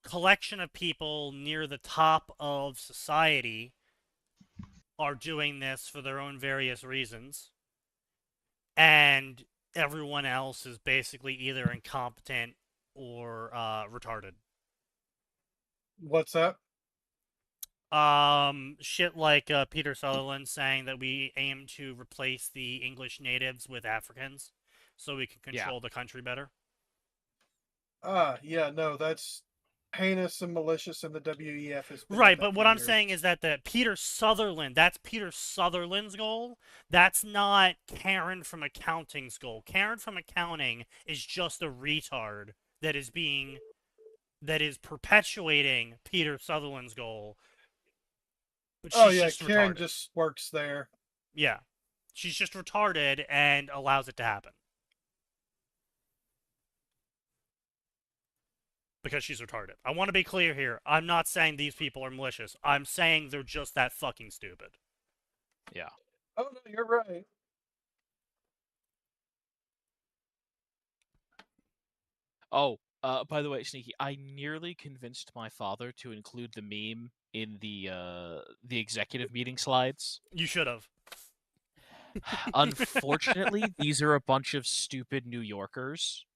collection of people near the top of society are doing this for their own various reasons, and everyone else is basically either incompetent or retarded. What's that? Shit like Peter Sutherland saying that we aim to replace the English natives with Africans so we can control the country better. Yeah, no, that's heinous and malicious, and the WEF has been Right, at that but for what I'm years. saying is that the Peter Sutherland, that's Peter Sutherland's goal. That's not Karen from accounting's goal. Karen from accounting is just a retard that is perpetuating Peter Sutherland's goal. But Oh she's yeah, just Karen retarded. just works there. Yeah. She's just retarded and allows it to happen. Because she's retarded. I want to be clear here. I'm not saying these people are malicious. I'm saying they're just that fucking stupid. Yeah. Oh no, you're right. Oh, by the way, Sneaky, I nearly convinced my father to include the meme in the executive meeting slides. You should have. Unfortunately, these are a bunch of stupid New Yorkers.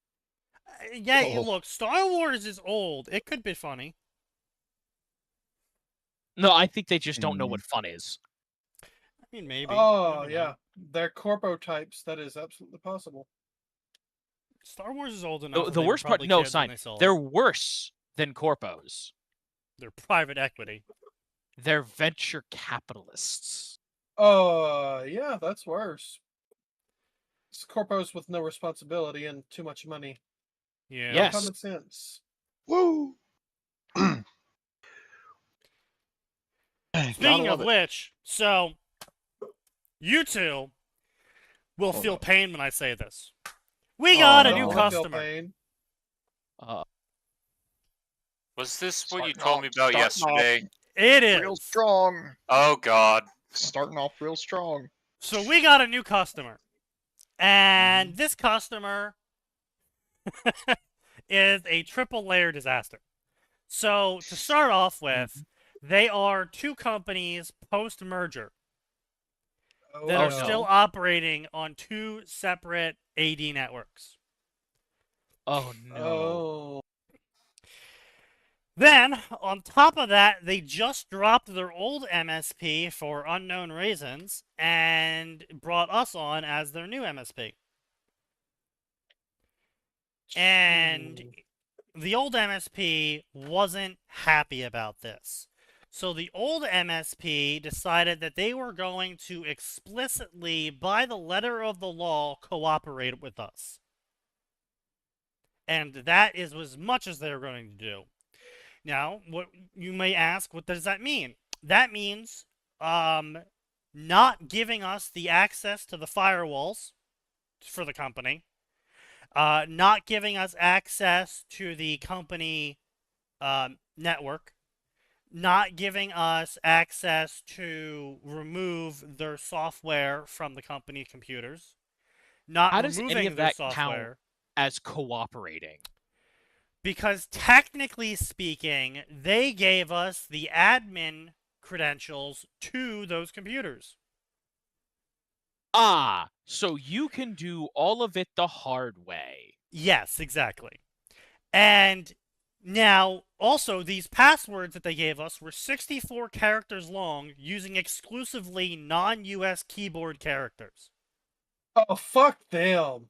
Yeah, look, Star Wars is old. It could be funny. No, I think they just don't know what fun is. I mean, maybe. Oh yeah, they're corpo types. That is absolutely possible. Star Wars is old enough. The worst part, no, sign. They're worse than corpos. They're private equity. They're venture capitalists. Yeah, that's worse. It's corpos with no responsibility and too much money. Yeah. Yes. Common sense. Woo! Speaking of which, so you two will feel pain when I say this. We got a new customer. Was this what you told me about yesterday? It is. Real strong. Oh, God. Starting off real strong. So we got a new customer. And this customer is a triple layer disaster. So to start off with, they are two companies post-merger that are still operating on two separate AD networks. Oh, no. Then, on top of that, they just dropped their old MSP for unknown reasons and brought us on as their new MSP. And the old MSP wasn't happy about this. So the old MSP decided that they were going to explicitly, by the letter of the law, cooperate with us. And that is as much as they're going to do. Now, what you may ask, what does that mean? That means not giving us the access to the firewalls for the company, not giving us access to the company network, not giving us access to remove their software from the company computers, not How does removing any of their that software. count as cooperating? Because technically speaking, they gave us the admin credentials to those computers. Ah, so you can do all of it the hard way. Yes, exactly. And now, also, these passwords that they gave us were 64 characters long, using exclusively non-US keyboard characters. Oh, fuck them.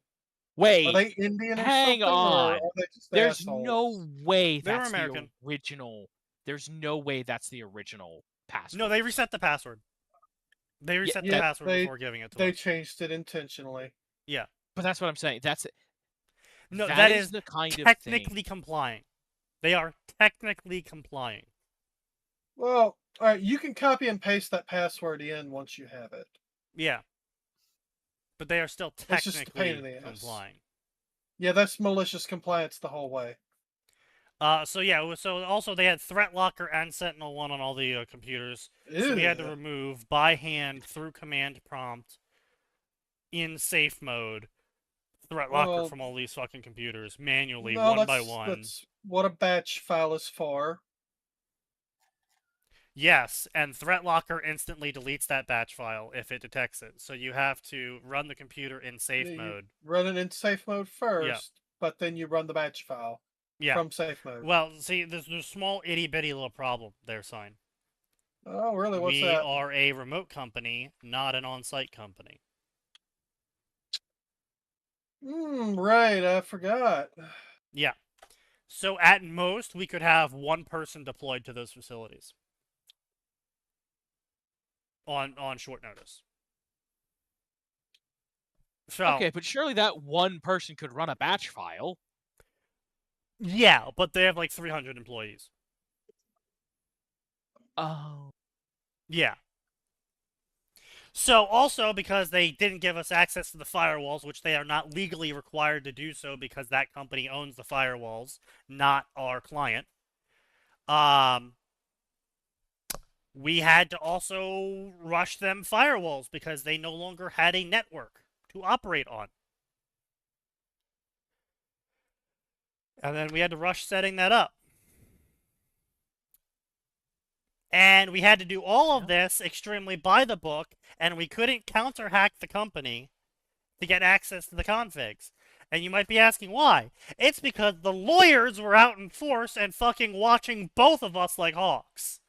Wait, are they Indian or hang something, on. or are they just There's assholes? no way They're that's American. the original. There's no way that's the original password. No, they reset the password. They reset the password before giving it to us. They changed it intentionally. Yeah. But that's what I'm saying. No, that is the kind of thing. Technically complying. They are technically complying. Well, alright, you can copy and paste that password in once you have it. Yeah. But they are still technically complying. Yeah, that's malicious compliance the whole way. So also they had Threat Locker and Sentinel-1 on all the computers. Ew. So we had to remove by hand through command prompt in safe mode Threat Locker from all these fucking computers manually, one by one. what a batch file is for. Yes, and ThreatLocker instantly deletes that batch file if it detects it. So you have to run the computer in safe You mode. run it in safe mode first, but then you run the batch file Yeah. from safe mode. Well, see, there's a small itty bitty little problem there, Sign. Oh, really? What's We that? are a remote company, not an on-site company. Right. I forgot. Yeah. So at most, we could have one person deployed to those facilities on short notice. So Okay, but surely that one person could run a batch file. yeah, but they have like 300 employees. Oh. Yeah. So also because they didn't give us access to the firewalls, which they are not legally required to do so because that company owns the firewalls, not our client. We had to also rush them firewalls because they no longer had a network to operate on. And then we had to rush setting that up. And we had to do all of this extremely by the book, and we couldn't counter hack the company to get access to the configs. And you might be asking why. It's because the lawyers were out in force and fucking watching both of us like hawks.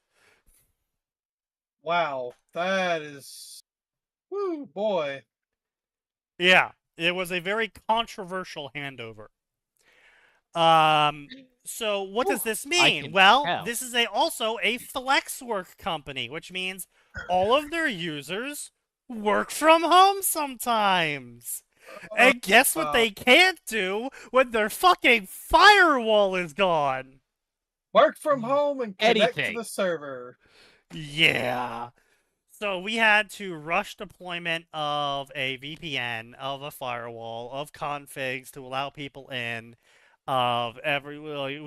Wow, that is. Woo, boy. Yeah, it was a very controversial handover. So what does this I mean? can Well, tell. this is also a flex work company, which means all of their users work from home sometimes. And guess what they can't do when their fucking firewall is gone? Work from home and connect Anything. to the server. Yeah. So we had to rush deployment of a VPN, of a firewall, of configs to allow people in, we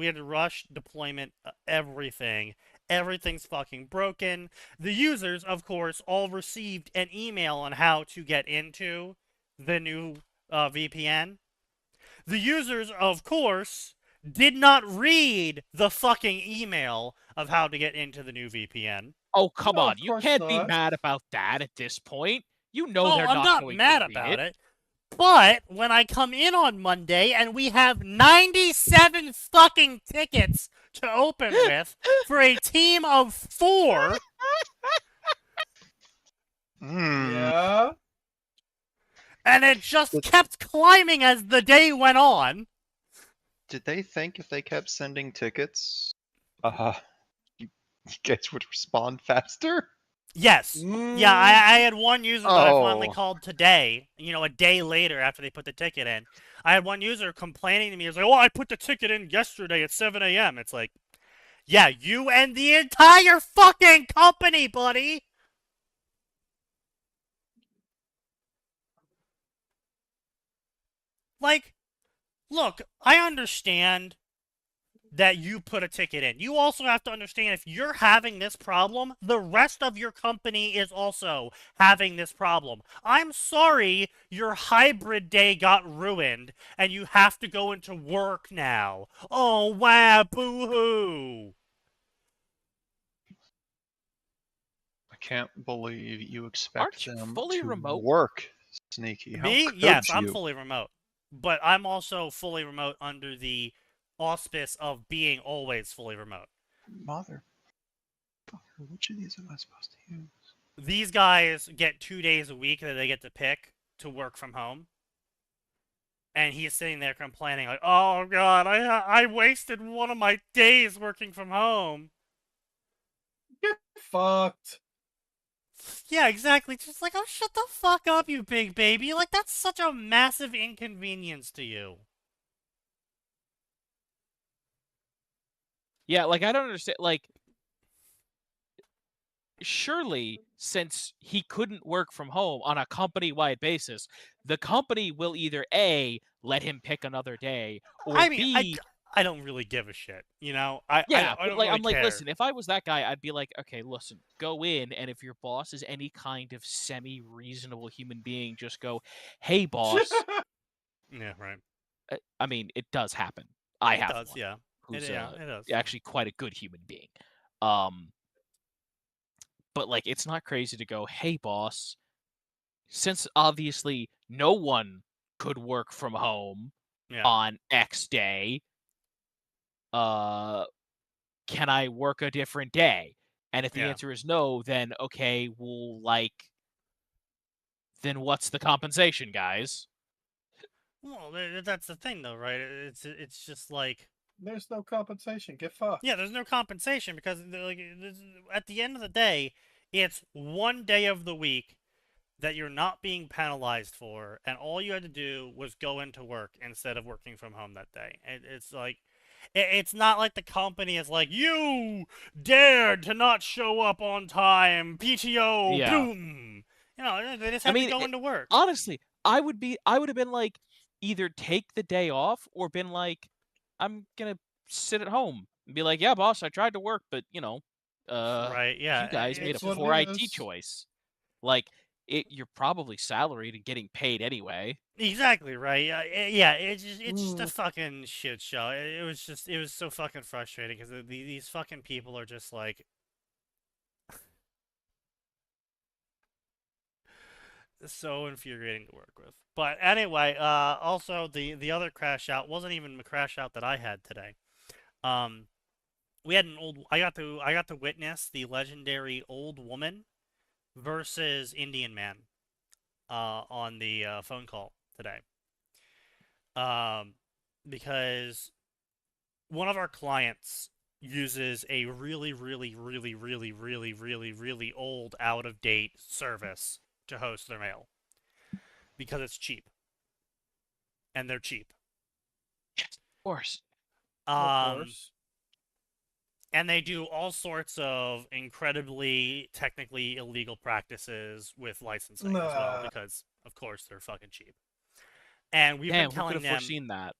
had to rush deployment of everything. Everything's fucking broken. The users, of course, all received an email on how to get into the new VPN. The users, of course, did not read the fucking email of how to get into the new VPN. Oh, come No, on. of You course can't be not. mad about that at this point. You know Oh, they're I'm not going mad to read about it. But when I come in on Monday and we have 97 fucking tickets to open with for a team of 4, Yeah. and it just kept climbing as the day went on. Did they think if they kept sending tickets, you guys would respond faster? Yes. Yeah, I had one user that I finally Oh. called today, a day later after they put the ticket in. I had one user complaining to me. He was like, oh, I put the ticket in yesterday at 7 a.m. It's like, yeah, you and the entire fucking company, buddy! Like, look, I understand that you put a ticket in. You also have to understand if you're having this problem, the rest of your company is also having this problem. I'm sorry your hybrid day got ruined and you have to go into work now. Oh, wow, boo-hoo. I can't believe you expect Aren't you them fully to remote? work, Sneaky. How Me? could Yes, I'm you? fully remote. But I'm also fully remote under the auspice of being always fully remote. Mother. Which of these am I supposed to use? These guys get 2 days a week that they get to pick to work from home. And he's sitting there complaining like, oh god, I wasted one of my days working from home. Get fucked. Yeah, exactly. Just like, oh, shut the fuck up, you big baby. Like, that's such a massive inconvenience to you. Yeah, like, I don't understand. Like, surely, since he couldn't work from home on a company-wide basis, the company will either A, let him pick another day, or I mean, B... I don't really give a shit, I Yeah, don't but like, really I'm like, care. listen, if I was that guy, I'd be like, okay, listen, go in, and if your boss is any kind of semi-reasonable human being, just go, hey, boss. Yeah, right. I mean, it does happen. I It have does, one. yeah. who's yeah, it is. actually quite a good human being. Um, but like, it's not crazy to go, hey, boss, since obviously no one could work from home Yeah. on X day, can I work a different day? And if the Yeah. answer is no, then okay, well, then what's the compensation, guys? Well, that's the thing, though, right? It's just like, There's no compensation. Get fucked. yeah, there's no compensation because like at the end of the day, it's one day of the week that you're not being penalized for, and all you had to do was go into work instead of working from home that day. It's like, it's not like the company is like, you dared to not show up on time, PTO, Yeah. boom. You know, they just I have mean, to go into work. honestly, I would have been like, either take the day off or been like, I'm gonna sit at home and be like, yeah, boss, I tried to work, but Right? Yeah. you guys made a It's what poor it IT is. choice. Like, you're probably salaried and getting paid anyway. Exactly right. Yeah, it's just a Mm. fucking shit show. It was so fucking frustrating because these fucking people are just like so infuriating to work with. But anyway, also the other crash out wasn't even the crash out that I had today. Um, we had an old. I got to witness the legendary old woman versus Indian man on the phone call today. Because one of our clients uses a really old, out of date service to host their mail because it's cheap, and they're cheap. Of course. Of course. And they do all sorts of incredibly technically illegal practices with licensing as well, Nah. because of course they're fucking cheap. And we've Damn, been who could telling have them foreseen that?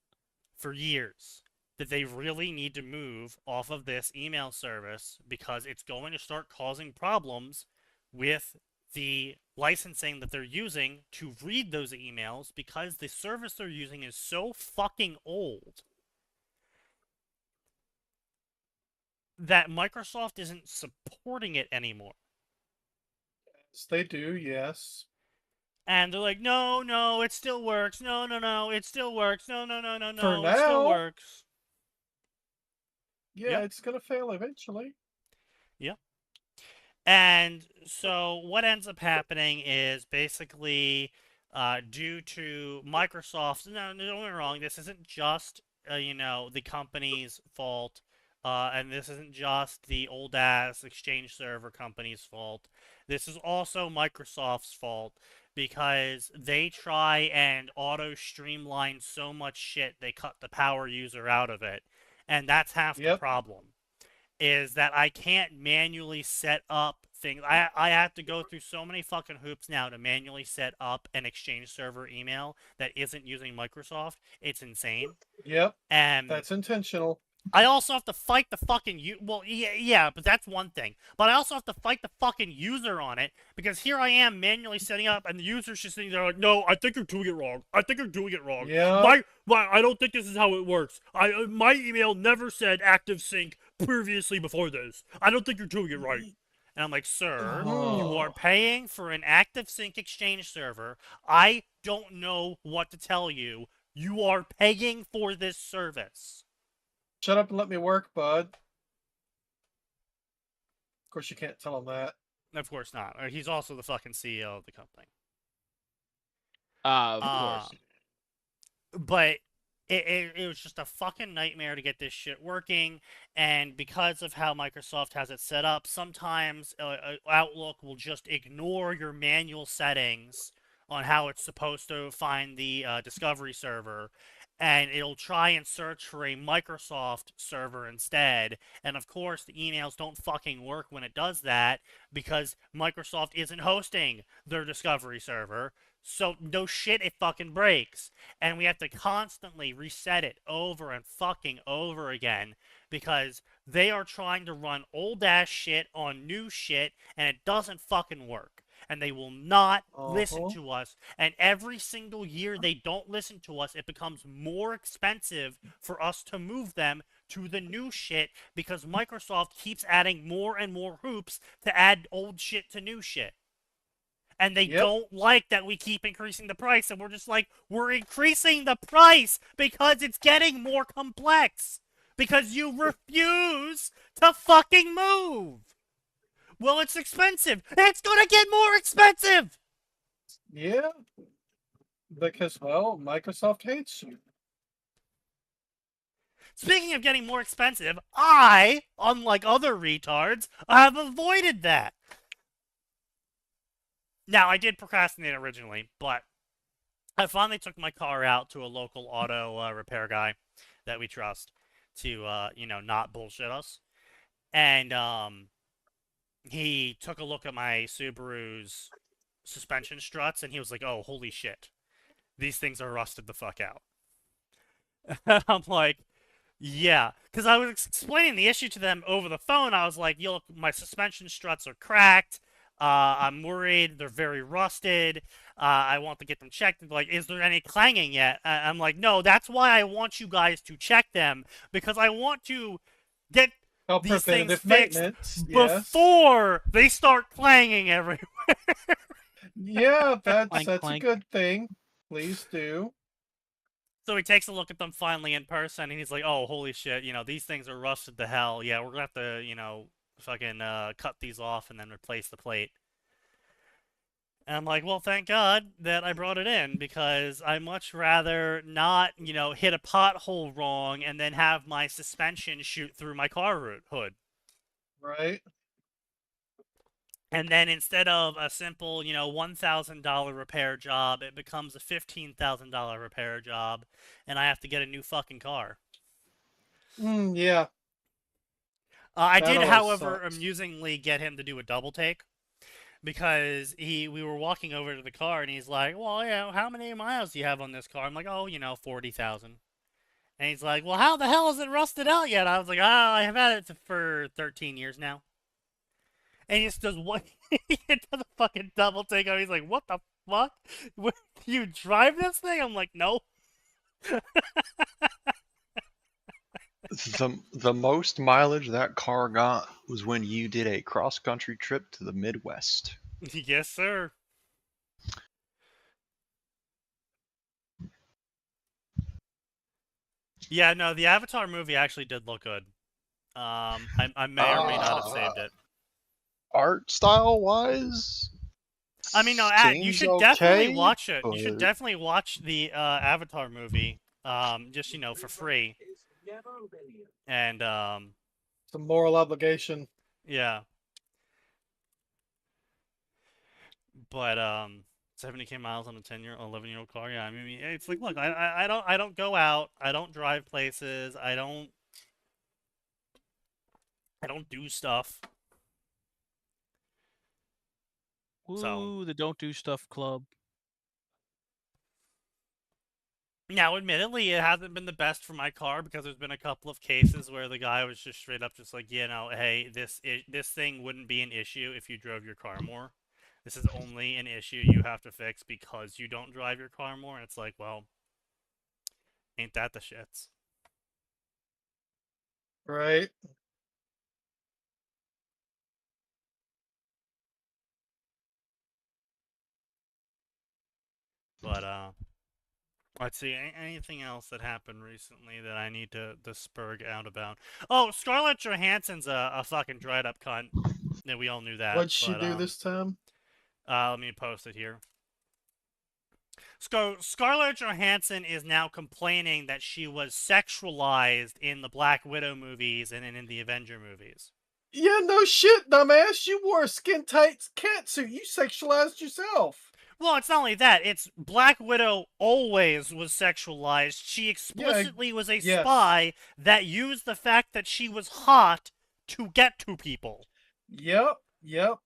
for years that they really need to move off of this email service because it's going to start causing problems with the licensing that they're using to read those emails, because the service they're using is so fucking old that Microsoft isn't supporting it anymore. Yes, they do, yes. And they're like, no, it still works. No, it still works. No, For it still now. works. Yeah, Yep. it's gonna fail eventually. Yep. And so what ends up happening is basically due to Microsoft. No, don't get me wrong. This isn't just the company's fault, and this isn't just the old ass Exchange server company's fault. This is also Microsoft's fault because they try and auto streamline so much shit they cut the power user out of it, and that's half the Yep. problem. Is that I can't manually set up things. I have to go through so many fucking hoops now to manually set up an Exchange server email that isn't using Microsoft. It's insane. Yep. And That's intentional. I also have to fight the fucking well, yeah, but that's one thing. But I also have to fight the fucking user on it, because here I am manually setting up, and the user's just sitting there like, no, I think you're doing it wrong. I think you're doing it wrong. Yeah. I don't think this is how it works. My email never said active sync previously before this. I don't think you're doing it right. And I'm like, sir, you are paying for an active sync Exchange server. I don't know what to tell you. You are paying for this service. Shut up and let me work, bud. Of course, you can't tell him that. Of course not. He's also the fucking CEO of the company. Of course. But it was just a fucking nightmare to get this shit working, and because of how Microsoft has it set up, sometimes Outlook will just ignore your manual settings on how it's supposed to find the discovery server, and it'll try and search for a Microsoft server instead. And of course, the emails don't fucking work when it does that, because Microsoft isn't hosting their discovery server. So no shit, it fucking breaks. And we have to constantly reset it over and fucking over again, because they are trying to run old ass shit on new shit, and it doesn't fucking work. And they will not listen to us. And every single year they don't listen to us, it becomes more expensive for us to move them to the new shit because Microsoft keeps adding more and more hoops to add old shit to new shit. And they Yep. don't like that we keep increasing the price, and we're just like, we're increasing the price because it's getting more complex. Because you refuse to fucking move. Well, it's expensive. It's gonna get more expensive! Yeah. Because, well, Microsoft hates you. Speaking of getting more expensive, I, unlike other retards, have avoided that. Now, I did procrastinate originally, but I finally took my car out to a local auto repair guy that we trust to, not bullshit us. And he took a look at my Subaru's suspension struts, and he was like, oh, holy shit. These things are rusted the fuck out. And I'm like, yeah. Because I was explaining the issue to them over the phone. I was like, look, my suspension struts are cracked. I'm worried. They're very rusted. I want to get them checked. Like, is there any clanging yet? I'm like, no, that's why I want you guys to check them. Because I want to get Help these things preventative fixed maintenance. Yes. before they start clanging everywhere. Yeah, that's Clank, a clank. good thing. Please do. So he takes a look at them finally in person, and he's like, oh, holy shit, these things are rusted to hell. Yeah, we're going to have to, fucking cut these off and then replace the plate. And I'm like, well, thank God that I brought it in, because I much rather not, hit a pothole wrong and then have my suspension shoot through my car hood. Right? And then instead of a simple, $1,000 repair job, it becomes a $15,000 repair job, and I have to get a new fucking car. Yeah. I That did, always however, sucks. amusingly get him to do a double take, because we were walking over to the car, and he's like, well, how many miles do you have on this car? I'm like, oh, 40,000. And he's like, well, how the hell is it rusted out yet? I was like, I have had it for 13 years now. And he just does what? He does a fucking double take on. He's like, what the fuck? You drive this thing? I'm like, no. The most mileage that car got was when you did a cross-country trip to the Midwest. Yes, sir. Yeah, no, the Avatar movie actually did look good. I may or may not have saved it. Art style wise, I mean, no, you should seems definitely okay, watch it. You should but- definitely watch the Avatar movie, just for free. And It's a moral obligation. yeah. But 70k miles on a 11-year-old car. Yeah, I mean, it's like, look, I don't go out. I don't drive places. I don't do stuff. Ooh, the Don't Do Stuff Club. Now, admittedly, it hasn't been the best for my car, because there's been a couple of cases where the guy was just straight up just like, hey, this thing wouldn't be an issue if you drove your car more. This is only an issue you have to fix because you don't drive your car more. And it's like, well, ain't that the shits? Right? But let's see, anything else that happened recently that I need to spurg out about? Oh, Scarlett Johansson's a fucking dried up cunt. Yeah, we all knew that. What'd she do this time? Let me post it here. Scarlett Johansson is now complaining that she was sexualized in the Black Widow movies and in the Avenger movies. Yeah, no shit, dumbass. You wore a skin tight catsuit. You sexualized yourself. Well, it's not only that. It's Black Widow always was sexualized. She explicitly was a spy that used the fact that she was hot to get to people. Yep.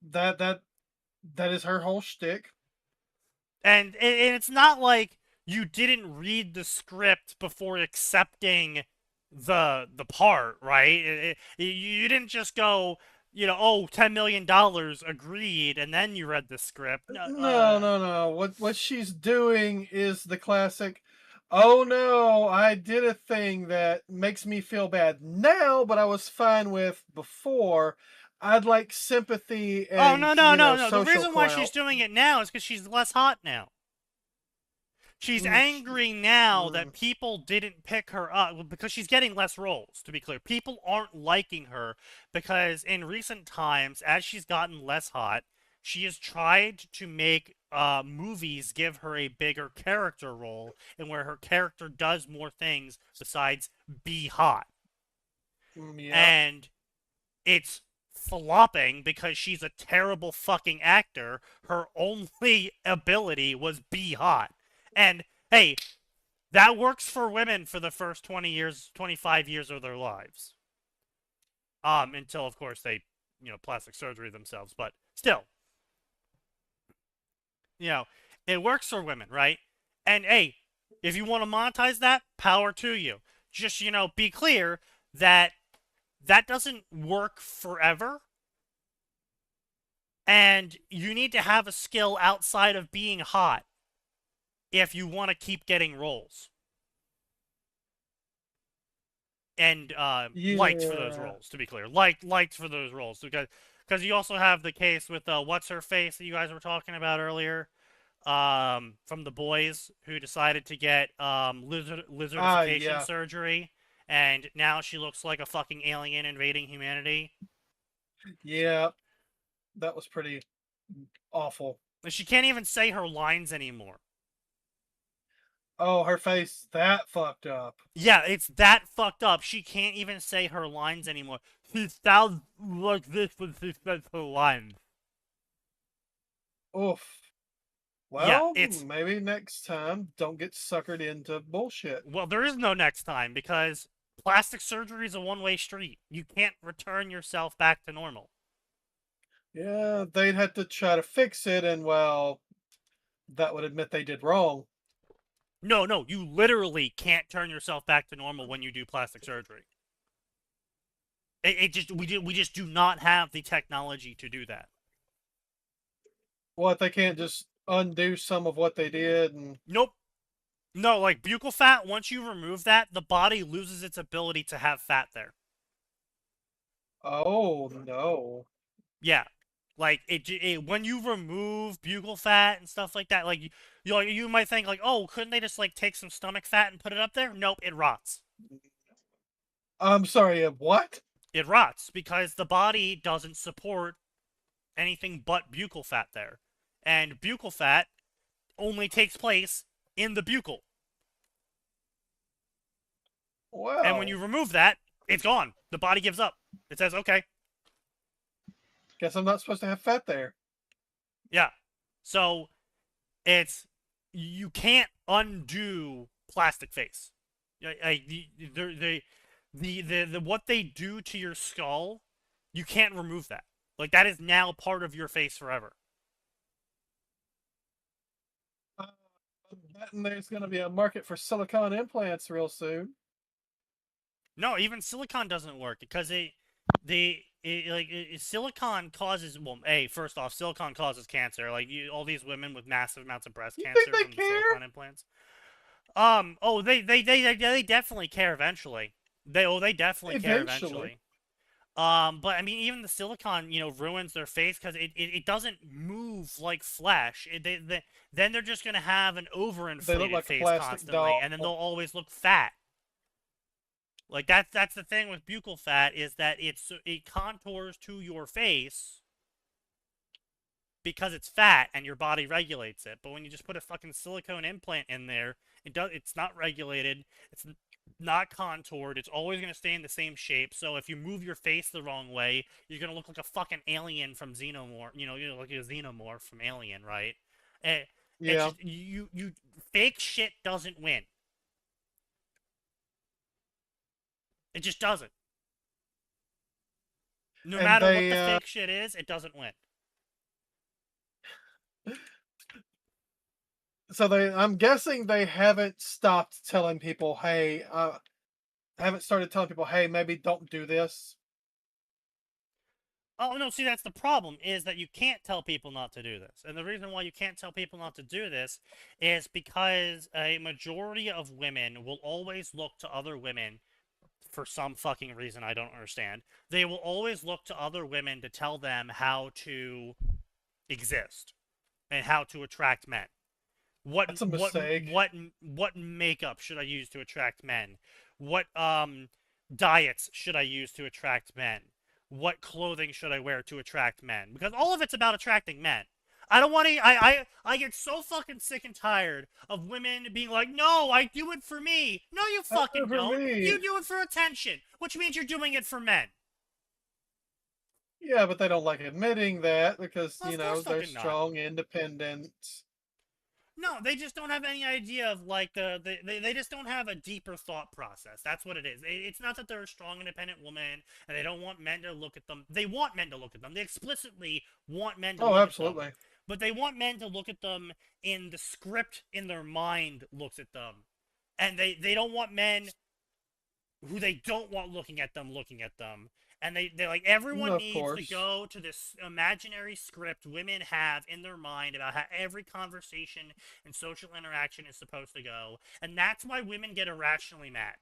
That is her whole shtick. And it's not like you didn't read the script before accepting the part, right? You didn't just go, $10 million agreed, and then you read the script. No. What she's doing is the classic, oh no, I did a thing that makes me feel bad now, but I was fine with before. I'd like sympathy Oh, and, no, no, no, no. The social reason why she's clout. doing it now is because she's less hot now. She's Mm, angry now that mm. people didn't pick her up because she's getting less roles, to be clear. People aren't liking her because in recent times, as she's gotten less hot, she has tried to make movies give her a bigger character role and where her character does more things besides be hot. Yeah. And it's flopping because she's a terrible fucking actor. Her only ability was be hot. And hey, that works for women for the first 20 years, 25 years of their lives. Until of course they, plastic surgery themselves, but still. It works for women, right? And hey, if you want to monetize that, power to you. Just, be clear that that doesn't work forever. And you need to have a skill outside of being hot if you want to keep getting roles. And liked for those Yeah. roles, to be clear. Liked for those roles. Because you also have the case with What's-Her-Face that you guys were talking about earlier. From The Boys, who decided to get lizardification Yeah. surgery. And now she looks like a fucking alien invading humanity. Yeah. That was pretty awful. And she can't even say her lines anymore. Oh, her face, that fucked up. Yeah, it's that fucked up. She can't even say her lines anymore. She sounds like this when she says her lines. Oof. Yeah, Well, it's... maybe next time don't get suckered into bullshit. Well, there is no next time because plastic surgery is a one-way street. You can't return yourself back to normal. Yeah, they'd have to try to fix it, and well, that would admit they did wrong. No, you literally can't turn yourself back to normal when you do plastic surgery. We just do not have the technology to do that. What, they can't just undo some of what they did and Nope. No, like buccal fat, once you remove that, the body loses its ability to have fat there. oh no. Yeah. Like when you remove buccal fat and stuff like that, like you might think like, oh, couldn't they just like take some stomach fat and put it up there? Nope, it rots. I'm sorry, what? It rots because the body doesn't support anything but buccal fat there, and buccal fat only takes place in the buccal. Well, And when you remove that, it's gone. The body gives up. It says, okay. guess I'm not supposed to have fat there. Yeah. So you can't undo plastic face. What they do to your skull, you can't remove that. Like that is now part of your face forever. I'm betting there's going to be a market for silicone implants real soon. No, even silicone doesn't work because silicone causes, well, first off, silicone causes cancer. Like all these women with massive amounts of breast cancer think they from the care? silicone implants. They definitely care eventually. They definitely care eventually. But I mean, even the silicone, ruins their face because it doesn't move like flesh. Then they're just gonna have an overinflated like a face plastic constantly, doll. and then they'll always look fat. Like that's the thing with buccal fat is that it contours to your face because it's fat and your body regulates it. But when you just put a fucking silicone implant in there, it's not regulated. It's not contoured. It's always going to stay in the same shape. So if you move your face the wrong way, you're going to look like a fucking alien from Xenomorph. Like a Xenomorph from Alien, right? Yeah. It's just, you fake shit doesn't win. It just doesn't. No And matter what they, the fake shit is, it doesn't win. So I'm guessing they haven't stopped telling people, hey, haven't started telling people, hey, maybe don't do this. Oh, no, see, that's the problem, is that you can't tell people not to do this. And the reason why you can't tell people not to do this is because a majority of women will always look to other women for some fucking reason I don't understand. They will always look to other women to tell them how to exist and how to attract men. That's a mistake. What makeup should I use to attract men? What diets should I use to attract men? What clothing should I wear to attract men? Because all of it's about attracting men. I don't want to. I get so fucking sick and tired of women being like, "No, I do it for me." No, you I do it fucking for don't. me. You do it for attention, which means you're doing it for men. Yeah, but they don't like admitting that because, Of you know, course they're fucking not. strong, independent. No, they just don't have any idea of like they just don't have a deeper thought process. That's what it is. It's not that they're a strong, independent woman and they don't want men to look at them. They want men to look at them. They explicitly want men to Oh, look absolutely. at them. But they want men to look at them in the script in their mind looks at them. And they don't want men who they don't want looking at them. And they're like, everyone Of needs course. to go to this imaginary script women have in their mind about how every conversation and social interaction is supposed to go. And that's why women get irrationally mad.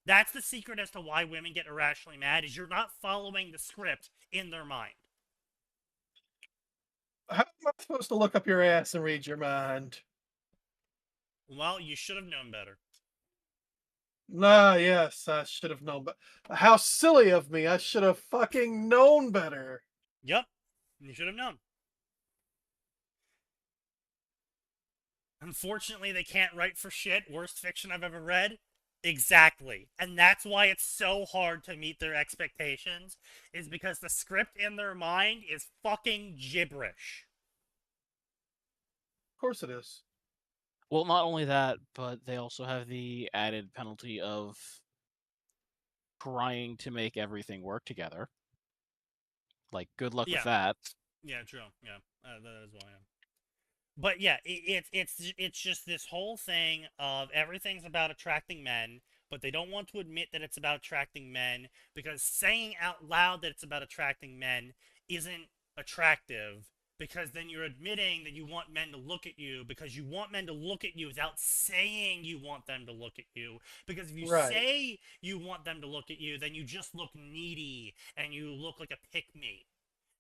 That's the secret as to why women get irrationally mad, is you're not following the script in their mind. How am I supposed to look up your ass and read your mind? Well, you should have known better. Ah, yes, I should have known. But how silly of me! I should have fucking known better. Yep, you should have known. Unfortunately, they can't write for shit. Worst fiction I've ever read. Exactly. And that's why it's so hard to meet their expectations, is because the script in their mind is fucking gibberish. Of course it is. Well, not only that, but they also have the added penalty of trying to make everything work together. Like, good luck Yeah. with that. Yeah, true. Yeah, that is why. But yeah, it's just this whole thing of everything's about attracting men, but they don't want to admit that it's about attracting men because saying out loud that it's about attracting men isn't attractive, because then you're admitting that you want men to look at you because you want men to look at you without saying you want them to look at you. Because if you Right. say you want them to look at you, then you just look needy and you look like a pick-me.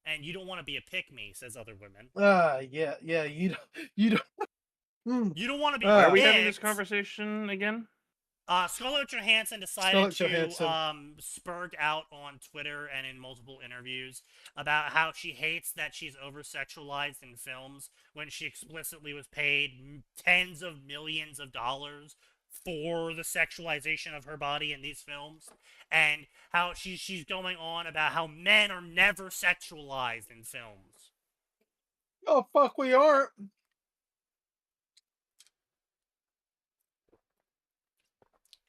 And you don't want to be a pick-me, says other women. Ah, yeah, you don't. You don't want to be Why are we having this picked. conversation again? Scarlett Johansson decided Scarlett to Johansson. spurg out on Twitter and in multiple interviews about how she hates that she's over-sexualized in films when she explicitly was paid tens of millions of dollars for the sexualization of her body in these films, and how she's going on about how men are never sexualized in films. Oh fuck, we aren't.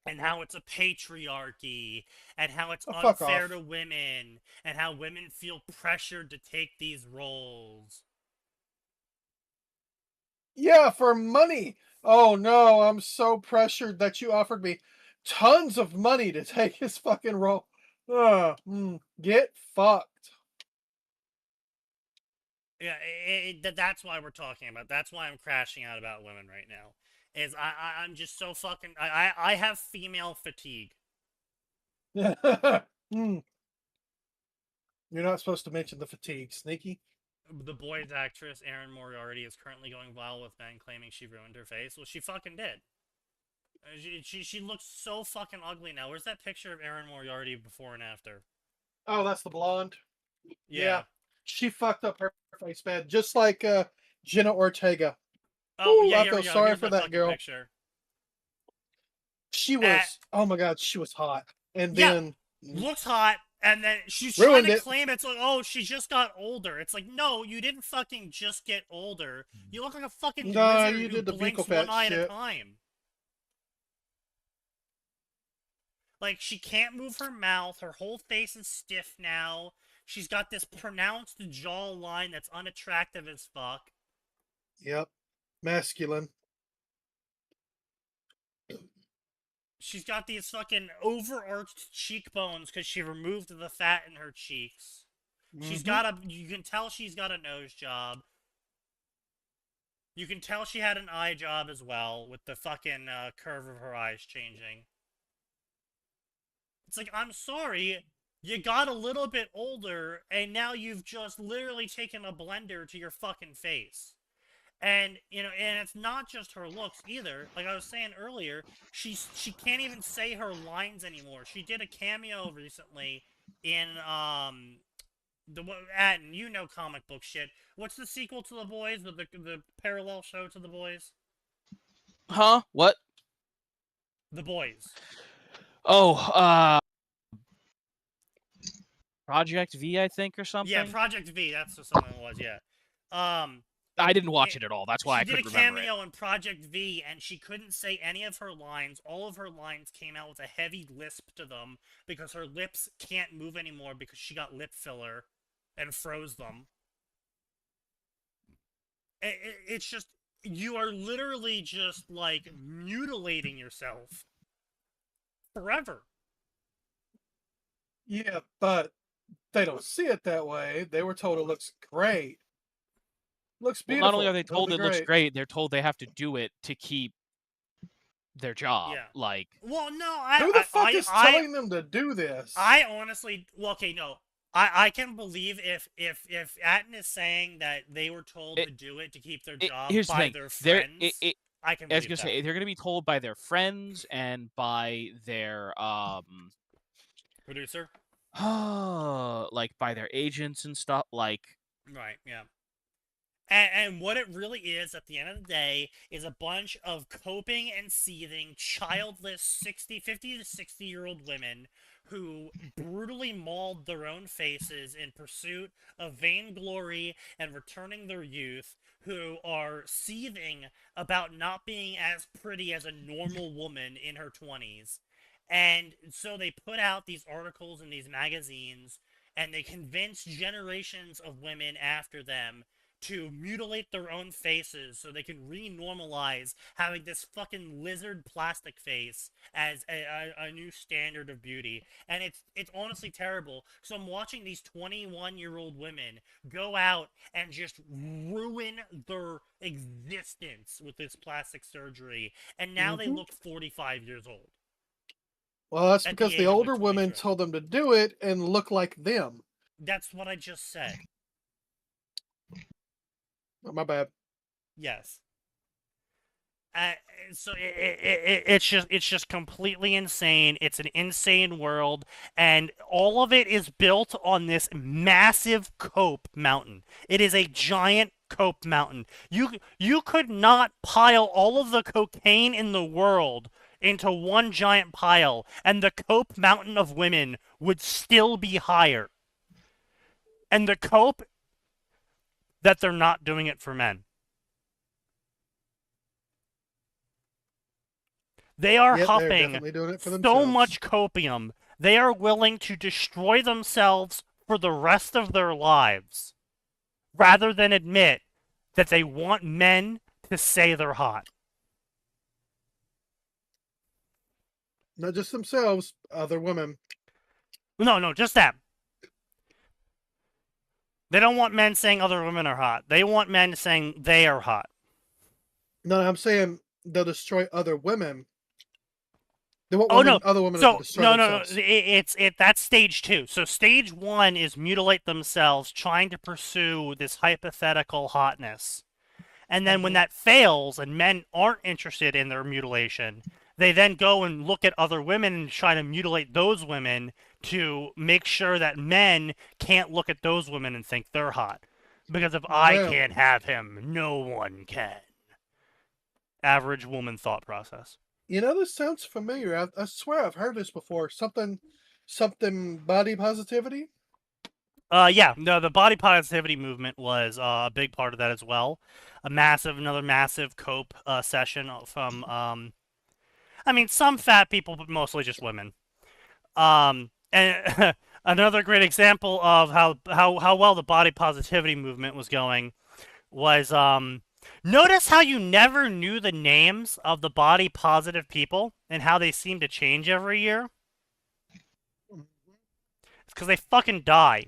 And how it's a patriarchy, and how it's Oh, fuck unfair off. to women, and how women feel pressured to take these roles. Yeah, for money. Oh no, I'm so pressured that you offered me tons of money to take his fucking role. Get fucked. Yeah, that's why we're talking about. That's why I'm crashing out about women right now. Is I'm just so fucking. I have female fatigue. Hmm. You're not supposed to mention the fatigue, Sneaky. The Boys actress Erin Moriarty is currently going viral with men claiming she ruined her face. Well, she fucking did. She looks so fucking ugly now. Where's that picture of Erin Moriarty before and after? Oh, that's the blonde. Yeah. She fucked up her face bad, just like Jenna Ortega. Oh Ooh, yeah, I here feel we go. sorry Here's for my that fucking girl. picture. She was, oh my god, she was hot. And Yeah, then looks hot, and then she's Ruined trying to it. claim it's like, oh, she just got older. It's like, no, you didn't fucking just get older. You look like a fucking No, lizard you who did the blinks buccal fat one eye at a shit. time. Like, she can't move her mouth. Her whole face is stiff now. She's got this pronounced jawline that's unattractive as fuck. Yep. Masculine. She's got these fucking overarched cheekbones because she removed the fat in her cheeks. She's Mhm. got a. You can tell she's got a nose job. You can tell she had an eye job as well, with the fucking curve of her eyes changing. It's like, I'm sorry, you got a little bit older, and now you've just literally taken a blender to your fucking face. And, you know, and it's not just her looks either. Like I was saying earlier, she can't even say her lines anymore. She did a cameo recently in, and you know comic book shit. What's the sequel to The Boys? The parallel show to The Boys? Huh? What? The Boys. Oh, Project V, I think, or something. Yeah, Project V. That's what something it was. Yeah. I didn't watch it at all. That's why I She did a couldn't remember it. cameo in Project V, and she couldn't say any of her lines. All of her lines came out with a heavy lisp to them because her lips can't move anymore because she got lip filler and froze them. It's just, you are literally just, like, mutilating yourself forever. Yeah, but they don't see it that way. They were told it looks great. Looks Well, beautiful. not only are they told It'll it be looks great, they're told they have to do it to keep their job. Yeah. Like, Well, no, Who the fuck is telling them to do this? I honestly, well, okay, no. I can believe if Atten is saying that they were told to do it to keep their job here's the by thing. their They're- friends. I can I was believe gonna that. say they're gonna be told by their friends and by their Producer? like by their agents and stuff. Like, Right, yeah. And what it really is, at the end of the day, is a bunch of coping and seething, childless 50 to 60-year-old women who brutally mauled their own faces in pursuit of vainglory and returning their youth, who are seething about not being as pretty as a normal woman in her 20s. And so they put out these articles in these magazines, and they convince generations of women after them to mutilate their own faces so they can re-normalize having this fucking lizard plastic face as a new standard of beauty. And it's honestly terrible. So I'm watching these 21-year-old women go out and just ruin their existence with this plastic surgery, and now they look 45 years old. Well, that's at the because age the of, like, older women 23. told them to do it and look like them. That's what I just said. Oh, my bad. Yes. So it's just completely insane. It's an insane world, and all of it is built on this massive cope mountain. It is a giant cope mountain. You could not pile all of the cocaine in the world into one giant pile, and the cope mountain of women would still be higher. And the cope that they're not doing it for men. They are Yep, they're huffing definitely doing it for so themselves. much copium, they are willing to destroy themselves for the rest of their lives, rather than admit that they want men to say they're hot. Not just themselves, other women. No, just that. They don't want men saying other women are hot. They want men saying they are hot. No, I'm saying they'll destroy other women. They want other women so to destroy themselves. it's that's stage 2. So stage 1 is mutilate themselves, trying to pursue this hypothetical hotness. And then when that fails and men aren't interested in their mutilation, they then go and look at other women and try to mutilate those women to make sure that men can't look at those women and think they're hot. Because if I Well- can't have him, no one can. Average woman thought process. You know, this sounds familiar. I swear I've heard this before. Something body positivity. Yeah, no, the body positivity movement was a big part of that as well. Another massive cope session from, I mean, some fat people, but mostly just women. And another great example of how well the body positivity movement was going was, notice how you never knew the names of the body positive people and how they seem to change every year? It's because they fucking die.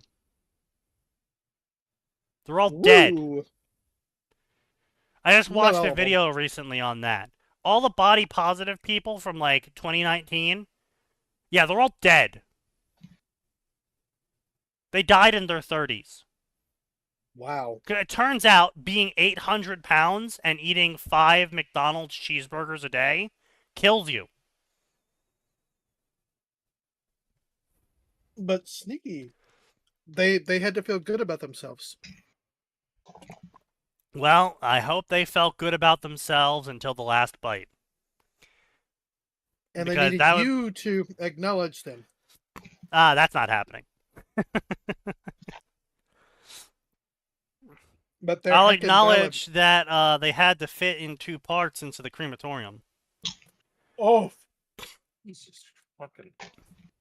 They're all dead. Ooh. I just Not watched all a of them. video recently on that. All the body positive people from like 2019, yeah, they're all dead. They died in their 30s. Wow. It turns out being 800 pounds and eating 5 McDonald's cheeseburgers a day kills you. But Sneaky, they had to feel good about themselves. Well, I hope they felt good about themselves until the last bite. And Because they needed that would- you to acknowledge them. That's not happening. But they're I'll heckin' acknowledge that they had to fit in 2 parts into the crematorium. valid. Oh, Jesus fucking.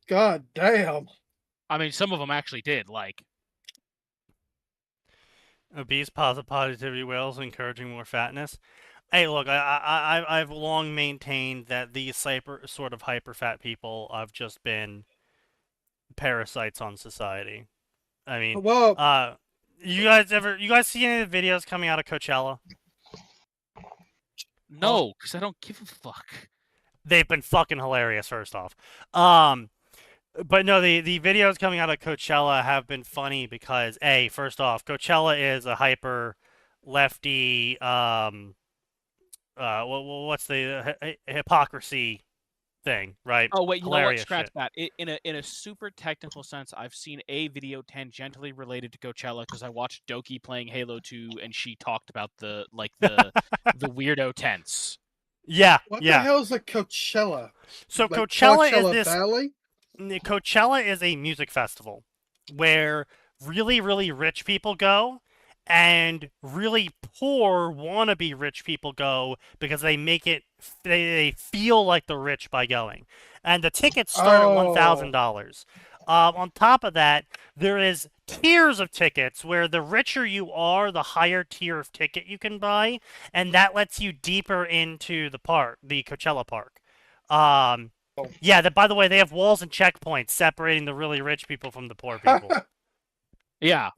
God damn. I mean, some of them actually did. Like, Obese positivity whales encouraging more fatness. Hey, look, I've long maintained that these sort of hyper fat people have just been parasites on society. I mean, Well, you guys see any of the videos coming out of Coachella? no, because I don't give a fuck. They've been fucking hilarious, first off. But no, the videos coming out of Coachella have been funny because, first off, Coachella is a hyper lefty, what's the hypocrisy thing, right? Oh wait, you know what? Hilarious Scratch shit. that. In a super technical sense, I've seen a video tangentially related to Coachella because I watched Doki playing Halo 2, and she talked about the weirdo tents. Yeah, what yeah. the hell is a Coachella? So Like Coachella Coachella is this. Valley? Coachella is a music festival where really, really rich people go and really poor wannabe rich people go because they make it, they feel like the rich by going. And the tickets start at $1,000. On top of that, there is tiers of tickets where the richer you are, the higher tier of ticket you can buy, and that lets you deeper into the park, the Coachella park. Yeah, by the way, they have walls and checkpoints separating the really rich people from the poor people. Yeah.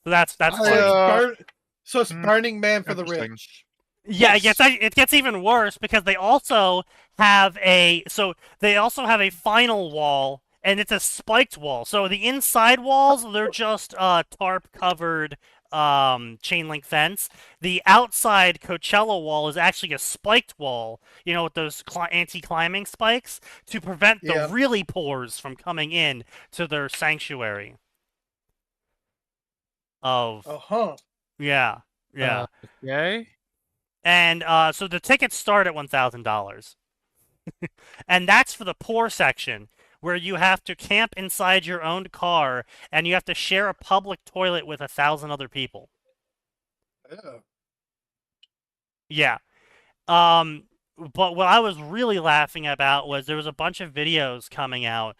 So that's So funny. it's Burning Man for the Interesting. rich. Yeah, Yes. it gets even worse because they also have a final wall, and it's a spiked wall. So the inside walls, they're just tarp covered chain link fence. The outside Coachella wall is actually a spiked wall, with those anti-climbing spikes to prevent the Yeah. really poors from coming in to their sanctuary. Uh-huh. Yeah. Okay. And so the tickets start at $1,000. And that's for the poor section, where you have to camp inside your own car and you have to share a public toilet with 1,000 other people. Yeah. Yeah. But what I was really laughing about was there was a bunch of videos coming out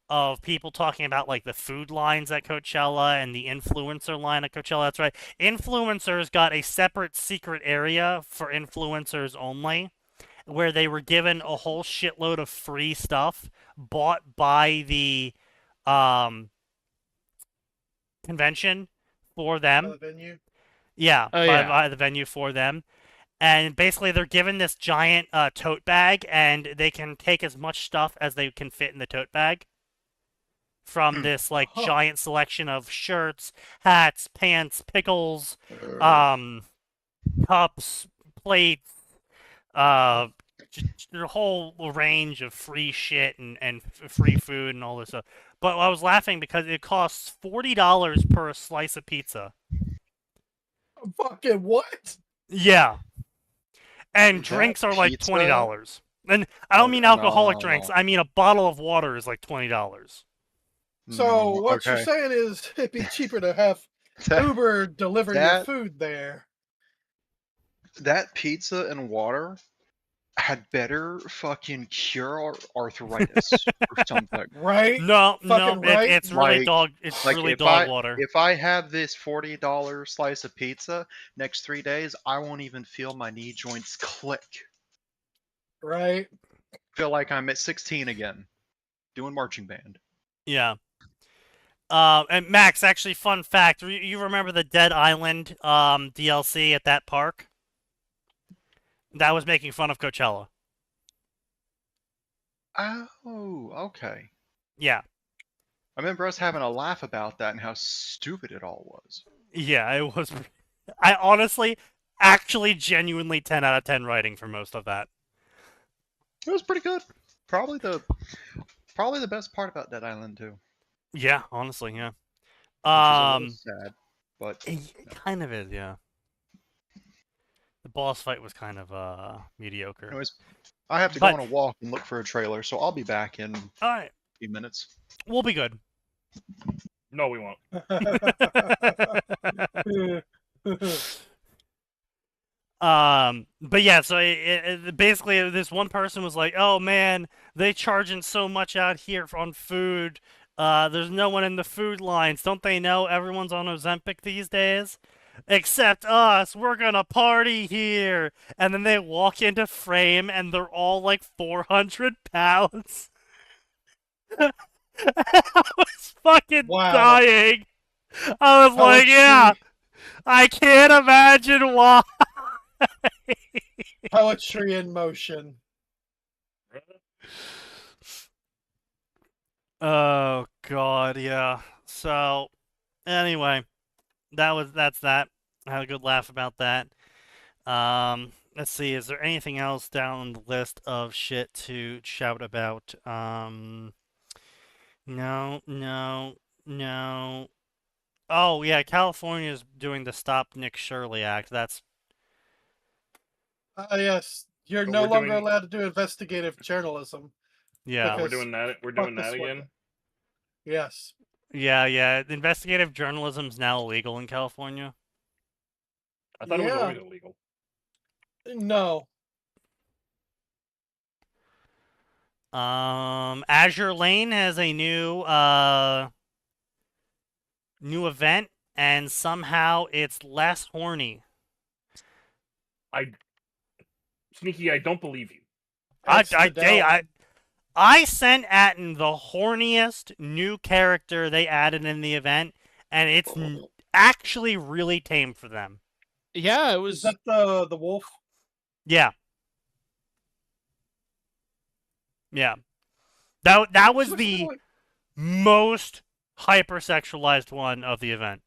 of people talking about like the food lines at Coachella and the influencer line at Coachella. That's right. Influencers got a separate secret area for influencers only, where they were given a whole shitload of free stuff bought by the convention for them. The venue. Yeah, Oh, yeah. by the venue for them. And basically, they're given this giant tote bag, and they can take as much stuff as they can fit in the tote bag from this giant selection of shirts, hats, pants, pickles, cups, plates, just a whole range of free shit and free food and all this stuff. But I was laughing because it costs $40 per slice of pizza. Fucking what? Yeah. And That drinks are like pizza? $20. And I don't mean alcoholic No. drinks. I mean a bottle of water is like $20. So No, what you're okay. saying is it'd be cheaper to have Uber deliver your that- food there. That pizza and water had better fucking cure arthritis or something. Right? No, Fucking right. it's really Like- dog. It's Like really if dog I water. if I have this $40 slice of pizza next 3 days, I won't even feel my knee joints click. Right? Feel like I'm at 16 again, doing marching band. Yeah. And Max, actually, fun fact: you remember the Dead Island DLC at that park? That was making fun of Coachella. Oh, okay. Yeah, I remember us having a laugh about that and how stupid it all was. yeah, it was. I honestly, actually, genuinely 10 out of 10 writing for most of that. It was pretty good. Probably the best part about Dead Island 2. Yeah, honestly, yeah. Which is a little sad, but It kind of is, yeah. The boss fight was kind of mediocre. anyways, I have to go on a walk and look for a trailer, so I'll be back in All right, a few minutes. we'll be good. No, we won't. But yeah, so basically this one person was like, "Oh man, they charging so much out here on food. There's no one in the food lines. Don't they know everyone's on Ozempic these days? Except us. We're gonna party here." And then they walk into frame, and they're all like 400 pounds. I was fucking Wow. dying. I was like, yeah, I can't imagine why. Poetry in motion. Oh god, yeah. So anyway, that's that. I had a good laugh about that. Let's see, is there anything else down the list of shit to shout about? No. Oh yeah, California's doing the Stop Nick Shirley Act. That's Yes, you're But no we're longer doing- allowed to do investigative journalism. yeah. We're Because doing that. We're fuck doing this that one. again. Yes. Yeah. Investigative journalism's now illegal in California. I thought it was Yeah. always illegal. No. Azure Lane has a new event, and somehow it's less horny. Sneaky, I don't believe you. It's the devil. I sent Atten the horniest new character they added in the event, and it's actually really tame for them. Yeah, it Is was. that the wolf? Yeah. Yeah. That was Looks the kinda like- most hypersexualized one of the event.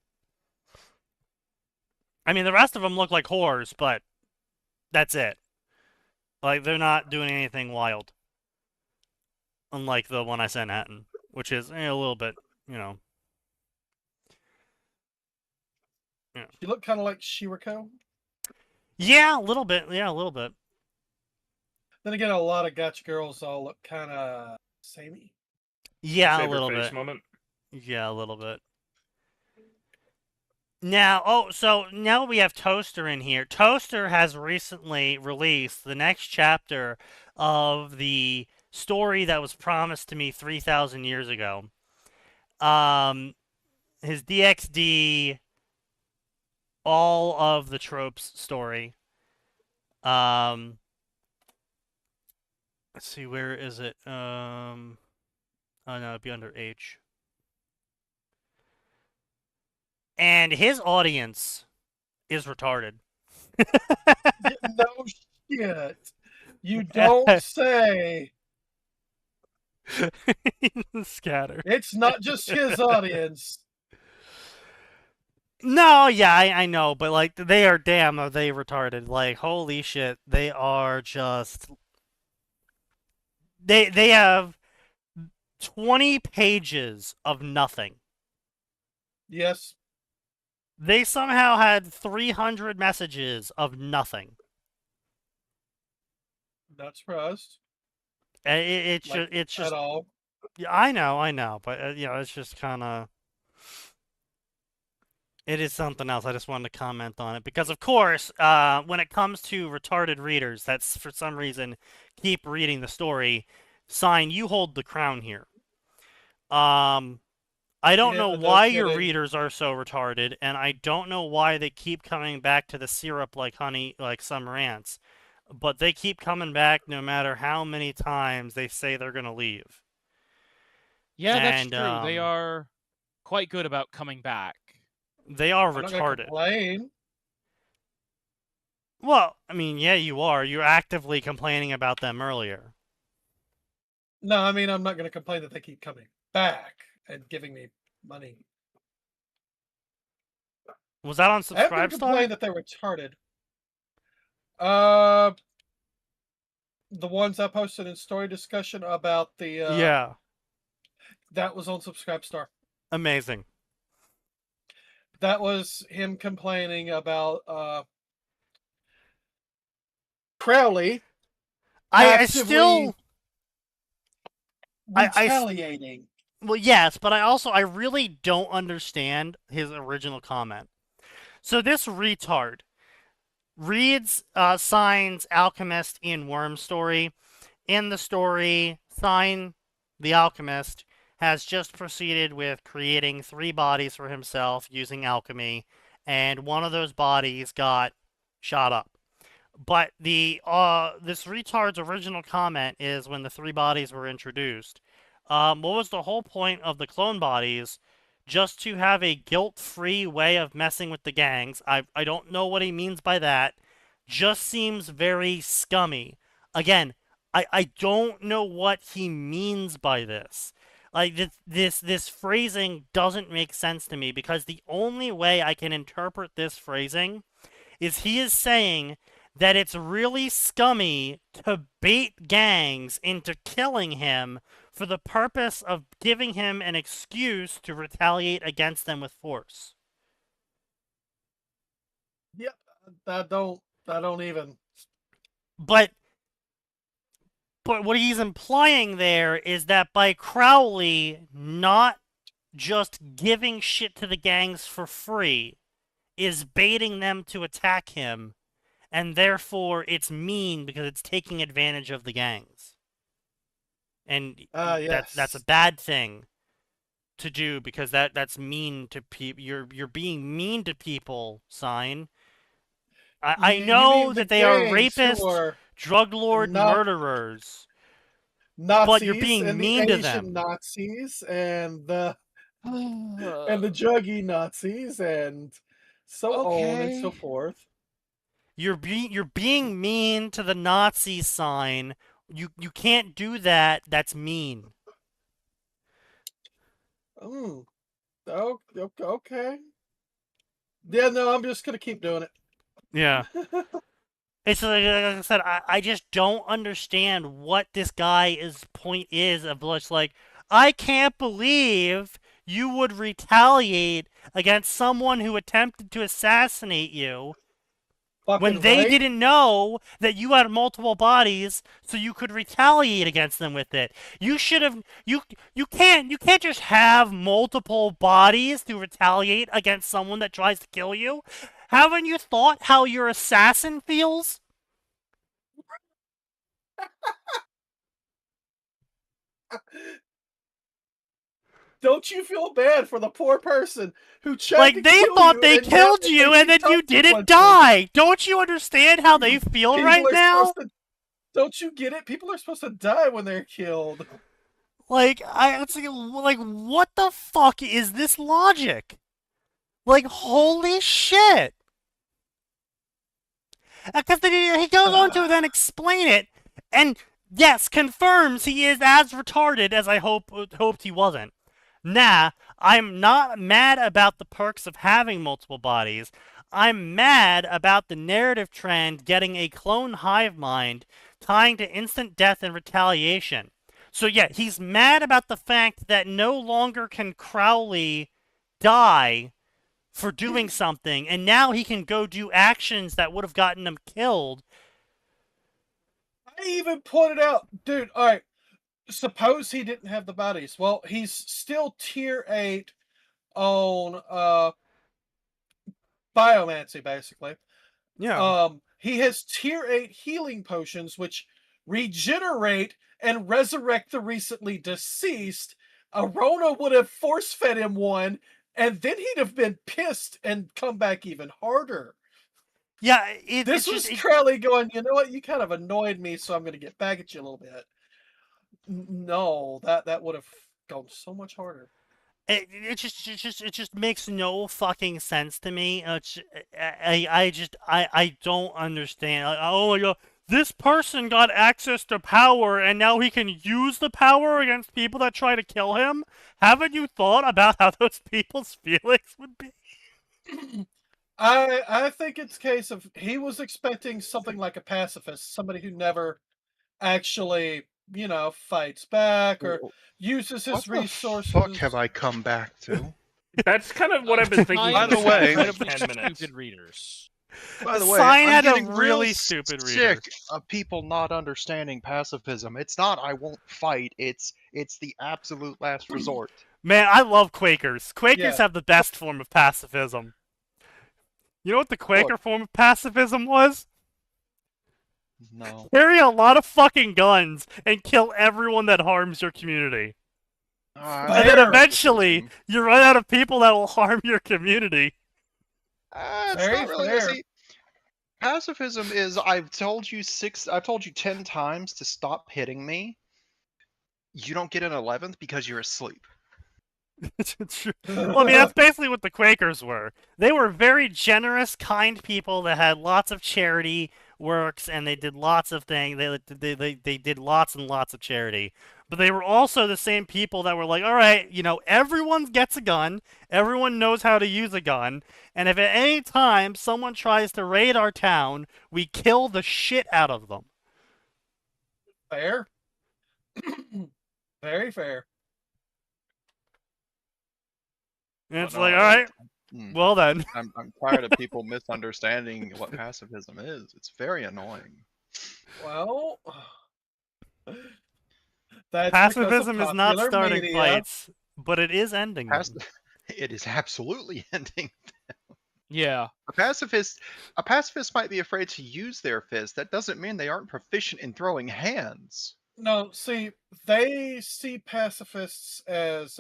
I mean, the rest of them look like whores, but that's it. Like, they're not doing anything wild. Unlike the one I sent Atten, which is a little bit, you know. You look kind of like Shiriko. Yeah, a little bit. Yeah, a little bit. Then again, a lot of gotcha girls all look kind of samey. Yeah, a Favorite little face bit. moment. Yeah, a little bit. Now, so now we have Toaster in here. Toaster has recently released the next chapter of the story that was promised to me 3,000 years ago. His DXD, all of the tropes story. Let's see, where is it? Oh no, it'd be under H. And his audience is retarded. No shit. You don't say. Scatter. It's not just his audience. No, yeah, I know, but like they are are they retarded. Like holy shit, they are just they have 20 pages of nothing. Yes. They somehow had 300 messages of nothing. Not surprised. It's Like, just at all. Yeah, I know, but you know, it's just kind of it is something else. I just wanted to comment on it because, of course, when it comes to retarded readers, that's for some reason keep reading the story. Sign, you hold the crown here. I don't Yeah, know no why your kidding. readers are so retarded, and I don't know why they keep coming back to the syrup like honey, like summer ants. But they keep coming back no matter how many times they say they're gonna leave. Yeah, that's And, true. They are quite good about coming back. They are I'm not gonna retarded. complain. Well, I mean, yeah, you are. You're actively complaining about them earlier. No, I mean I'm not gonna complain that they keep coming back and giving me money. Was that on I am gonna Subscribe complain Star? that they're retarded. Uh, the ones I posted in story discussion about the Yeah. that was on Subscribestar. Amazing. That was him complaining about Crowley I actively still... retaliating. Well, yes, but I really don't understand his original comment. So this retard reads Sign's Alchemist in Worm story. In the story, Sign, the Alchemist, has just proceeded with creating 3 bodies for himself using alchemy, and one of those bodies got shot up. But this retard's original comment is when the 3 bodies were introduced. What was the whole point of the clone bodies? Just to have a guilt-free way of messing with the gangs. I don't know what he means by that. Just seems very scummy. Again, I don't know what he means by this. Like this phrasing doesn't make sense to me because the only way I can interpret this phrasing is he is saying that it's really scummy to bait gangs into killing him for the purpose of giving him an excuse to retaliate against them with force. Yeah, I don't even. But what he's implying there is that by Crowley not just giving shit to the gangs for free is baiting them to attack him, and therefore it's mean because it's taking advantage of the gangs. And Yes. that's a bad thing to do because that's mean to people. You're being mean to people, Sign. I You know mean the that they are gangs who rapists, are drug lord not murderers. Nazis But you're being and mean the to Asian them. Nazis and the druggy Nazis and so on and so Okay. forth. You're being mean to the Nazi, Sign. You can't do that. That's mean. Oh, okay. Yeah, no, I'm just gonna keep doing it. Yeah. It's like I said, I just don't understand what this guy's point is of just like, I can't believe you would retaliate against someone who attempted to assassinate you when Fucking they right. didn't know that you had multiple bodies, so you could retaliate against them with it. You should have you can't just have multiple bodies to retaliate against someone that tries to kill you. Haven't you thought how your assassin feels? Don't you feel bad for the poor person who tried Like to they kill thought you they and now killed they're you and then taking you didn't consequences? die. Don't you understand how they feel People right are now? supposed to. Don't you get it? People are supposed to die when they're killed. Like it's like what the fuck is this logic? Like holy shit. Because he goes on to then explain it, and yes, confirms he is as retarded as I hoped he wasn't. Nah, I'm not mad about the perks of having multiple bodies. I'm mad about the narrative trend getting a clone hive mind tying to instant death and retaliation. So yeah, he's mad about the fact that no longer can Crowley die for doing something, and now he can go do actions that would have gotten him killed. I even pointed out, dude. All right, suppose he didn't have the bodies. Well, he's still tier 8 on biomancy, basically. Yeah. He has tier 8 healing potions, which regenerate and resurrect the recently deceased. Arona would have force fed him one, and then he'd have been pissed and come back even harder. Yeah, This was Crowley going, you know what? You kind of annoyed me, so I'm going to get back at you a little bit. No, that would have gone so much harder. It just makes no fucking sense to me. I don't understand. Like, oh my god, this person got access to power and now he can use the power against people that try to kill him. Haven't you thought about how those people's feelings would be? I think it's a case of he was expecting something like a pacifist, somebody who never actually, fights back or uses his What the resources. fuck have I come back to? That's kind of what I've been thinking. By for the way, past, incredibly 10 minutes. stupid readers. By the way, Sign I'm had a getting real really stupid reader. sick of people not understanding pacifism. It's not I won't fight. It's the absolute last resort. Man, I love Quakers. Quakers Yeah. have the best form of pacifism. You know what the Quaker form of pacifism was? No. Carry a lot of fucking guns and kill everyone that harms your community. And then Fair. eventually, you run out of people that will harm your community. It's Very not really. fair. See, pacifism is I've told you 10 times to stop hitting me. You don't get an 11th because you're asleep. Well, I mean, that's basically what the Quakers were. They were very generous, kind people that had lots of charity works, and they did lots of things. They did lots and lots of charity. But they were also the same people that were like, all right, everyone gets a gun, everyone knows how to use a gun, and if at any time someone tries to raid our town, we kill the shit out of them. Fair. Very fair. And it's No, like, all right, Hmm. well then. I'm tired of people misunderstanding what pacifism is. It's very annoying. Well, that's Pacifism is not popular starting media. fights, but it is ending them. It is absolutely ending. Yeah. A pacifist might be afraid to use their fist. That doesn't mean they aren't proficient in throwing hands. No, see, they see pacifists as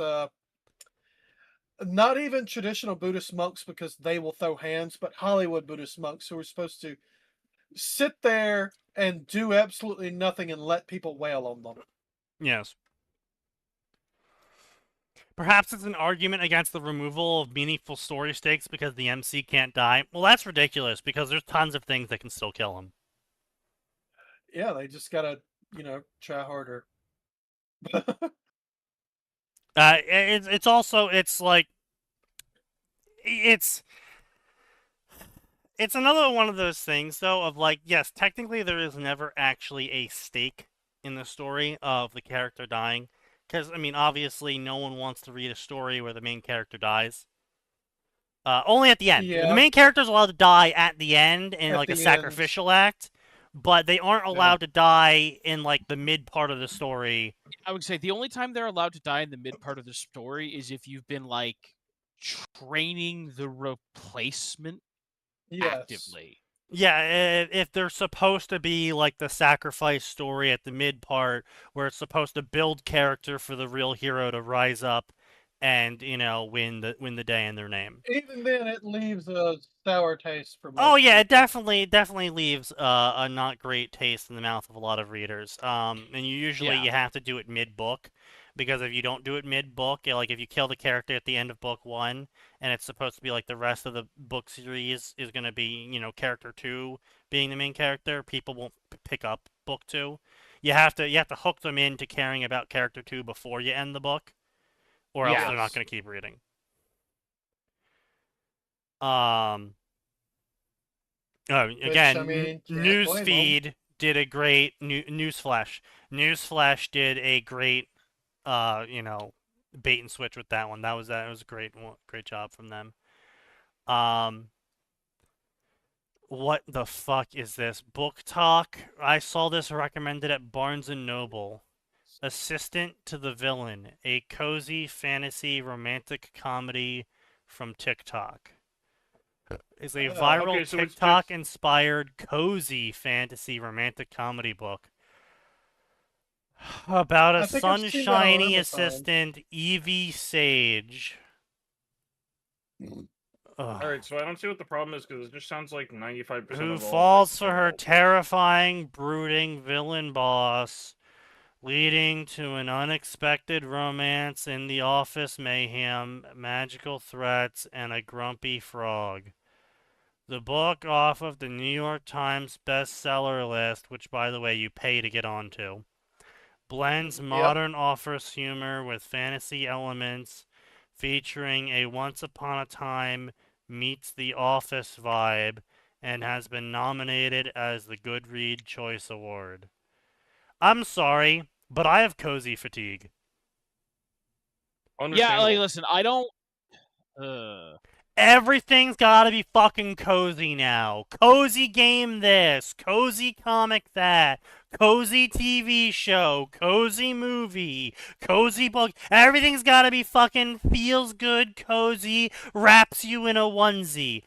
not even traditional Buddhist monks because they will throw hands, but Hollywood Buddhist monks who are supposed to sit there and do absolutely nothing and let people wail on them. Yes. Perhaps it's an argument against the removal of meaningful story stakes because the MC can't die. Well, that's ridiculous because there's tons of things that can still kill him. Yeah, they just gotta, try harder. It's also it's another one of those things though of like, yes, technically there is never actually a stake in the story of the character dying. Because, I mean, obviously no one wants to read a story where the main character dies. Only at the end. Yeah. The main character's allowed to die at the end in At like a the sacrificial act, but they aren't allowed to die in like the mid part of the story. I would say the only time they're allowed to die in the mid part of the story is if you've been like training the replacement Yes. actively. Yeah, if they're supposed to be like the sacrifice story at the mid part, where it's supposed to build character for the real hero to rise up and win the day in their name. Even then, it leaves a sour taste for most Oh yeah, it people. definitely leaves a not great taste in the mouth of a lot of readers. And usually Yeah. you have to do it mid book, because if you don't do it mid book, like if you kill the character at the end of book 1, and it's supposed to be like the rest of the book series is going to be character 2 being the main character, people won't pick up book 2. You have to hook them into caring about character 2 before you end the book, or else they're not Yes. going to keep reading. Again, I mean, can't blame 'em. Newsfeed did a great Newsflash. Newsflash did a great, bait and switch with that one. That was a great job from them. What the fuck is this? Book Talk. I saw this recommended at Barnes and Noble. Assistant to the Villain, a cozy fantasy romantic comedy from TikTok. Is a viral okay, so it's TikTok-inspired cozy fantasy romantic comedy book about a I think I've seen that on sunshiny Amazon. assistant, Evie Sage. Ugh. Alright, so I don't see what the problem is because it just sounds like 95% Who of all falls like, for her all- terrifying, brooding villain boss leading to an unexpected romance in the office mayhem, magical threats, and a grumpy frog. The book off of the New York Times bestseller list, which, by the way, you pay to get onto, blends modern office humor with fantasy elements, featuring a once upon a time meets the office vibe, and has been nominated as the Goodread Choice Award. I'm sorry, but I have cozy fatigue. Yeah, like, listen, I don't. Everything's gotta be fucking cozy now. Cozy game this, cozy comic that, cozy TV show, cozy movie, cozy book. Everything's gotta be fucking feels good, cozy, wraps you in a onesie.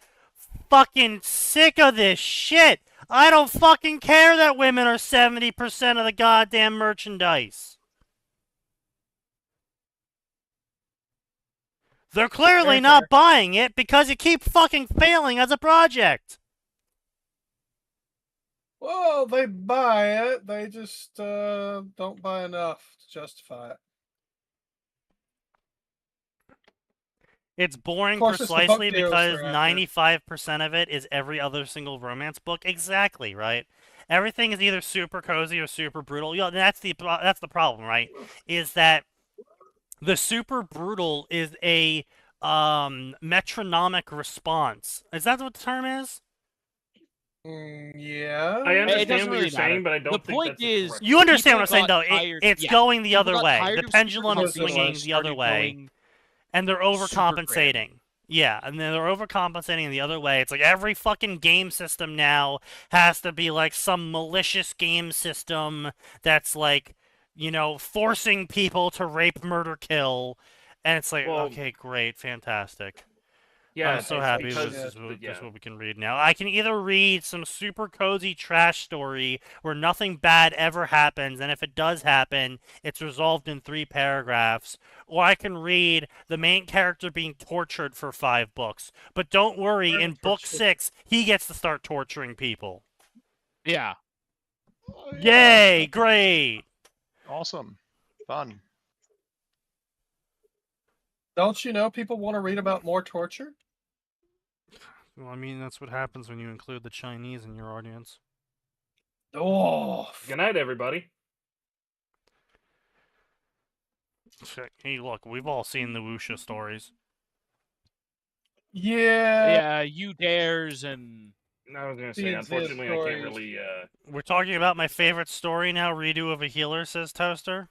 Fucking sick of this shit. I don't fucking care that women are 70% of the goddamn merchandise. They're clearly not buying it because you keep fucking failing as a project. Well, they buy it. They just don't buy enough to justify it. It's boring course, it's the book precisely deals because they're after. 95% of it is every other single romance book. Exactly, right? Everything is either super cozy or super brutal. You know, that's the problem, right? Is that the super brutal is a metronomic response. Is that what the term is? Yeah. I It understand doesn't what really you're saying, matter. but I don't The think point that's the is, correct You understand people what I'm saying, got though. tired- It's yeah, going the people other got way. tired The of pendulum super is cozy swinging and the other started way. going And they're super overcompensating. Yeah, and then they're overcompensating the other way. It's like every fucking game system now has to be like some malicious game system that's like, you know, forcing people to rape, murder, kill. And it's like, Well, okay, great, fantastic. Yeah, I'm so it's happy because this is yeah. what we can read now. I can either read some super cozy trash story where nothing bad ever happens, and if it does happen, it's resolved in 3 paragraphs, or I can read the main character being tortured for 5 books. But don't worry, in book 6, he gets to start torturing people. Yeah. Yay, great! Awesome. Fun. Don't you know people want to read about more torture? Well, I mean, that's what happens when you include the Chinese in your audience. Oh. Good night, everybody. Hey, look, we've all seen the wuxia stories. Yeah. Yeah, you dares and... I was gonna say, The unfortunately, I stories. can't really. We're talking about my favorite story now, Redo of a Healer, says Toaster.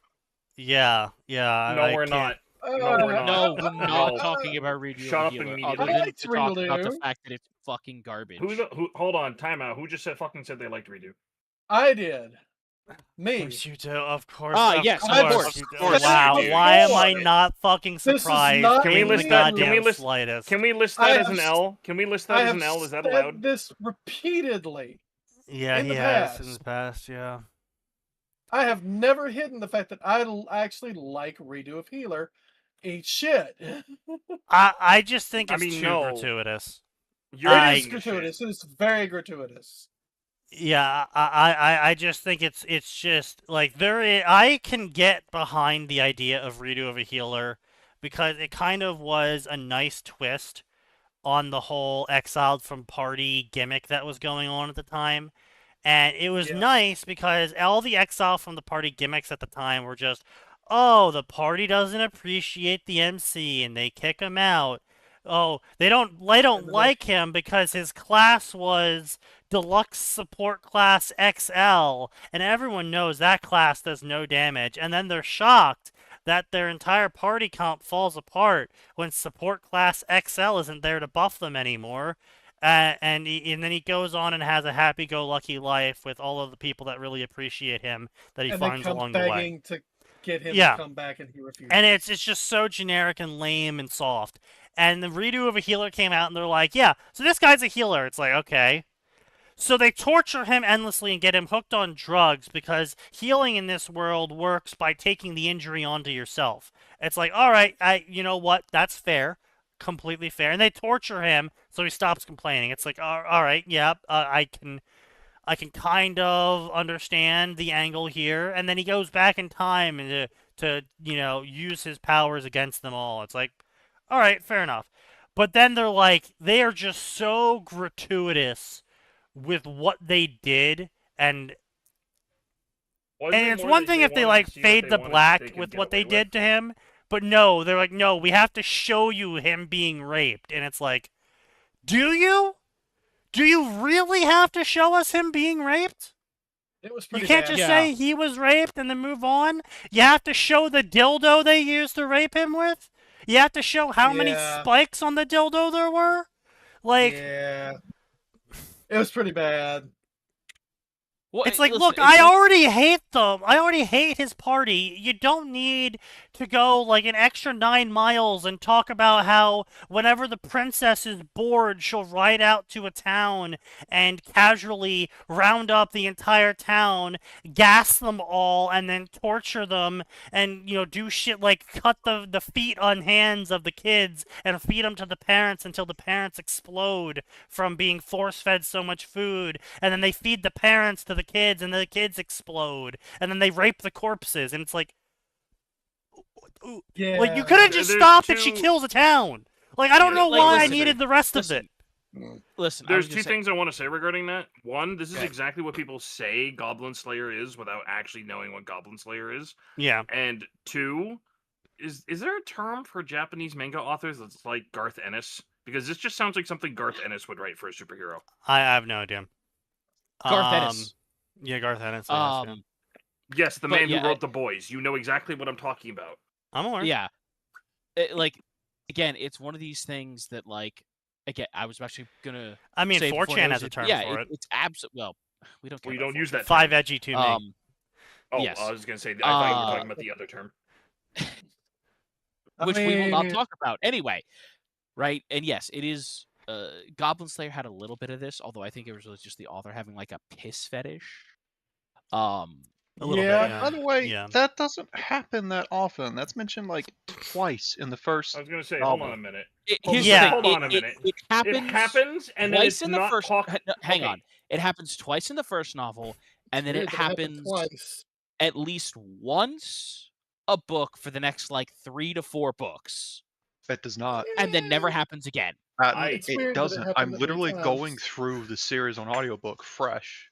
Yeah. No, I we're can't... not. No, we're not. No, we're not No. talking about Redo Shut up Healer, immediately. other I than liked to talk about the Redo. fact that it's fucking garbage. Who? Hold on, timeout. Who just fucking said they liked Redo? I did. Me. Of course you do, of course. Yes, of course. course. You do. Of course Wow, you do. why am I Boy. not fucking This is surprised not Can we in list the that? goddamn slightest? Can we list I that as have an s- L? Can we list I that as have an L? Is that said allowed? this repeatedly. Yeah, in he the has in the past. past, yeah. I have never hidden the fact that I actually like Redo of Healer. Eat shit. I just think I it's mean, too no. gratuitous. You're I- It is eating shit. gratuitous. It is very gratuitous. Yeah, I just think it's just like I can get behind the idea of Redo of a Healer because it kind of was a nice twist on the whole exiled from party gimmick that was going on at the time. And it was Yeah. nice because all the exile from the party gimmicks at the time were just, oh, the party doesn't appreciate the MC and they kick him out. Oh, they don't like him because his class was Deluxe Support Class XL, and everyone knows that class does no damage. And then they're shocked that their entire party comp falls apart when Support Class XL isn't there to buff them anymore. And then he goes on and has a happy-go-lucky life with all of the people that really appreciate him that he And finds they come along the way. begging to get him Yeah. to come back, and he refuses. And it's just so generic and lame and soft. And the Redo of a Healer came out, and they're like, yeah, so this guy's a healer. It's like, okay. So they torture him endlessly and get him hooked on drugs because healing in this world works by taking the injury onto yourself. It's like, all right, you know what? That's fair. Completely fair. And they torture him so he stops complaining. It's like, all right, yeah, I can kind of understand the angle here, and then he goes back in time to use his powers against them all. It's like, all right, fair enough. But then they are just so gratuitous with what they did, and it's one thing if they fade the black with what they did to him, but no, they're like, no, we have to show you him being raped, and it's like, do you? Do you really have to show us him being raped? It was pretty You can't bad. just say he was raped and then move on. You have to show the dildo they used to rape him with. You have to show how many spikes on the dildo there were. Yeah. It was pretty bad. Well, It's like, listen, look, I already hate them. I already hate his party. You don't need to go an extra 9 miles and talk about how whenever the princess is bored, she'll ride out to a town and casually round up the entire town, gas them all, and then torture them and, do shit like cut the feet on hands of the kids and feed them to the parents until the parents explode from being force-fed so much food. And then they feed the parents to the kids and the kids explode. And then they rape the corpses. And it's like... Yeah. you could have just stopped if she kills a town. I don't know why I needed the rest of it. Listen, there's two things I want to say regarding that. One, this is exactly what people say Goblin Slayer is without actually knowing what Goblin Slayer is. Yeah. And two, is there a term for Japanese manga authors that's like Garth Ennis? Because this just sounds like something Garth Ennis would write for a superhero. I have no idea. Garth Ennis. Yeah, Garth Ennis. Yes, the man who wrote The Boys. You know exactly what I'm talking about. I'm aware. Yeah. Again, it's one of these things that, again, I was actually gonna. I mean, say 4chan has a term for it. It's absolutely we don't. We don't use that. 5 edgy to me. Oh, yes. I was gonna say. I thought you were talking about the other term, which we will not talk about anyway. Right? And yes, it is. Goblin Slayer had a little bit of this, although I think it was really just the author having a piss fetish. A little bit, yeah. By the way, that doesn't happen that often. That's mentioned twice in the first. I was gonna say, hold on a minute. Hold on a minute. It happens, and then it's in not the first. Hang okay. on. It happens twice in the first novel, and then it happens twice. At least once a book for the next 3 to 4 books. That does not. And then never happens again. It doesn't. I'm literally going through the series on audiobook fresh.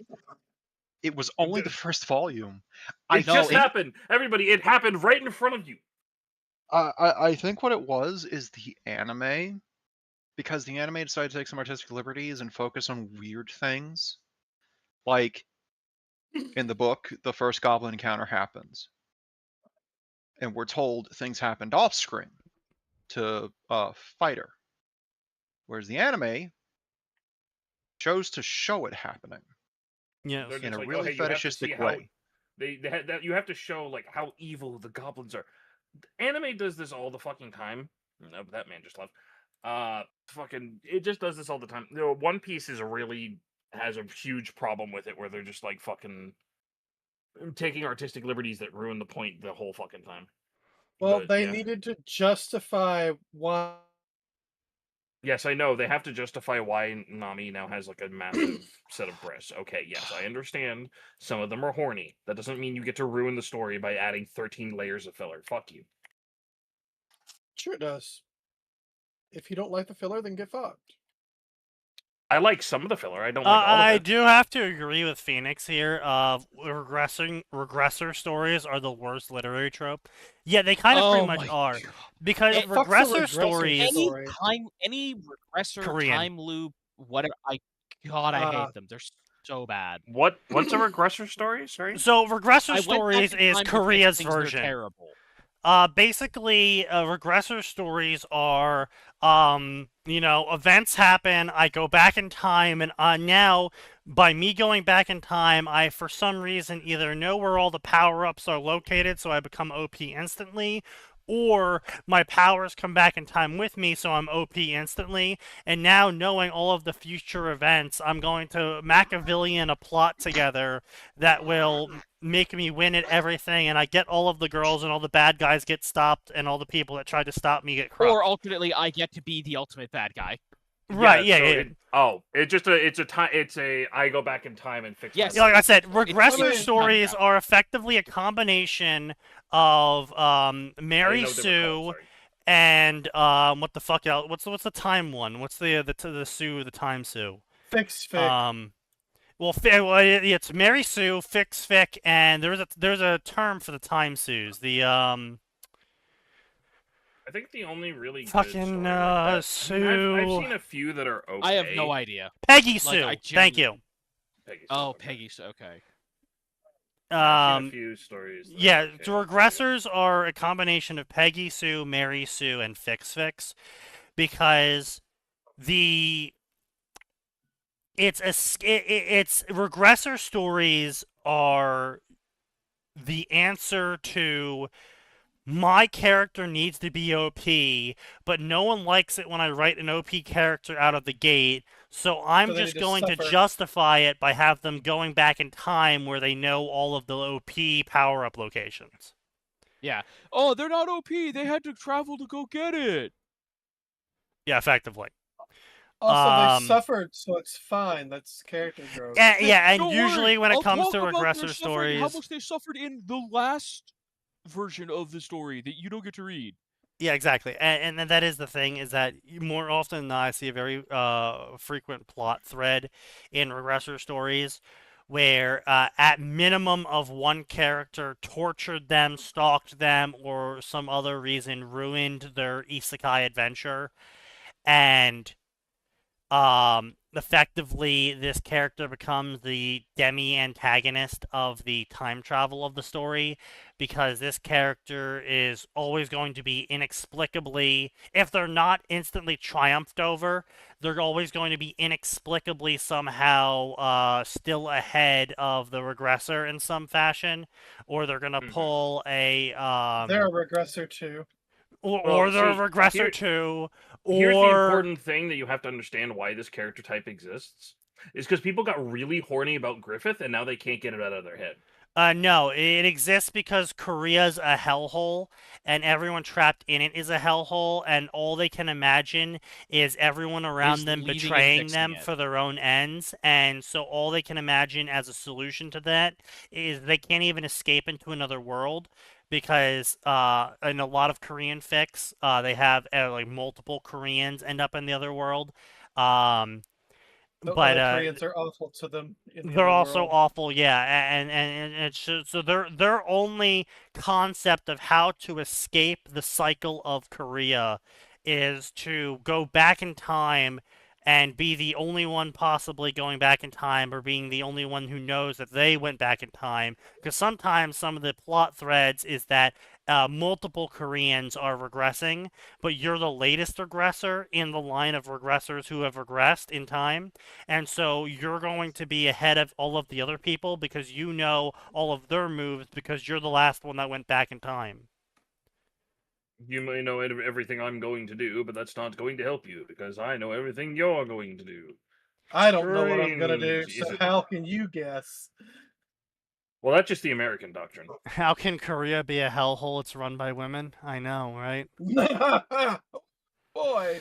It was only the first volume. It just happened. Everybody, it happened right in front of you. I think what it was is the anime, because the anime decided to take some artistic liberties and focus on weird things. Like, in the book, the first goblin encounter happens. And we're told things happened off screen to fight her. Whereas the anime chose to show it happening. Yeah, in a really fetishistic way. You have to show how evil the goblins are. Anime does this all the fucking time. No, that man just left. It just does this all the time. One Piece has a huge problem with it, where they're just fucking taking artistic liberties that ruin the point the whole fucking time. Well, they needed to justify why. Yes, I know. They have to justify why Nami now has a massive set of breasts. Okay, yes, I understand. Some of them are horny. That doesn't mean you get to ruin the story by adding 13 layers of filler. Fuck you. Sure it does. If you don't like the filler, then get fucked. I like some of the filler. I don't like all of it. I do have to agree with Phoenix here. Regressor stories are the worst literary trope. Yeah, they kind of pretty much are. Because regressor stories... Any regressor, Korean. time loop, whatever... I hate them. They're so bad. What's a regressor story? Sorry? So, regressor stories is Korea's version. Terrible. Basically, regressor stories are, events happen, I go back in time, and now, by me going back in time, I, for some reason, either know where all the power-ups are located, so I become OP instantly, or my powers come back in time with me, so I'm OP instantly, and now knowing all of the future events, I'm going to Machiavellian a plot together that will make me win at everything, and I get all of the girls, and all the bad guys get stopped, and all the people that tried to stop me get crushed. Or alternately, I get to be the ultimate bad guy. Right, yeah, so yeah. it's a I go back in time and fix. Yes. Yeah, like I said, It's regressor always stories time are effectively a combination of I Mary didn't know they were called, Sue sorry. and what the fuck else? What's the time one? What's the Sue, the time Sue? Fix fic. It's Mary Sue, Fix Fic, and there's a term for the time Sues. The I think the only really good fucking story like that. I mean, I've Sue. seen a few that are okay. I have no idea. Peggy Sue. I Thank you. Peggy Sue, Oh, okay. Peggy. Okay. I've seen a few stories. that are Yeah, okay, the I'll tell you. regressors are a combination of Peggy Sue, Mary Sue, and Fix Fix, because it's regressor stories are the answer to my character needs to be OP, but no one likes it when I write an OP character out of the gate, so I'm So they just need to going to suffer. justify it by have them going back in time where they know all of the OP power-up locations. Yeah. Oh, they're not OP. They had to travel to go get it. Yeah, effectively. Also, um, they suffered, so it's fine. That's character growth. Yeah, and Don't usually worry, when it I'll comes talk to about their regressor suffering, how stories, much they suffered in the last version of the story that you don't get to read. yeah, exactly, and that is the thing, is that more often than not, I see a very frequent plot thread in regressor stories where at minimum of one character tortured them, stalked them, or some other reason ruined their isekai adventure, and effectively this character becomes the demi-antagonist of the time travel of the story, because this character is always going to be inexplicably, if they're not instantly triumphed over, they're always going to be inexplicably somehow still ahead of the regressor in some fashion, or they're gonna pull a They're a regressor too. or they're a see, regressor too, Here's the or important thing that you have to understand why this character type exists. Is because people got really horny about Griffith and now they can't get it out of their head. No, it exists because Korea's a hellhole, and everyone trapped in it is a hellhole, and all they can imagine is everyone around them leaving and betraying fixing them it. for their own ends, and so all they can imagine as a solution to that is they can't even escape into another world, because in a lot of Korean fics, they have like multiple Koreans end up in the other world. The But other Koreans are awful to them. In the they're other also world. awful, yeah, and it's just, so their only concept of how to escape the cycle of Korea is to go back in time and be the only one possibly going back in time, or being the only one who knows that they went back in time. Because sometimes some of the plot threads is that multiple Koreans are regressing, but you're the latest regressor in the line of regressors who have regressed in time. And so you're going to be ahead of all of the other people because you know all of their moves because you're the last one that went back in time. You may know everything I'm going to do, but that's not going to help you because I know everything you're going to do. I don't know what I'm gonna do, Strange, is so it? how can you guess? Well, that's just the American doctrine. How can Korea be a hellhole? It's run by women. I know, right? Boy.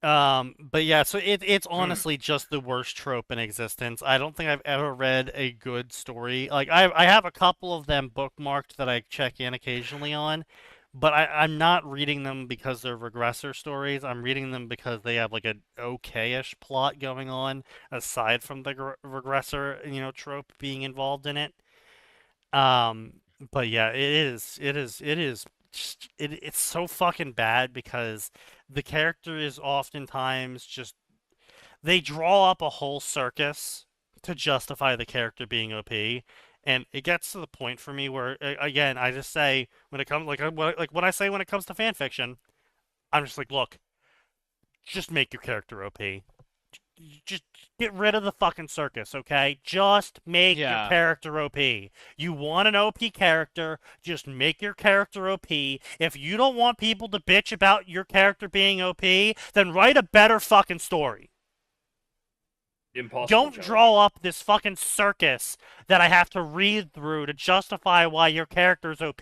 But yeah, so it's honestly just the worst trope in existence. I don't think I've ever read a good story. Like I have a couple of them bookmarked that I check in occasionally on, but I'm not reading them because they're regressor stories. I'm reading them because they have like an okay-ish plot going on aside from the regressor, trope being involved in it. But yeah, it's so fucking bad because the character is oftentimes just, they draw up a whole circus to justify the character being OP, and it gets to the point for me where again I just say, when it comes like what I say when it comes to fan fiction, I'm just like, look, just make your character OP. Just get rid of the fucking circus, okay? Just make your Yeah. character OP. You want an OP character, just make your character OP. If you don't want people to bitch about your character being OP, then write a better fucking story. Impossible. Don't challenge. draw up this fucking circus that I have to read through to justify why your character's OP,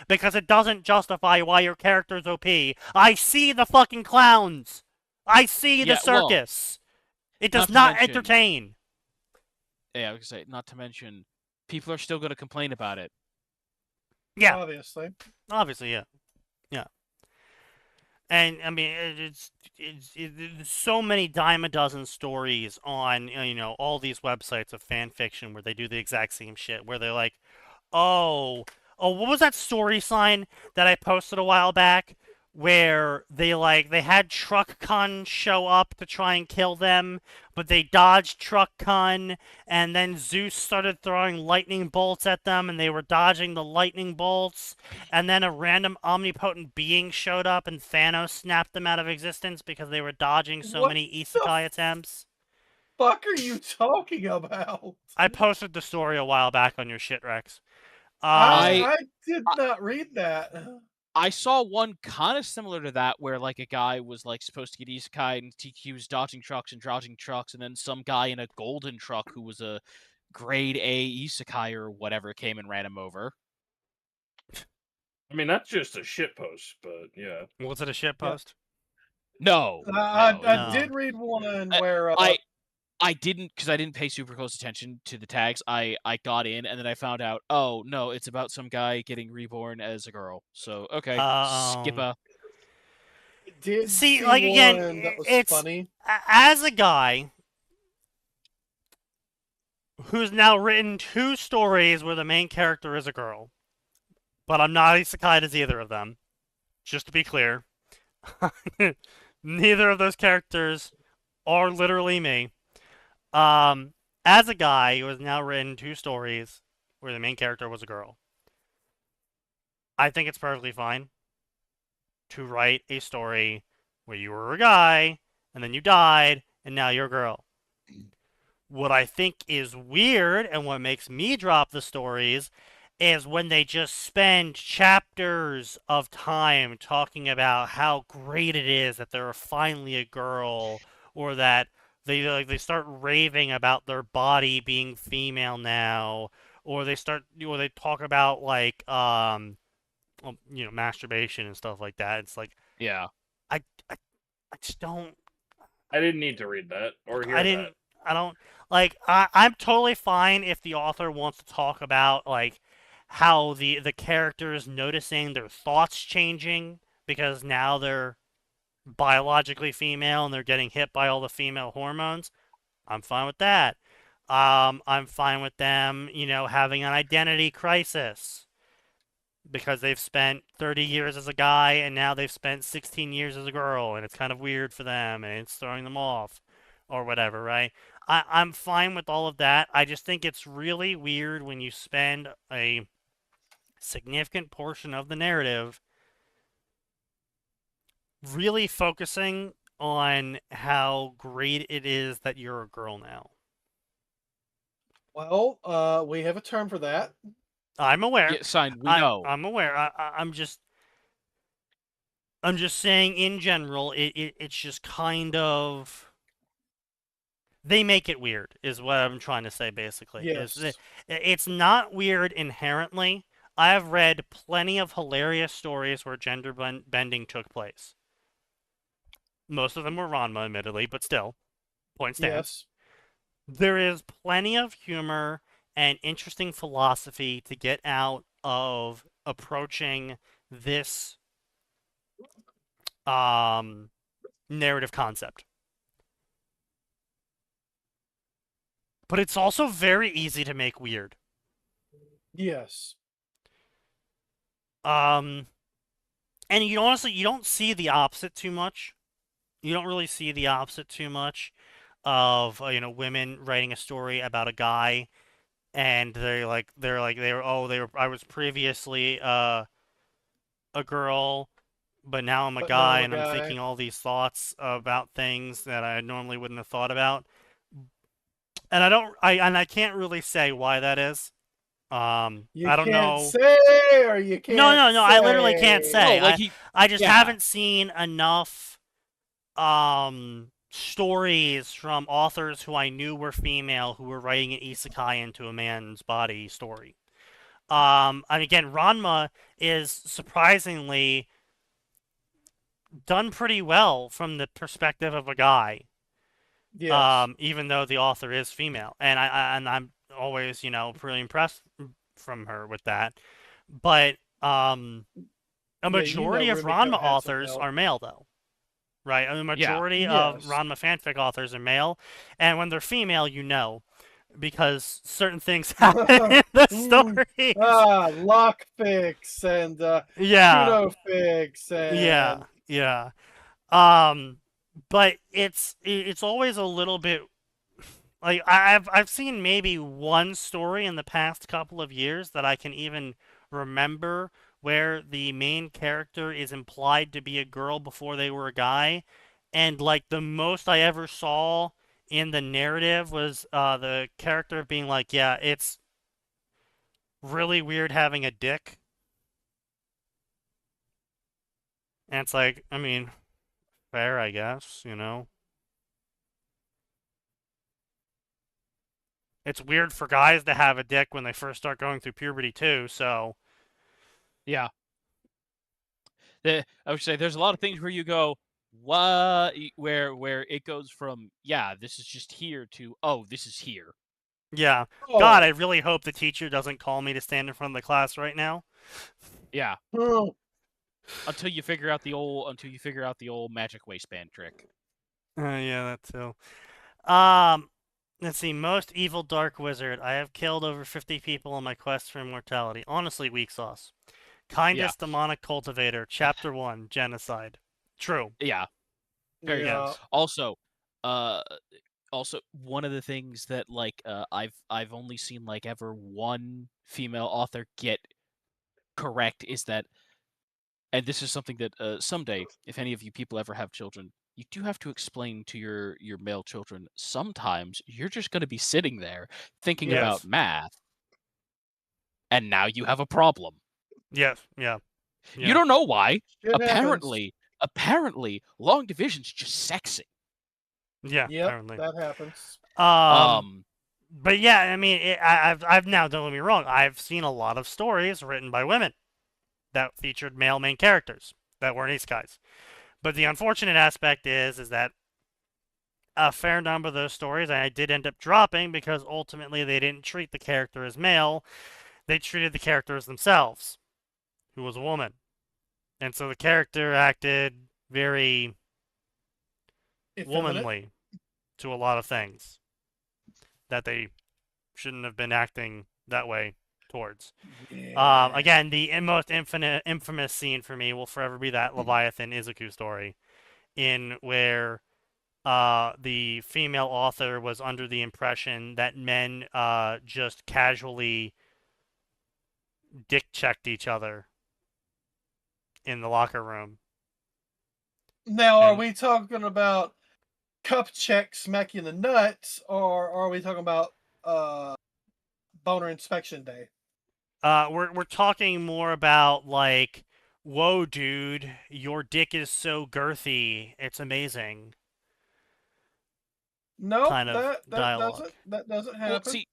because it doesn't justify why your character's OP. I see the fucking clowns! I see the Yeah, well, circus. It does not to not mention- entertain. Yeah, I was gonna say, not to mention, people are still gonna complain about it. Yeah, Obviously. obviously, yeah. And I mean, there's so many dime a dozen stories on all these websites of fan fiction where they do the exact same shit. Where they're like, oh, what was that story sign that I posted a while back? Where they had Truck Kun show up to try and kill them, but they dodged Truck Kun, and then Zeus started throwing lightning bolts at them, and they were dodging the lightning bolts. And then a random omnipotent being showed up and Thanos snapped them out of existence because they were dodging so What many the isekai attempts. Fuck are you talking about? I posted the story a while back on your shit, Rex. I did not read that. I saw one kind of similar to that, where like a guy was like supposed to get isekai, and he was dodging trucks, and then some guy in a golden truck who was a grade A isekai or whatever came and ran him over. I mean, that's just a shit post, but yeah. Was it a shit post? No, I no. did read one I- where I didn't, because I didn't pay super close attention to the tags. I got in, and then I found out, oh no, it's about some guy getting reborn as a girl. So okay, skip a. did See, like, again, one that was it's- funny. As a guy who's now written 2 stories where the main character is a girl, but I'm not isekai as either of them, just to be clear. Neither of those characters are literally me. As a guy who has now written 2 stories where the main character was a girl, I think it's perfectly fine to write a story where you were a guy and then you died and now you're a girl. What I think is weird and what makes me drop the stories is when they just spend chapters of time talking about how great it is that they're finally a girl, or that they start raving about their body being female now, or they talk about like masturbation and stuff like that. It's like, Yeah. I just don't. I didn't need to read that or hear that. I don't like. I'm totally fine if the author wants to talk about like how the characters noticing their thoughts changing because now they're biologically female and they're getting hit by all the female hormones. I'm fine with that. I'm fine with them, having an identity crisis because they've spent 30 years as a guy and now they've spent 16 years as a girl, and it's kind of weird for them and it's throwing them off or whatever, right? I'm fine with all of that. I just think it's really weird when you spend a significant portion of the narrative really focusing on how great it is that you're a girl now. Well, we have a term for that. I'm aware. Yeah, sign. We know. I'm aware. I'm just saying in general, it's just kind of, they make it weird, is what I'm trying to say, basically. Yes. It's not weird inherently. I have read plenty of hilarious stories where gender bending took place. Most of them were Ranma, admittedly, but still, point stands. Yes. There is plenty of humor and interesting philosophy to get out of approaching this narrative concept. But it's also very easy to make weird. Yes. And you honestly, you don't see the opposite too much. You don't really see the opposite too much of women writing a story about a guy, and I was previously a girl, but now I'm a But now guy, I'm a and I'm guy. thinking all these thoughts about things that I normally wouldn't have thought about. And I can't really say why that is. You I don't can't know. say, or you can't. No, I literally can't say. No, like I just yeah. haven't seen enough stories from authors who I knew were female who were writing an isekai into a man's body story. And again, Ranma is surprisingly done pretty well from the perspective of a guy. Yes. Even though the author is female, and I'm always, pretty impressed from her with that. But a majority of Rumiko Ranma had some authors help. are male, though, right? The majority of Yes. Ranma fanfic authors are male, and when they're female, because certain things happen in the stories. Lockfix and Yeah, Kunofix and yeah. But it's always a little bit like I've seen maybe one story in the past couple of years that I can even remember where the main character is implied to be a girl before they were a guy, and like the most I ever saw in the narrative was the character being like, "Yeah, it's really weird having a dick," and it's like, I mean, fair, I guess. It's weird for guys to have a dick when they first start going through puberty too, so Yeah. I would say there's a lot of things where you go, what? Where it goes from, yeah, this is just here to, oh, this is here. yeah. Oh. God, I really hope the teacher doesn't call me to stand in front of the class right now. Yeah. Oh. Until you figure out the old magic waistband trick. Yeah, that too. Let's see. Most evil dark wizard. I have killed over 50 people on my quest for immortality. Honestly, weak sauce. Kindest demonic cultivator. Chapter 1. Genocide. True. Yeah. Very Yeah. good. Also, one of the things that I've only seen like ever one female author get correct is that, and this is something that someday, if any of you people ever have children, you do have to explain to your male children. Sometimes you're just going to be sitting there thinking Yes. about math, and now you have a problem. Yes. Yeah. You don't know why. Shit Apparently, long division's just sexy. Yeah. Yep, Apparently. that happens. But yeah, I mean, I've now, don't get me wrong, I've seen a lot of stories written by women that featured male main characters that weren't ace guys. But the unfortunate aspect is that a fair number of those stories I did end up dropping because ultimately they didn't treat the character as male. They treated the character as themselves, who was a woman. And so the character acted very womanly to a lot of things that they shouldn't have been acting that way towards. Yeah. Again, the most infamous scene for me will forever be that Leviathan Izuku story, in where the female author was under the impression that men just casually dick checked each other in the locker room. Now, are we talking about cup check smack you in the nuts, or are we talking about boner inspection day? We're talking more about like, whoa, dude, your dick is so girthy, it's amazing. No, kind of dialogue. That doesn't happen. Well, see,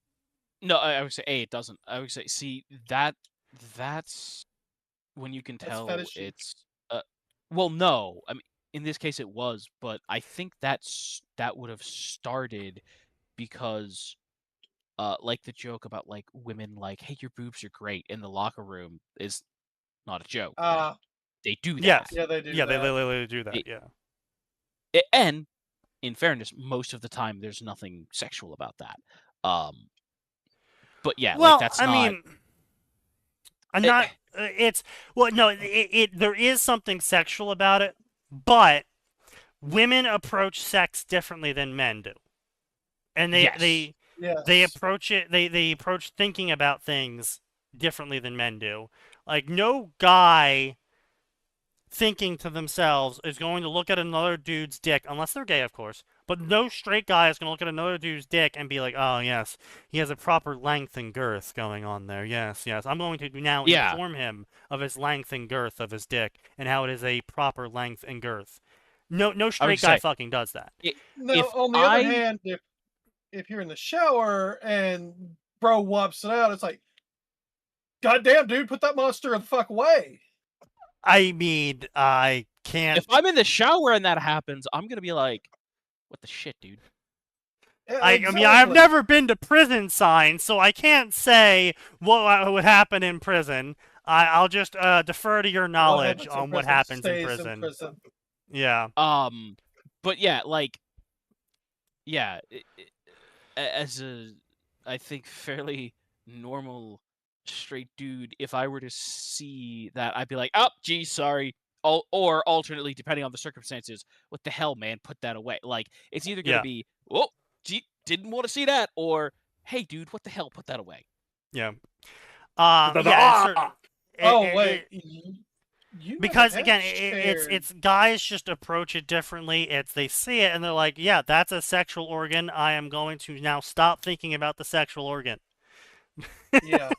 no, I would say it doesn't. I would say, see, that's when you can tell it's well, no, I mean, in this case it was, but I think that would have started because like the joke about like women like, hey, your boobs are great in the locker room is not a joke. They do that. Yes. Yeah, they do. Yeah, that. they literally do that. Yeah. And in fairness, most of the time there's nothing sexual about that. But yeah, well, like that's I not. Mean, I'm not. It's well, no. There is something sexual about it, but women approach sex differently than men do, and they approach it. They approach thinking about things differently than men do. Like no guy thinking to themselves is going to look at another dude's dick, unless they're gay, of course. But no straight guy is going to look at another dude's dick and be like, oh, yes, he has a proper length and girth going on there. Yes. I'm going to now inform him of his length and girth of his dick and how it is a proper length and girth. No straight guy fucking does that. On the other hand, if you're in the shower and bro whops it out, it's like, goddamn, dude, put that monster the fuck away. I mean, I can't. If I'm in the shower and that happens, I'm gonna be like, "What the shit, dude?" I mean, I've never been to prison signs, so I can't say what would happen in prison. I'll just defer to your knowledge on what happens in prison. Yeah. But yeah, like, yeah, as a, I think, fairly normal straight dude, if I were to see that, I'd be like, "Oh, geez, sorry." Or alternately, depending on the circumstances, what the hell, man, put that away. Like, it's either gonna be, "Oh, gee, didn't want to see that," or, "Hey, dude, what the hell, put that away." Yeah. Ah! Wait. Because again, it's guys just approach it differently. They see it and they're like, yeah, that's a sexual organ. I am going to now stop thinking about the sexual organ. Yeah.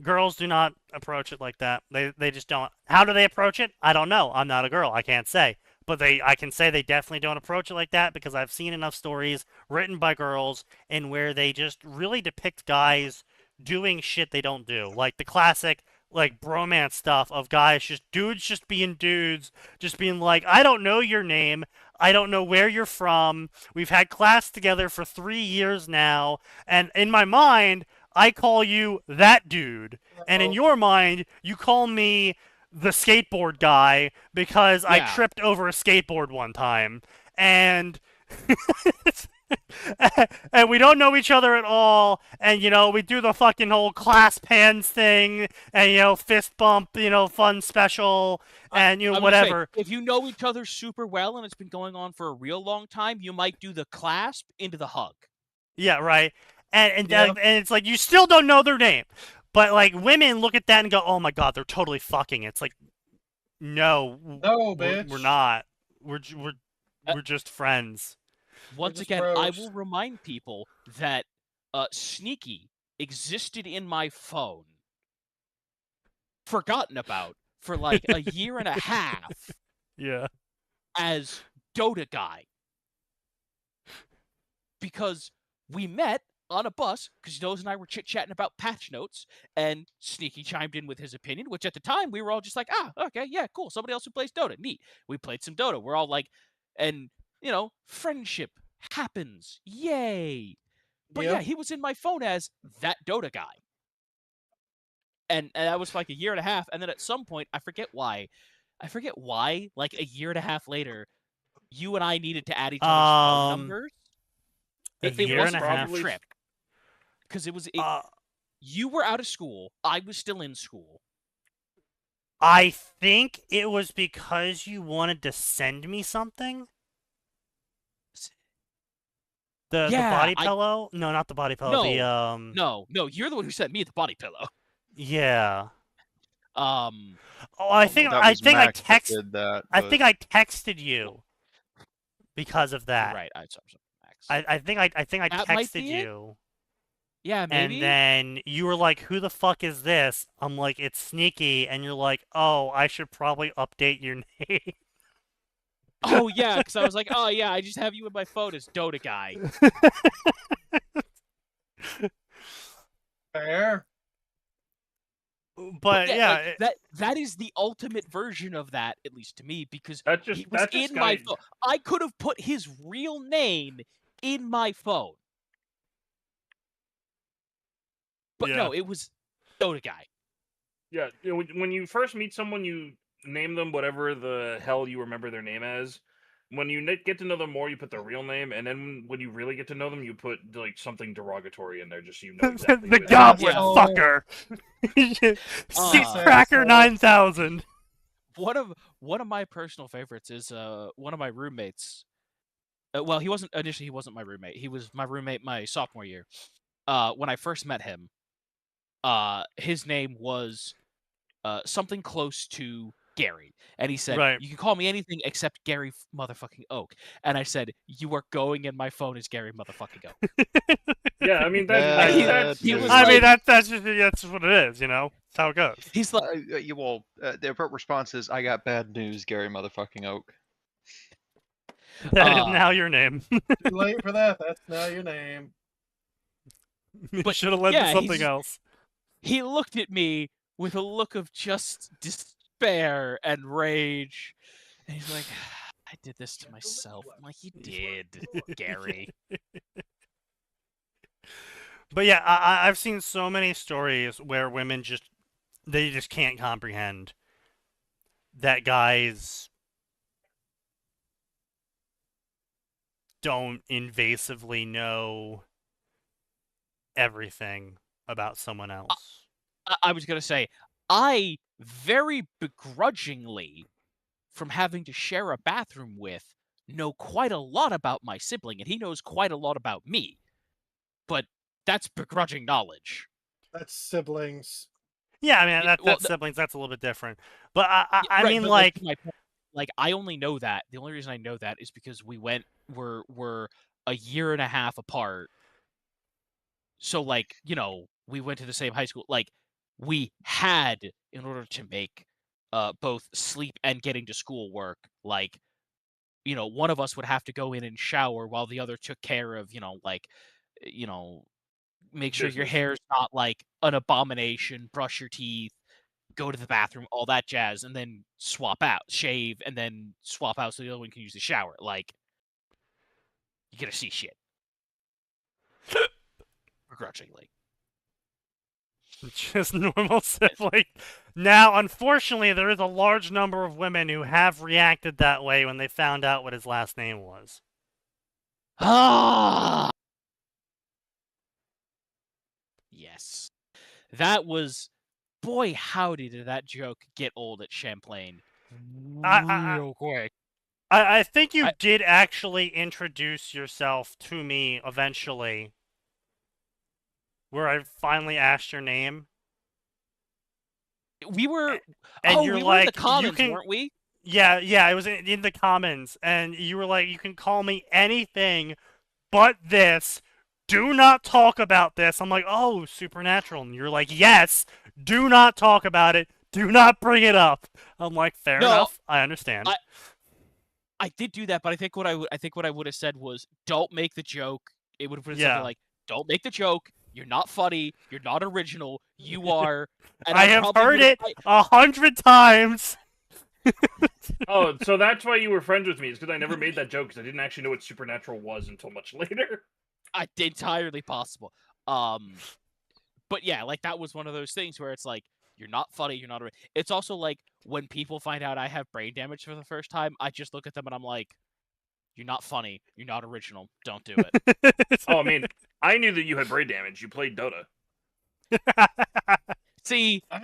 Girls do not approach it like that. They just don't. How do they approach it? I don't know. I'm not a girl. I can't say. But I can say they definitely don't approach it like that because I've seen enough stories written by girls and where they just really depict guys doing shit they don't do. Like the classic like bromance stuff of dudes just being dudes, just being like, I don't know your name, I don't know where you're from, we've had class together for 3 years now, and in my mind, I call you that dude, and in your mind, you call me the skateboard guy because I tripped over a skateboard one time, and and we don't know each other at all, and we do the fucking whole clasp hands thing, and fist bump, fun special, and whatever. Say, if you know each other super well and it's been going on for a real long time, you might do the clasp into the hug. Yeah, right. And it's like you still don't know their name, but like women look at that and go, "Oh my god, they're totally fucking." It's like, no, bitch, we're not. We're just friends. Once again, I will remind people that Sneaky existed in my phone, forgotten about for like a year and a half. Yeah. As Dota Guy. Because we met on a bus, because Nose and I were chit-chatting about patch notes, and Sneaky chimed in with his opinion, which at the time we were all just like, okay, yeah, cool, somebody else who plays Dota, neat. We played some Dota. We're all like, and, friendship happens. Yay! But yeah, he was in my phone as that Dota Guy. And that was for like a year and a half, and then at some point, I forget why, like a year and a half later, you and I needed to add each other's phone numbers. It wasn't a trip. Because you were out of school, I was still in school. I think it was because you wanted to send me something. The body pillow? No, not the body pillow. No, you're the one who sent me the body pillow. Yeah. I think that I was think I Max that texted did that. I think I texted you because of that. Right. I think I That might texted be it? you. Yeah, maybe. And then you were like, "Who the fuck is this?" I'm like, "It's Sneaky," and you're like, "Oh, I should probably update your name." Oh yeah, because I was like, "Oh yeah, I just have you in my phone as Dota Guy." Fair. But yeah, like, that is the ultimate version of that, at least to me, because he was in my phone. I could have put his real name in my phone. But no, it was Dota Guy. Yeah, when you first meet someone, you name them whatever the hell you remember their name as. When you get to know them more, you put their real name, and then when you really get to know them, you put like something derogatory in there, just so you know exactly. The goblin fucker, Cracker 9000. One of my personal favorites is one of my roommates. Well, he wasn't my roommate. He was my roommate my sophomore year. When I first met him, his name was something close to Gary, and he said, "You can call me anything except Gary motherfucking Oak." And I said, "You are going in my phone as Gary motherfucking Oak." Yeah, I mean that's just what it is, That's how it goes. He's like, the appropriate response is, "I got bad news, Gary motherfucking Oak." That is now your name. Too late for that. That's now your name. But should have led to something else. He looked at me with a look of just despair and rage. And he's like, I did this to myself. I'm like, you did, Gary. But yeah, I've seen so many stories where women they just can't comprehend that guys don't invasively know everything about someone else. I was gonna say, I very begrudgingly, from having to share a bathroom with, know quite a lot about my sibling, and he knows quite a lot about me. But that's begrudging knowledge. That's siblings. Yeah, I mean Yeah, well, that's siblings. That's a little bit different. But I right, mean, but, like, to my point, like I only know that. The only reason I know that is because we're a year and a half apart. So like, we went to the same high school. Like, we had, in order to make both sleep and getting to school work, like, one of us would have to go in and shower while the other took care of, you know, make sure your Business. hair's not like an abomination, brush your teeth, go to the bathroom, all that jazz, and then swap out, shave, and then swap out so the other one can use the shower. Like, you gotta see shit. Begrudgingly. just normal sibling. Now, unfortunately, there is a large number of women who have reacted that way when they found out what his last name was. Ah! Yes. That was... Boy, howdy did that joke get old at Champlain. Real quick. I think you did actually introduce yourself to me eventually, where I finally asked your name. We were... And we were in the comments, weren't we? Yeah, it was in the comments, and you were like, you can call me anything but this. Do not talk about this. I'm like, oh, Supernatural. And you're like, yes, do not talk about it. Do not bring it up. I'm like, fair enough. I understand. I did do that, but I think what I would have said was, don't make the joke. It would have been something like, don't make the joke. You're not funny. You're not original. You are. And I have heard it 100 times. Oh, so that's why you were friends with me, is because I never made that joke, because I didn't actually know what Supernatural was until much later. Entirely possible. But yeah, like, that was one of those things where it's like, you're not funny, you're not... It's also like, when people find out I have brain damage for the first time, I just look at them and I'm like, you're not funny, you're not original, don't do it. Oh, I mean, I knew that you had brain damage. You played Dota. See, and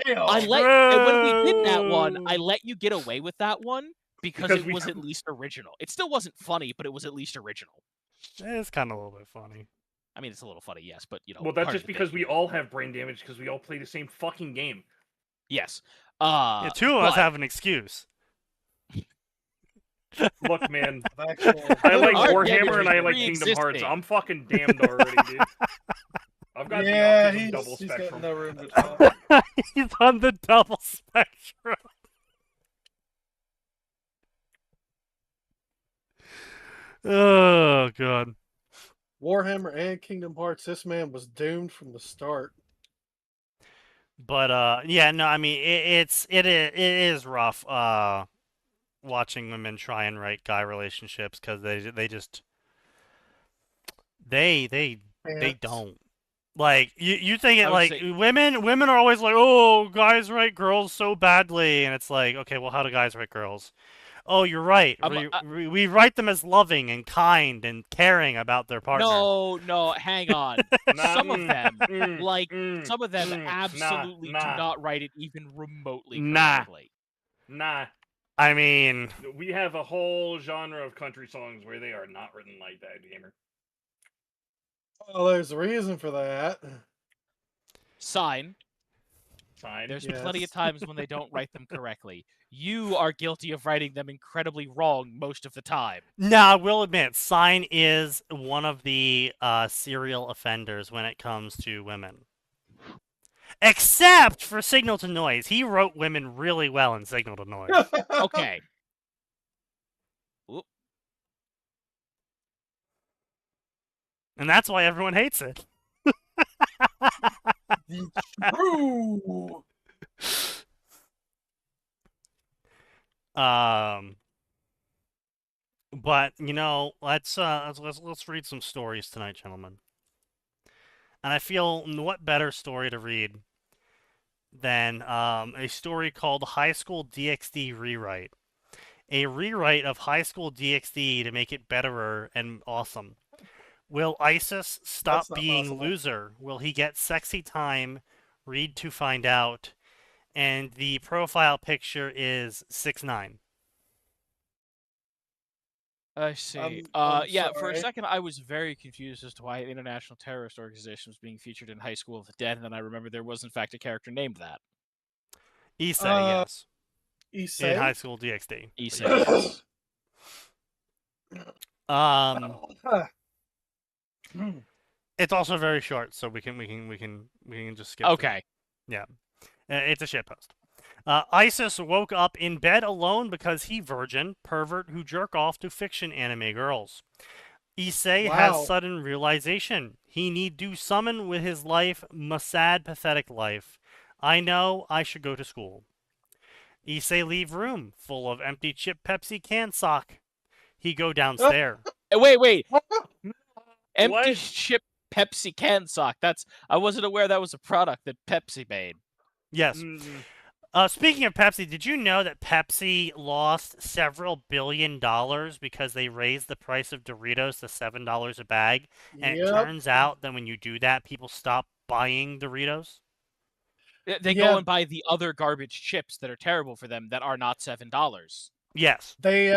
when we did that one, I let you get away with that one because it was at least original. It still wasn't funny, but it was at least original. It's kind of a little bit funny. I mean, it's a little funny, yes, but, Well, that's just because we all have brain damage because we all play the same fucking game. Yes. Yeah, two of us have an excuse. Look, man, I like Warhammer and I like Kingdom Hearts. I'm fucking damned already, dude. I've got the double spectrum. He's got no room to talk. He's on the double spectrum. Oh, God. Warhammer and Kingdom Hearts, this man was doomed from the start. But yeah, no, I mean it is rough watching women try and write guy relationships because they just they don't. Like you think it like women are always like, oh, guys write girls so badly, and it's like, okay, well, how do guys write girls? Oh, you're right. We write them as loving and kind and caring about their partner. No, hang on. Some of them, absolutely do not write it even remotely correctly. Nah. I mean, we have a whole genre of country songs where they are not written like that, gamer. Well, there's a reason for that. Sign. There's plenty of times when they don't write them correctly. You are guilty of writing them incredibly wrong most of the time. No, I will admit, Sign is one of the serial offenders when it comes to women. Except for Signal to Noise. He wrote women really well in Signal to Noise. Okay. Oop. And that's why everyone hates it. True. But you know, let's read some stories tonight, gentlemen. And I feel what better story to read than a story called High School DxD Rewrite. A rewrite of High School DxD to make it betterer and awesome. Will Isis stop That's not being possible. loser? Will he get sexy time? Read to find out. And the profile picture is 6'9". I see. I'm Yeah, for a sorry. second I was very confused as to why an international terrorist organization was being featured in High School of the Dead, and then I remember there was in fact a character named that. Issei, yes. In High Issei? School DxD. Issei, yes. It's also very short, so we can just skip. through Okay. it. Yeah, it's a shitpost. Isis woke up in bed alone because he virgin pervert who jerk off to fiction anime girls. Issei Wow. has sudden realization. He need do summon with his life, sad pathetic life. I know I should go to school. Issei leave room full of empty chip Pepsi can sock. He go downstairs. Wait. Empty What? chip Pepsi can sock. I wasn't aware that was a product that Pepsi made. Yes. Mm, Speaking of Pepsi, did you know that Pepsi lost several $1 billion because they raised the price of Doritos to $7 a bag? And it Yep. turns out that when you do that, people stop buying Doritos. They Yeah. go and buy the other garbage chips that are terrible for them that are not $7. Yes. They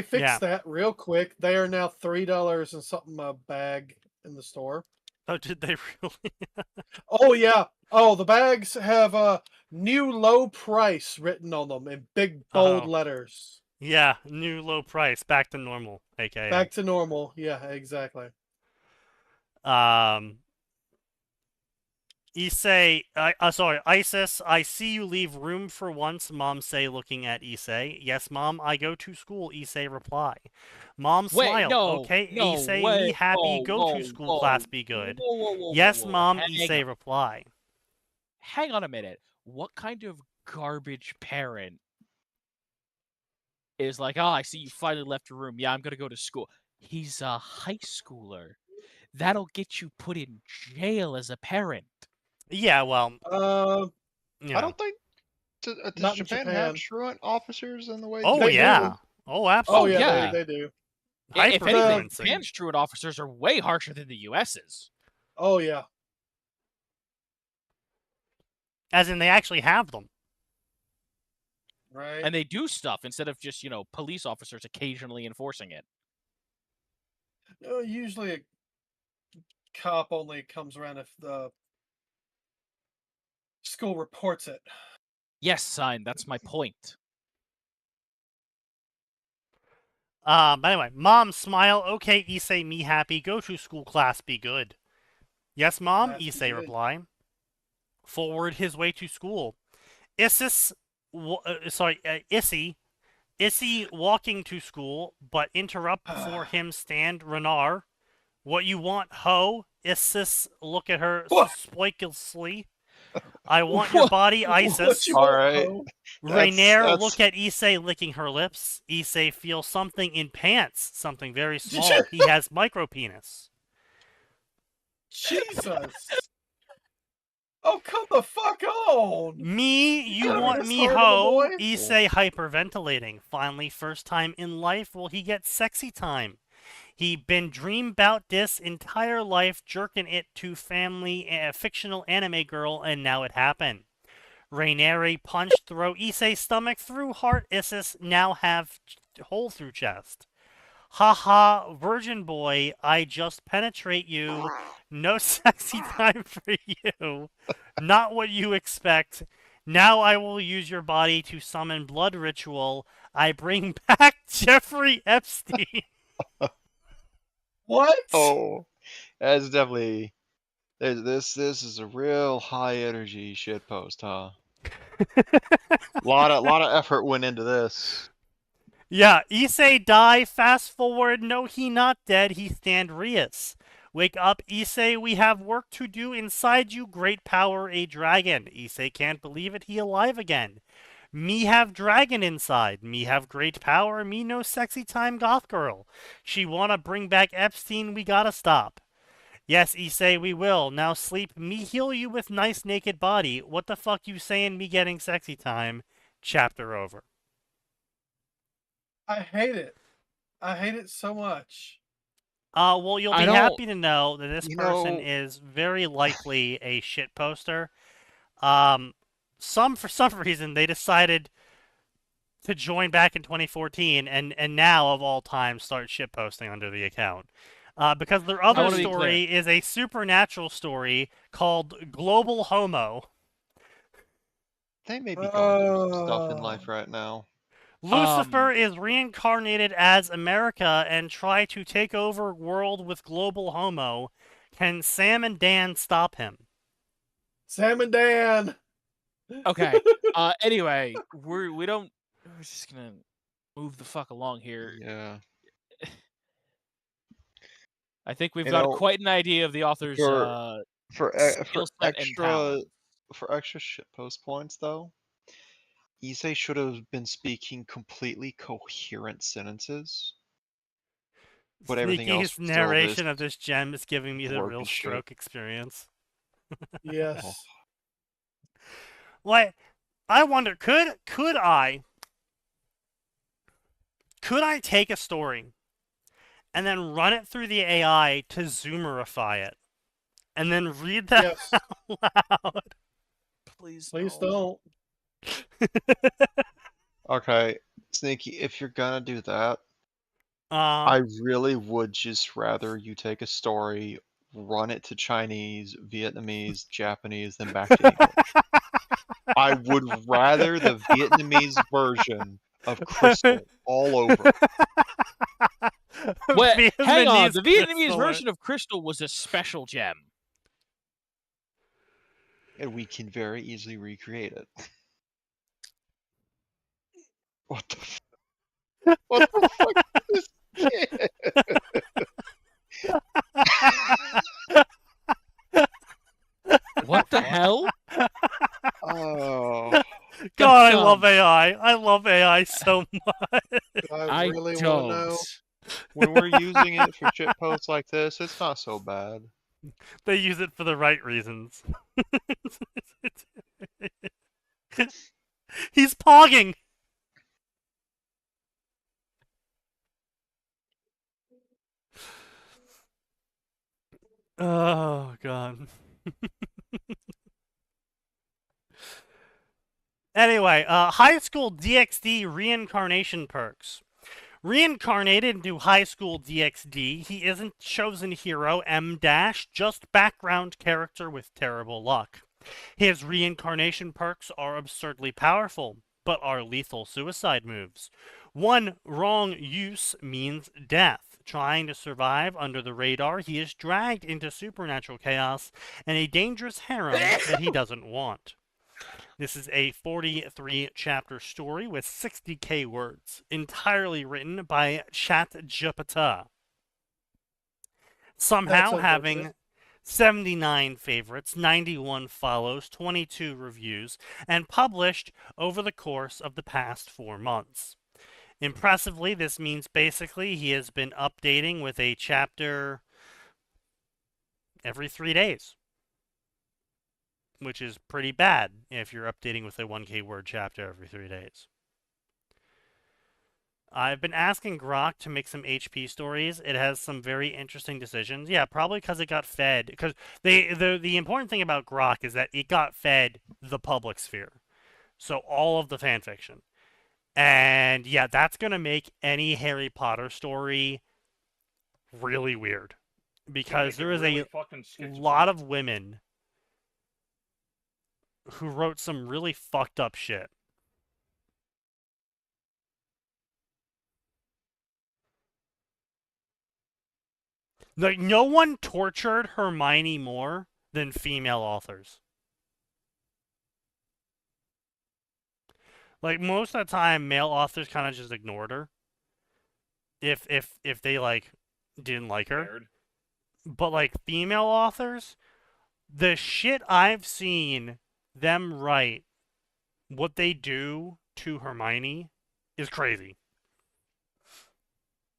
fixed Yeah. that real quick. They are now $3 and something a bag in the store. Oh, did they really? Oh yeah. Oh, the bags have a new low price written on them in big bold Oh. letters. Yeah, new low price, back to normal, aka. Back to normal. Yeah, exactly. Issei, Isis, I see you leave room for once, Mom say, looking at Issei. Yes, Mom, I go to school, Issei reply. Mom Wait, smile. no, Okay, no, Issei, wait, me happy, whoa, go whoa, to school, whoa, class be good. Whoa, Yes, Mom, hang Issei on. reply. Hang on a minute. What kind of garbage parent is like, oh, I see you finally left your room. Yeah, I'm gonna go to school. He's a high schooler. That'll get you put in jail as a parent. Yeah, well, Yeah. I don't think. Does Not in Japan Japan. have truant officers in the way? oh They do. yeah. Oh, Oh absolutely. yeah, yeah. They do. If anything, Hyper-truancy. Japan's truant officers are way harsher than the US's. Oh yeah. As in, they actually have them. Right. And they do stuff instead of just, police officers occasionally enforcing it. Usually a cop only comes around if the school reports it. Yes, sign. That's my point. But anyway, Mom smile. Okay, Issei, me happy. Go to school, class be good. Yes, Mom, Class be Issei good. reply. Forward his way to school. Issei walking to school, but interrupt before him stand Renard. What you want, ho? Isis look at her suspiciously. I want your body, Isis. What you All want, right. ho? Rainier look at Issei licking her lips. Issei feels something in pants, something very small. He has micro penis. Jesus. Oh, come the fuck on. Me, you Gotta be want this me, hard of a ho? boy? Issei hyperventilating. Finally, first time in life will he get sexy time. He been dream 'bout this entire life, jerking it to family fictional anime girl, and now it happened. Rainieri punched through Issei's stomach through heart. Isis now have hole through chest. Haha, virgin boy, I just penetrate you. No sexy time for you. Not what you expect. Now I will use your body to summon blood ritual. I bring back Jeffrey Epstein. What? Oh, that's definitely. This is a real high energy shit post, huh? lot of effort went into this. Yeah, Issei die. Fast forward. No, he not dead. He stand Rias. Wake up, Issei. We have work to do inside you. Great power, a dragon. Issei can't believe it. He alive again. Me have dragon inside. Me have great power. Me no sexy time goth girl. She wanna bring back Epstein. We gotta stop. Yes, E say we will. Now sleep. Me heal you with nice naked body. What the fuck you saying? Me getting sexy time. Chapter over. I hate it. I hate it so much. Well, you'll I be don't- happy to know that this You person know- is very likely a shit poster. For some reason they decided to join back in 2014 and now of all time start shit posting under the account. Because their other wanna be story is a supernatural story called Global Homo. They may be going through some stuff in Oh. life right now. Lucifer is reincarnated as America and try to take over world with Global Homo. Can Sam and Dan stop him? Sam and Dan. Okay. Anyway, we're just gonna move the fuck along here. Yeah. I think we've You got know, quite an idea of the author's for skill set and extra talent. for extra shitpost points though, Issei should have been speaking completely coherent sentences. But everything else Sneaky's was still narration this of this gem is giving me the blurb real and shit. stroke experience. Yes. Like, I wonder, could I take a story and then run it through the AI to Zoomerify it, and then read that Yes. out loud? Please, Please no. don't. Okay, Sneaky, if you're gonna do that, I really would just rather you take a story, run it to Chinese, Vietnamese, Japanese, then back to English. I would rather the Vietnamese version of Crystal all over. Wait, hang on. The Vietnamese Crystal. version of Crystal was a special gem. And we can very easily recreate it. What the what the fuck is this kid? What the hell? Oh, God, I Dumb. love AI. I love AI so much. I really want to don't. know. when we're using it for shitposts like this, it's not so bad. They use it for the right reasons. He's pogging. Oh, God. Anyway, high school DxD reincarnation perks. Reincarnated into high school DxD, he isn't chosen hero M-, just background character with terrible luck. His reincarnation perks are absurdly powerful, but are lethal suicide moves. One wrong use means death. Trying to survive under the radar, he is dragged into supernatural chaos and a dangerous harem that he doesn't want. This is a 43-chapter story with 60k words, entirely written by ChatGPT. Somehow That's having unfortunate. 79 favorites, 91 follows, 22 reviews, and published over the course of the past 4 months. Impressively, this means basically he has been updating with a chapter every 3 days, which is pretty bad if you're updating with a 1k word chapter every 3 days. I've been asking Grok to make some HP stories. It has some very interesting decisions. Yeah, probably because it got fed. Because the important thing about Grok is that it got fed the public sphere. So all of the fanfiction. And yeah, that's going to make any Harry Potter story really weird. Because there is a lot of women who wrote some really fucked up shit. Like, no one tortured Hermione more than female authors. Like, most of the time, male authors kind of just ignored her. If they, like, didn't like her. But, like, female authors, the shit I've seen them write, what they do to Hermione is crazy.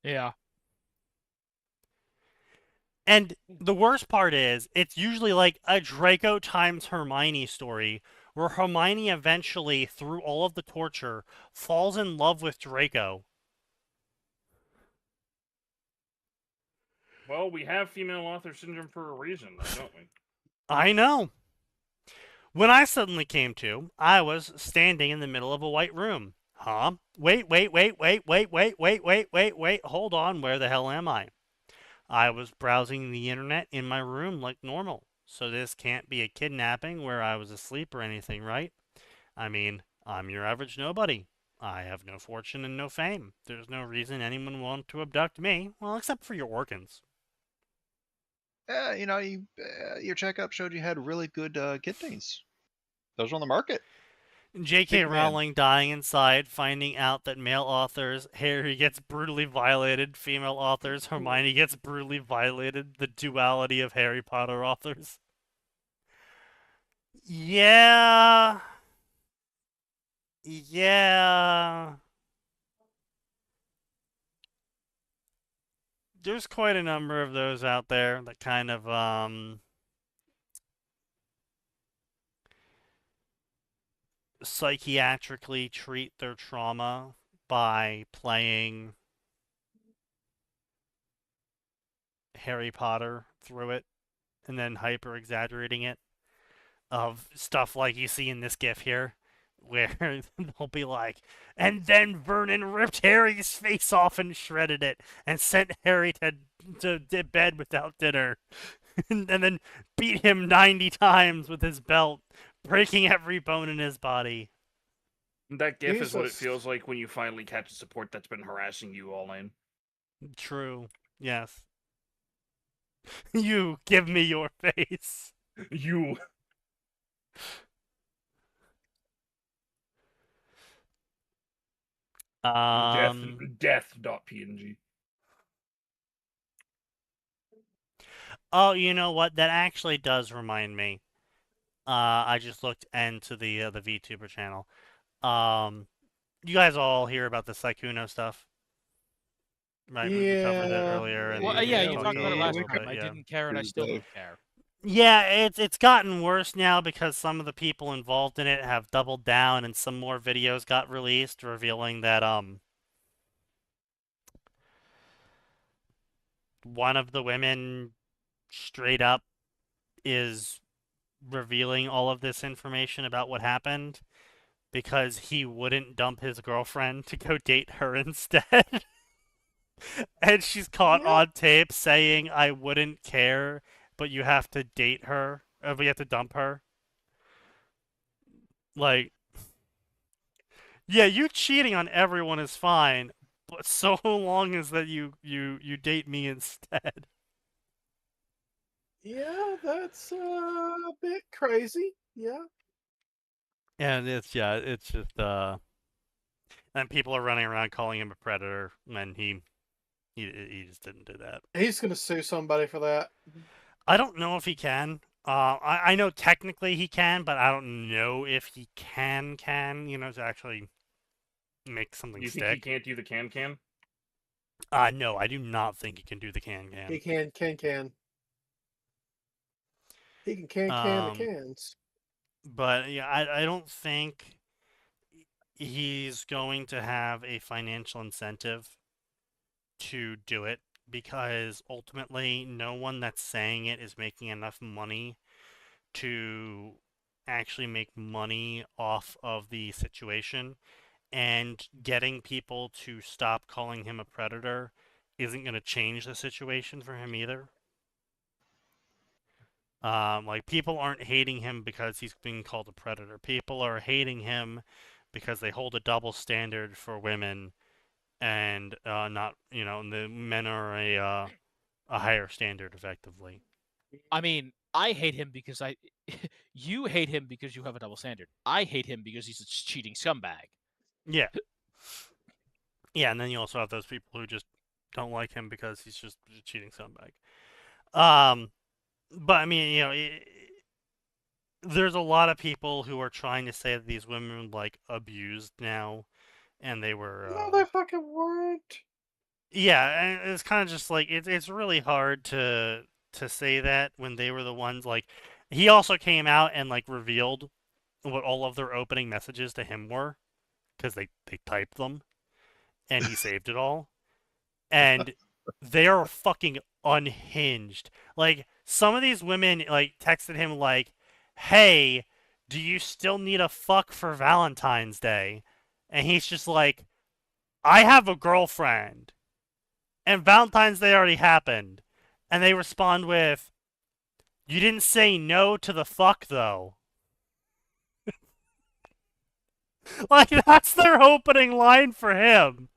Yeah. And the worst part is, it's usually like a Draco times Hermione story, where Hermione eventually, through all of the torture, falls in love with Draco. Well, we have female author syndrome for a reason, though, don't we? I know. When I suddenly came to, I was standing in the middle of a white room. Huh? Wait, hold on, where the hell am I? I was browsing the internet in my room like normal, so this can't be a kidnapping where I was asleep or anything, right? I mean, I'm your average nobody. I have no fortune and no fame. There's no reason anyone would want to abduct me, well, except for your organs. Your checkup showed you had really good kidneys. Those are on the market. J.K. Big man. Rowling dying inside, finding out that male authors, Harry gets brutally violated, female authors, Hermione gets brutally violated, the duality of Harry Potter authors. Yeah. Yeah. There's quite a number of those out there that kind of, psychiatrically treat their trauma by playing Harry Potter through it and then hyper exaggerating it, of stuff like you see in this gif here, where they'll be like, and then Vernon ripped Harry's face off and shredded it and sent Harry to bed without dinner and then beat him 90 times with his belt, breaking every bone in his body. That gif is what it Jesus. feels like when you finally catch a support that's been harassing you all in. True. Yes. You give me your face. You. Death.png. Oh, you know what? That actually does remind me. I just looked into the VTuber channel. You guys all hear about the Sykkuno stuff, right? We covered it Yeah. earlier. And Well, we yeah, you talked talked about it a last little time. bit, I yeah. didn't care, and I still don't care. Yeah, it's gotten worse now because some of the people involved in it have doubled down, and some more videos got released revealing that one of the women straight up is revealing all of this information about what happened because he wouldn't dump his girlfriend to go date her instead. And she's caught on tape saying, I wouldn't care, but you have to date her, but you have to dump her. Like, yeah, you cheating on everyone is fine, but so long as that you date me instead. Yeah, that's a bit crazy. Yeah. And it's just and people are running around calling him a predator when he just didn't do that. He's gonna sue somebody for that. I don't know if he can. I know technically he can, but I don't know if he can to actually make something You stick. think he can't do the can? No, I do not think he can do the can. He can. He can the cans. But yeah, I don't think he's going to have a financial incentive to do it because ultimately no one that's saying it is making enough money to actually make money off of the situation, and getting people to stop calling him a predator isn't going to change the situation for him either. Like, people aren't hating him because he's being called a predator. People are hating him because they hold a double standard for women, and not, the men are a higher standard, effectively. I mean, I hate him because you hate him because you have a double standard. I hate him because he's a cheating scumbag. Yeah. Yeah, and then you also have those people who just don't like him because he's just a cheating scumbag. But I mean, there's a lot of people who are trying to say that these women were, like, abused now, and they were. No, they fucking weren't. Yeah, and it's kind of just like it's really hard to say that when they were the ones like. He also came out and like revealed what all of their opening messages to him were, because they typed them, and he saved it all, and they are fucking unhinged. Like some of these women like texted him like, "Hey, do you still need a fuck for Valentine's Day?" And he's just like, "I have a girlfriend, and Valentine's Day already happened." And they respond with, "You didn't say no to the fuck though." Like that's their opening line for him.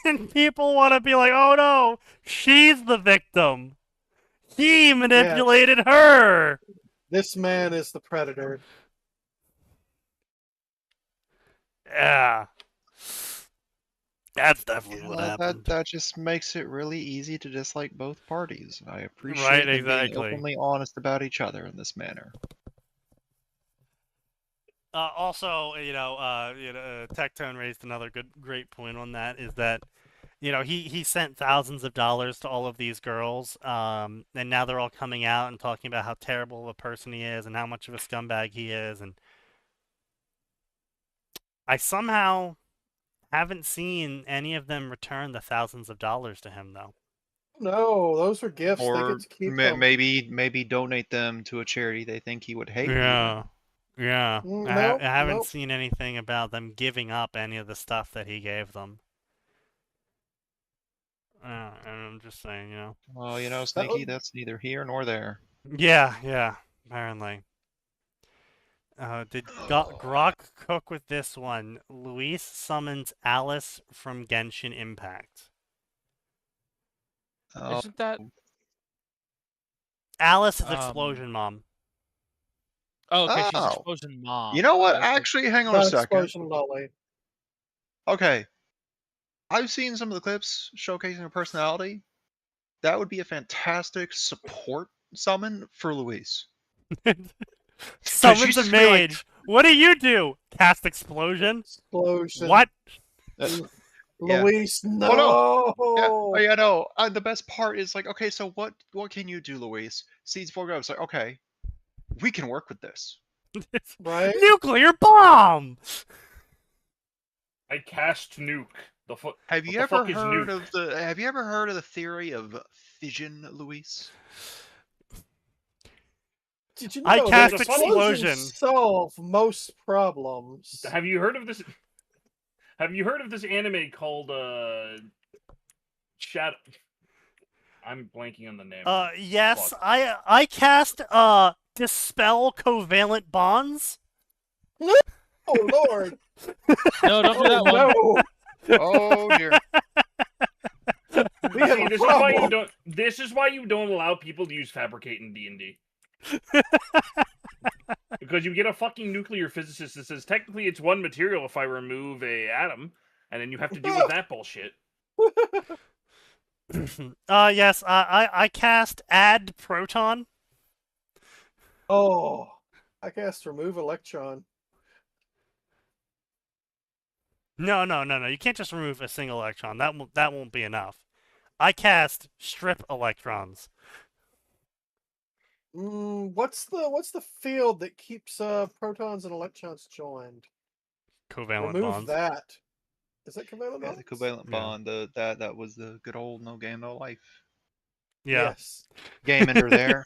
And people want to be like, "Oh no, she's the victim. He manipulated her." This man is the predator. Yeah. That's definitely what happened. That just makes it really easy to dislike both parties. I appreciate Right, them being exactly. openly honest about each other in this manner. Also, Tectone raised another great point on that. Is that he sent thousands of dollars to all of these girls, and now they're all coming out and talking about how terrible of a person he is and how much of a scumbag he is, and I somehow haven't seen any of them return the thousands of dollars to him, though. No, those are gifts. They Or get to keep them. maybe donate them to a charity they think he would hate. Yeah. Yeah. Nope, I haven't nope. seen anything about them giving up any of the stuff that he gave them. And I'm just saying, Well, Sneaky, that's neither here nor there. Yeah, apparently. Did Grok cook with this one? Luis summons Alice from Genshin Impact. Isn't that? Alice is Explosion Mom. Oh, okay, she's Oh. Explosion Mom. You know what? Okay. Actually, hang on Not a second. Explosion Lolly. Okay. I've seen some of the clips showcasing her personality. That would be a fantastic support summon for Luis. Summons a just be like- mage. What do you do? Cast Explosion? Explosion. What? Yeah. Luis, no. Oh, yeah, no. The best part is like, okay, so what can you do, Luis? Seeds 4 go. It's like, okay, we can work with this. Right? Nuclear bomb! I cast nuke. Have you What the ever fuck is heard nuke? Have you ever heard of the theory of fission, Luis? Did you I know cast that Explosion. explosions solve most problems? Have you heard of this? Have you heard of this anime called Shadow? I'm blanking on the name. Yes, Fuck. I cast Dispel Covalent Bonds. Oh Lord! No, don't do that one. No! Oh dear. We have See, a this is why you problem. don't. This is why you don't allow people to use fabricate in D&D. Because you get a fucking nuclear physicist that says technically it's one material if I remove a atom, and then you have to deal with that bullshit. Yes, I cast Add Proton. Oh, I cast remove electron. No. You can't just remove a single electron. That won't be enough. I cast Strip Electrons. What's the field that keeps protons and electrons joined? Covalent Remove bonds. that. Is that covalent? Yeah, the bonds? covalent Yeah. bond. That was the good old no game, no life. Yeah. Yes. Game ender there.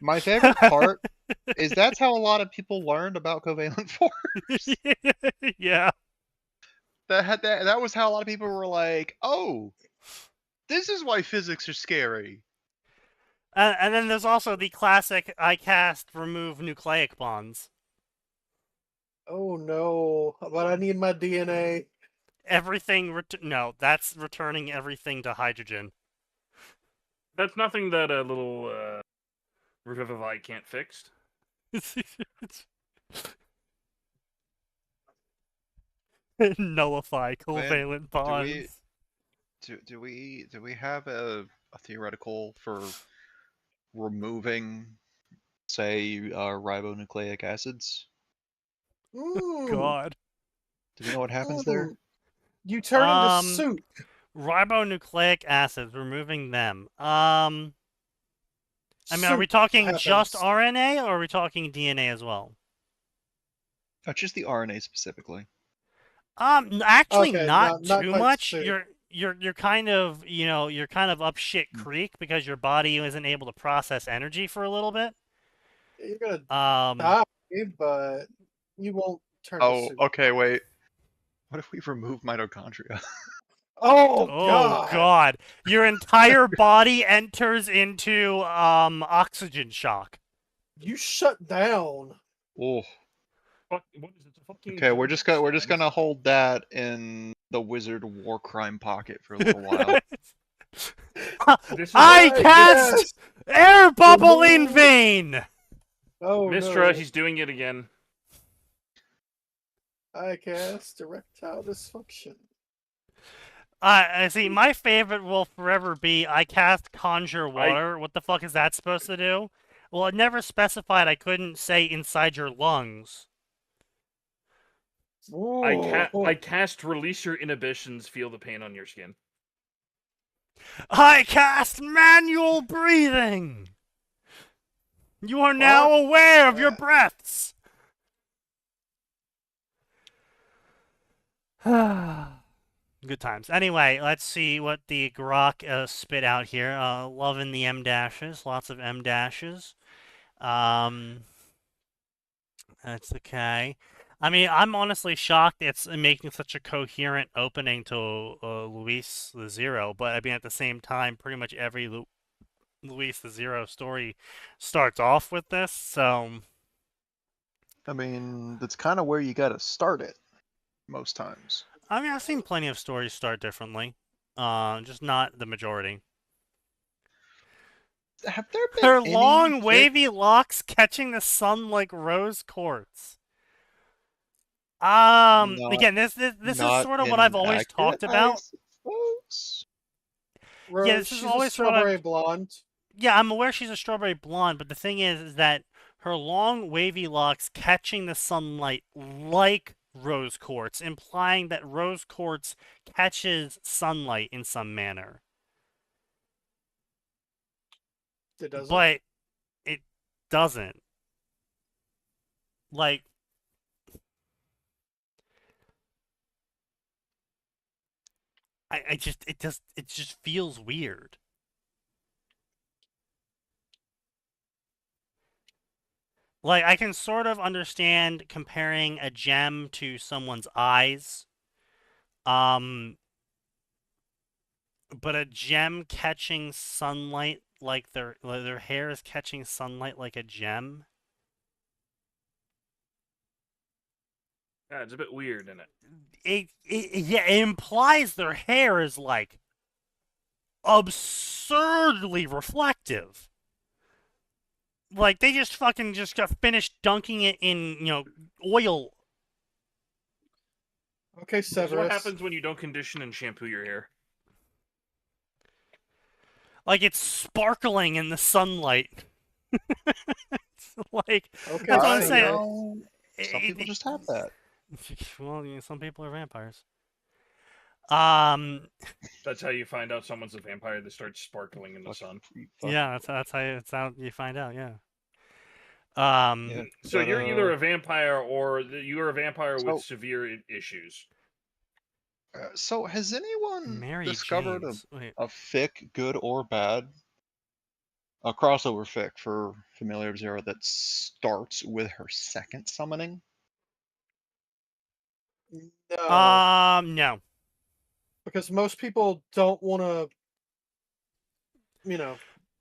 My favorite part is that's how a lot of people learned about covalent force. Yeah. That was how a lot of people were like, oh, this is why physics are scary. And then there's also the classic I cast remove nucleic bonds. Oh no! But I need my DNA. Everything no, that's returning everything to hydrogen. That's nothing that a little Revivify can't fix. Nullify covalent bonds. Do we have a theoretical for removing say ribonucleic acids. God. Do we know what happens there? You turn into Um, soup. Ribonucleic acids, removing them. I mean, are we Soup talking just happens. RNA or are we talking DNA as well? Just the RNA specifically. Actually, Okay, not not too quite much. soup. You're kind of you're kind of up shit creek because your body isn't able to process energy for a little bit. You're gonna Um, die, but you won't turn to Oh, soup. okay, wait. What if we remove mitochondria? Oh oh God, your entire body enters into oxygen shock. You shut down. Oh, Fuck, what is it? It's a fucking okay. We're genius, just man. gonna hold that in the wizard war crime pocket for a little while. This is I what- cast Yes. air bubble in Remove- vain. Oh Mistra, no. he's doing it again. I cast erectile dysfunction. I see. My favorite will forever be I cast conjure water. What the fuck is that supposed to do? Well, it never specified I couldn't say inside your lungs. I cast release your inhibitions, feel the pain on your skin. I cast manual breathing. You are now aware of your breaths. Good times. Anyway, let's see what the grok spit out here. Loving the M dashes. Lots of M dashes. That's okay. I mean, I'm honestly shocked it's making such a coherent opening to Luis the Zero, but I mean, at the same time, pretty much every Luis the Zero story starts off with this, so... I mean, that's kind of where you gotta start it, most times. I mean, I've seen plenty of stories start differently. Just not the majority. Have there been Her any long, fic- wavy locks catching the sun like rose quartz. Not- Again, this is not sort of what I've always inaccurate, talked about. I suppose? Rose, Yeah, this is she's always a sort of- strawberry blonde. Yeah, I'm aware she's a strawberry blonde, but the thing is that her long, wavy locks catching the sunlight like rose quartz, implying that rose quartz catches sunlight in some manner. It doesn't. But it doesn't. Like, it just feels weird. Like, I can sort of understand comparing a gem to someone's eyes. But a gem catching sunlight like their hair is catching sunlight like a gem. Yeah, it's a bit weird, isn't it? It implies their hair is like absurdly reflective. Like they just fucking just got finished dunking it in, oil. Okay, This is what Severus. happens when you don't condition and shampoo your hair. Like it's sparkling in the sunlight. It's like Okay, that's what I'm I saying. know. Some people just have that. Well, some people are vampires. That's how you find out someone's a vampire. They start sparkling in the sun. Yeah, that's how you find out. Yeah. Yeah, So but, you're either a vampire or you're a vampire so- with severe issues. So has anyone Mary discovered Janes. Wait. a fic, good or bad, a crossover fic for Familiar Zero that starts with her second summoning? No, No. because most people don't want to,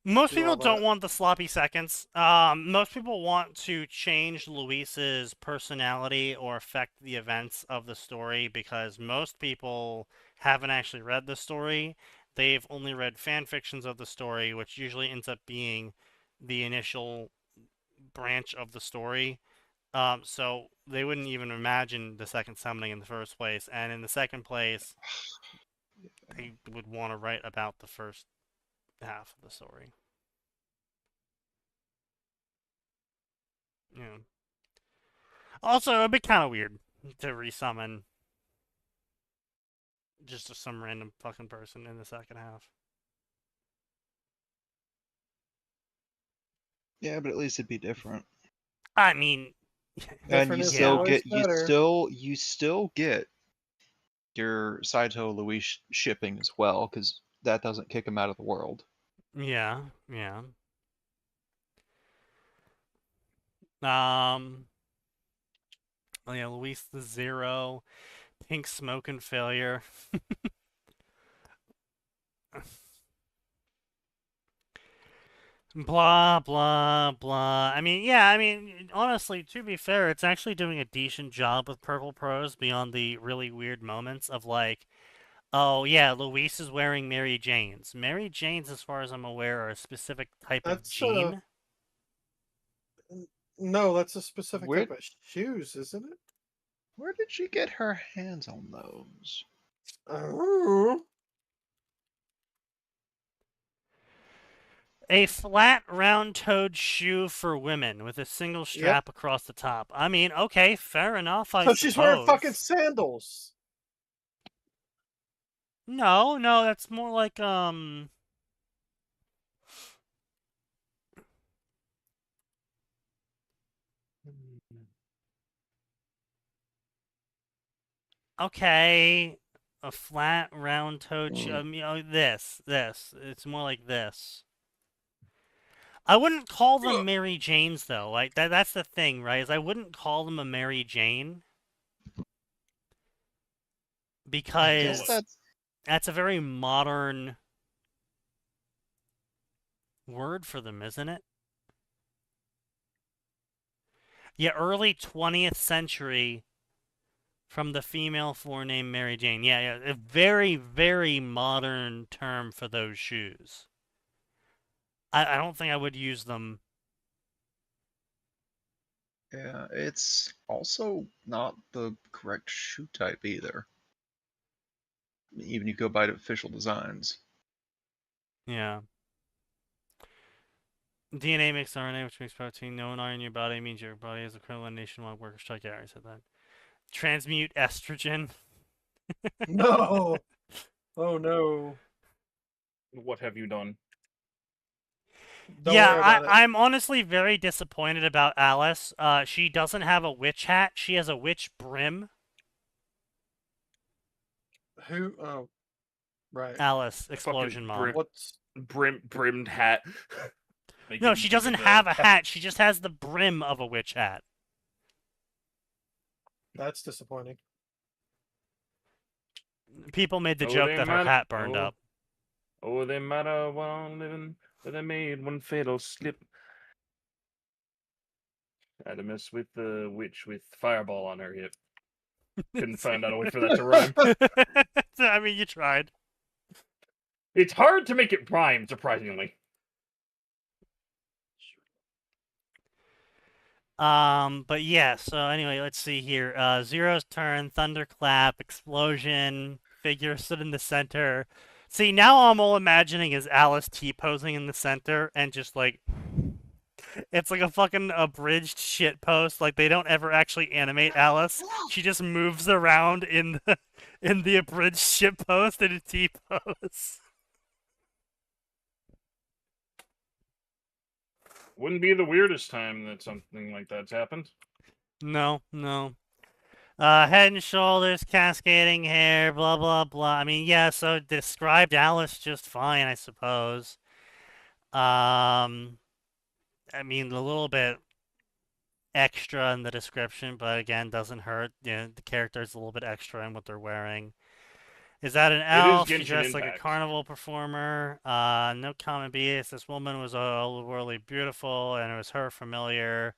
Most do people all don't that. want the sloppy seconds. Most people want to change Luis's personality or affect the events of the story because most people haven't actually read the story. They've only read fan fictions of the story, which usually ends up being the initial branch of the story. So they wouldn't even imagine the second summoning in the first place. And in the second place, they would want to write about the first half of the story. Yeah. Also, it'd be kind of weird to resummon just some random fucking person in the second half. Yeah, but at least it'd be different. I mean, And Different you is still always get better. you still get your Saito Luis shipping as well, because that doesn't kick him out of the world. yeah, yeah. Oh yeah, Luis the Zero, Pink Smoke and Failure. Blah, blah, blah. I mean, yeah, I mean, honestly, to be fair, it's actually doing a decent job with Purple Prose beyond the really weird moments of like, oh yeah, Luis is wearing Mary Janes. Mary Janes, as far as I'm aware, are a specific type of That's jean. no, that's a specific Where- type of shoes, isn't it? Where did she get her hands on those? Oh. A flat, round-toed shoe for women with a single Yep. strap across the top. I mean, okay, fair enough, I So suppose. she's wearing fucking sandals. No, no, that's more like, okay, a flat, round-toed shoe. I mean, this. It's more like this. I wouldn't call them Mary Janes, though. Like, that's the thing, right? Is I wouldn't call them a Mary Jane. I Because guess that's a very modern word for them, isn't it? Yeah, early 20th century from the female forename Mary Jane. Yeah, a very, very modern term for those shoes. I don't think I would use them. Yeah, it's also not the correct shoe type either. Even if you go by the official designs. Yeah. DNA makes RNA, which makes protein. No RNA in your body means your body is equivalent nationwide worker strike. Yeah, I already said that. Transmute estrogen. No. Oh no. What have you done? Don't worry about it. I'm honestly very disappointed about Alice. She doesn't have a witch hat. She has a witch brim. Who? Oh, right. Alice, explosion mom. What's Brimmed hat? No, she doesn't have a hat. She just has the brim of a witch hat. That's disappointing. People made the Oh, joke they that her might- hat burned oh. up. Oh, they might have one living, but they made one fatal slip. Had to mess with the witch with fireball on her hip. Couldn't find out a way for that to rhyme. I mean, you tried. It's hard to make it rhyme, surprisingly. But yeah, so anyway, let's see here. Zero's turn, thunderclap, explosion, figure stood in the center. See, now I'm all imagining is Alice T-posing in the center and just like it's like a fucking abridged shit post. Like they don't ever actually animate Alice. She just moves around in the abridged shit post in a T-pose. Wouldn't be the weirdest time that something like that's happened. No. Head and shoulders, cascading hair, blah, blah, blah. I mean, yeah, so described Alice just fine, I suppose. I mean, a little bit extra in the description, but again, doesn't hurt. You know, the character's a little bit extra in what they're wearing. Is that an elf? She Genshin dressed like a Impact. carnival performer. No comment BS. This woman was overly beautiful, and it was her familiar.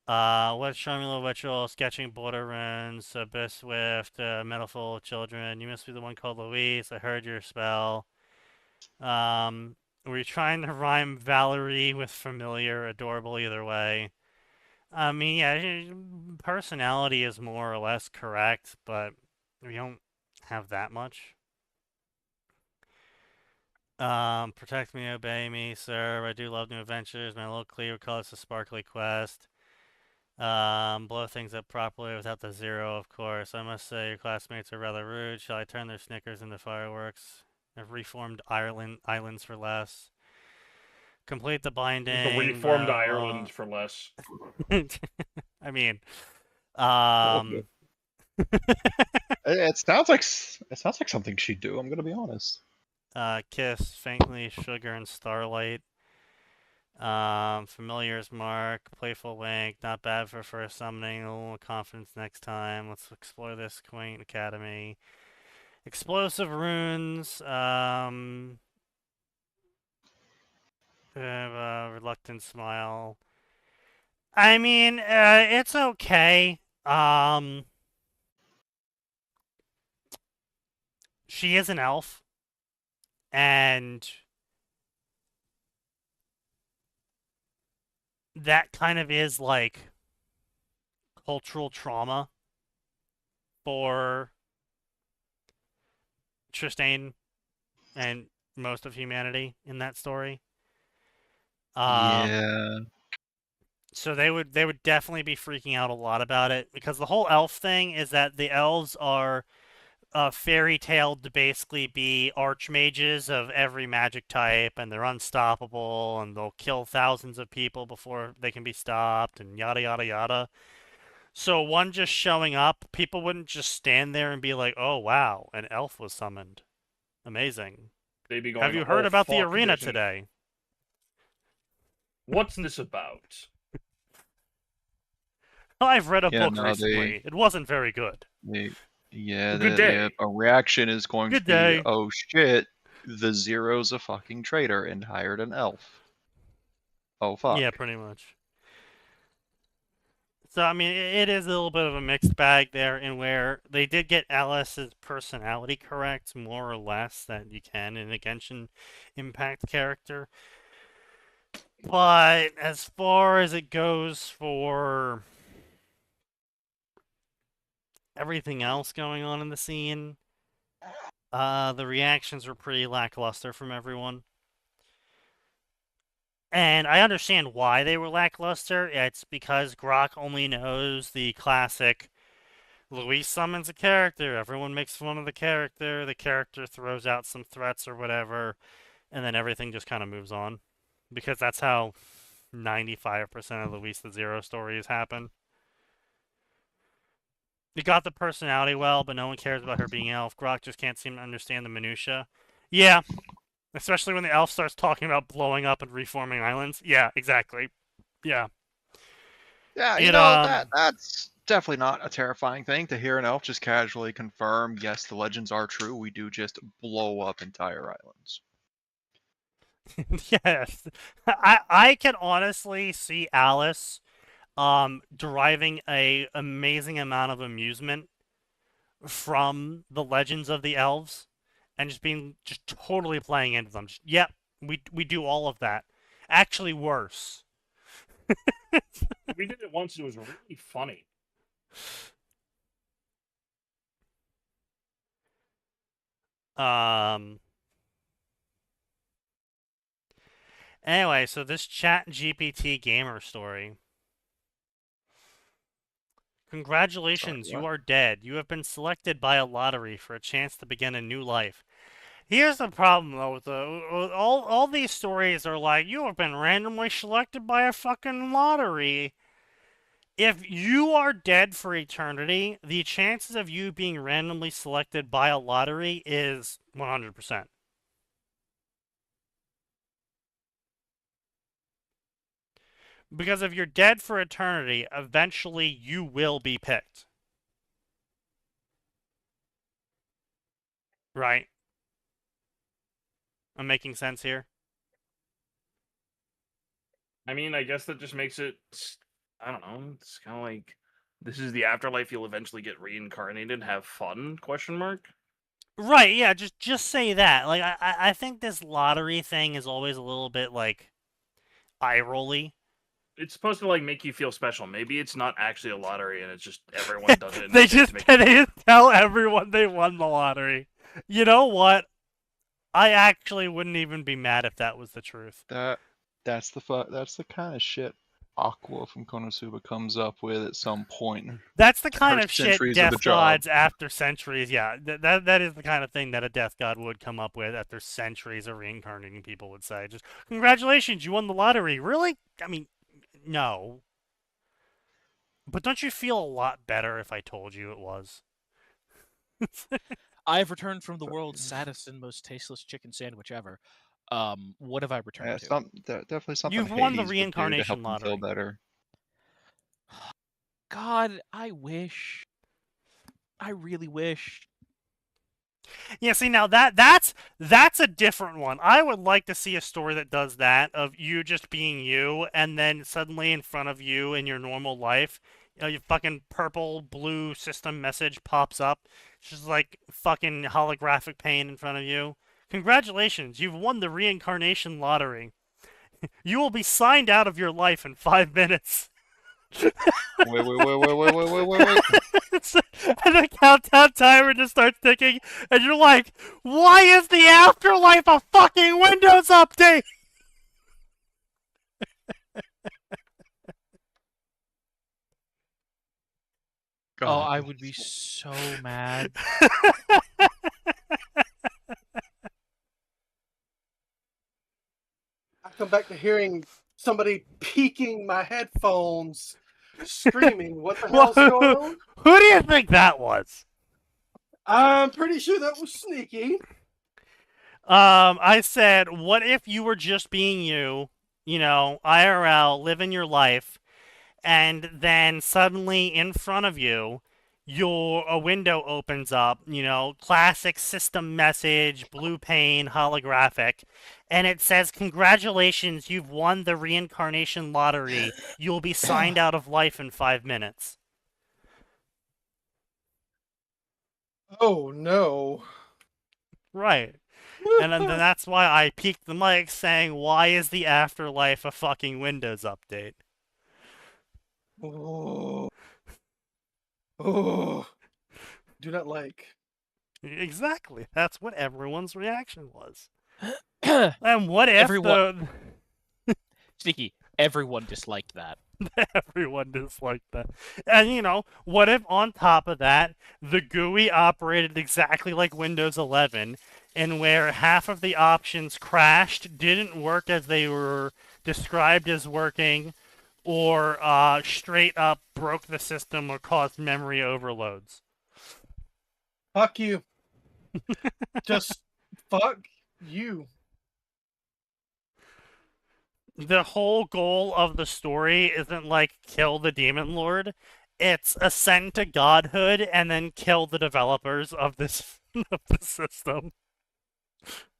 What showing little ritual, sketching border runes, Abyss Swift, Metalful Children. You must be the one called Louise. I heard your spell. Were you trying to rhyme Valerie with familiar, adorable either way? I mean, yeah, personality is more or less correct, but we don't have that much. Protect me, obey me, sir. I do love new adventures. My little clear call it's a sparkly quest. Blow things up properly without the zero, of course. I must say your classmates are rather rude. Shall I turn their Snickers into fireworks? Have reformed islands for less. Complete the binding. The reformed blah, Ireland for less. blah. I mean, It sounds like something she'd do. I'm gonna be honest. kiss, faintly, sugar and starlight. Familiar's mark, playful wink, not bad for first summoning, a little more confidence next time. Let's explore this quaint academy. Explosive runes, reluctant smile. I mean, it's okay. She is an elf, and that kind of is like cultural trauma for Tristane and most of humanity in that story. Yeah. So they would definitely be freaking out a lot about it, because the whole elf thing is that the elves are fairy tale to basically be archmages of every magic type, and they're unstoppable, and they'll kill thousands of people before they can be stopped, and yada yada yada. So one just showing up, people wouldn't just stand there and be like, "Oh wow, an elf was summoned, amazing." They'd be going, Have you heard "Oh, about the fuck, arena there's an- today? What's this about?" I've read a Yeah, book no, recently. It wasn't very good. Yeah, Good day. a reaction is going Good to be, day. oh shit, the Zero's a fucking traitor and hired an elf. Oh fuck. Yeah, pretty much. So, I mean, it is a little bit of a mixed bag there, in where they did get Alice's personality correct, more or less, that you can in a Genshin Impact character. But as far as it goes for everything else going on in the scene, the reactions were pretty lackluster from everyone. And I understand why they were lackluster. It's because Grok only knows the classic Luis summons a character, everyone makes fun of the character throws out some threats or whatever, and then everything just kind of moves on. Because that's how 95% of Luis the Zero stories happen. You got the personality well, but no one cares about her being elf. Grok just can't seem to understand the minutia. Yeah, especially when the elf starts talking about blowing up and reforming islands. Yeah, exactly. Yeah. Yeah, that's definitely not a terrifying thing to hear an elf just casually confirm, yes, the legends are true. We do just blow up entire islands. Yes. I can honestly see Alice deriving a amazing amount of amusement from the legends of the elves, and just totally playing into them. Yep, we do all of that. Actually worse. We did it once. It was really funny. Anyway, so this Chat GPT gamer story. Congratulations, Sorry, you what? are dead. You have been selected by a lottery for a chance to begin a new life. Here's the problem, though, with all these stories are like, you have been randomly selected by a fucking lottery. If you are dead for eternity, the chances of you being randomly selected by a lottery is 100%. Because if you're dead for eternity, eventually you will be picked. Right? I'm making sense here? I mean, I guess that just makes it, I don't know, it's kind of like, this is the afterlife, you'll eventually get reincarnated, have fun, question mark? Right, yeah, just say that. Like, I think this lottery thing is always a little bit, like, eye-rolly. It's supposed to, like, make you feel special. Maybe it's not actually a lottery, and it's just everyone does it. They just tell everyone they won the lottery. You know what? I actually wouldn't even be mad if that was the truth. That's the kind of shit Aqua from Konosuba comes up with at some point. That's the kind Her of shit centuries of the death job. gods after centuries. Yeah, that is the kind of thing that a death god would come up with after centuries of reincarnating people would say. Just congratulations, you won the lottery. Really? I mean, no. But don't you feel a lot better if I told you it was? I have returned from the world's saddest and most tasteless chicken sandwich ever. What have I returned to? Definitely something You've won the Hades would do to reincarnation help them feel lottery. better. God, I wish. I really wish. Yeah, see now that's a different one. I would like to see a story that does that of you just being you, and then suddenly in front of you in your normal life, your fucking purple blue system message pops up. It's just like fucking holographic pain in front of you. Congratulations, you've won the reincarnation lottery. You will be signed out of your life in 5 minutes. Wait. And the countdown timer just starts ticking, and you're like, why is the afterlife a fucking Windows update? Oh, God, I would be so mad. I come back to hearing somebody peeking my headphones, screaming, "What the hell's going on?" Who do you think that was? I'm pretty sure that was Sneaky. I said, what if you were just being you, IRL, living your life, and then suddenly in front of you, a window opens up, classic system message, blue pane, holographic, and it says, congratulations, you've won the reincarnation lottery. You'll be signed out of life in 5 minutes. Oh no. Right. And then that's why I peeked the mic saying, why is the afterlife a fucking Windows update? Oh. Oh. Do not like. Exactly. That's what everyone's reaction was. And what if Everyone- Sneaky, everyone disliked that. everyone disliked that? And what if on top of that, the GUI operated exactly like Windows 11, and where half of the options crashed, didn't work as they were described as working, or straight up broke the system or caused memory overloads? Fuck you. Just fuck you. The whole goal of the story isn't like kill the demon lord. It's ascend to godhood and then kill the developers of this of the system.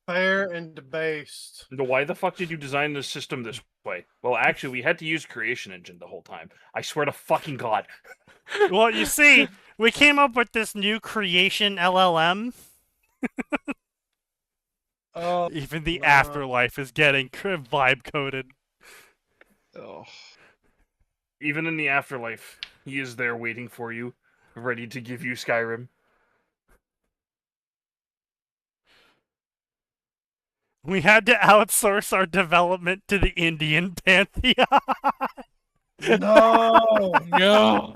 Fair and debased. Why the fuck did you design this system this way? Well, actually, we had to use Creation Engine the whole time. I swear to fucking God. Well, you see, we came up with this new creation LLM. Oh, Even the no. afterlife is getting vibe coded. Oh. Even in the afterlife, he is there waiting for you, ready to give you Skyrim. We had to outsource our development to the Indian pantheon. No. No.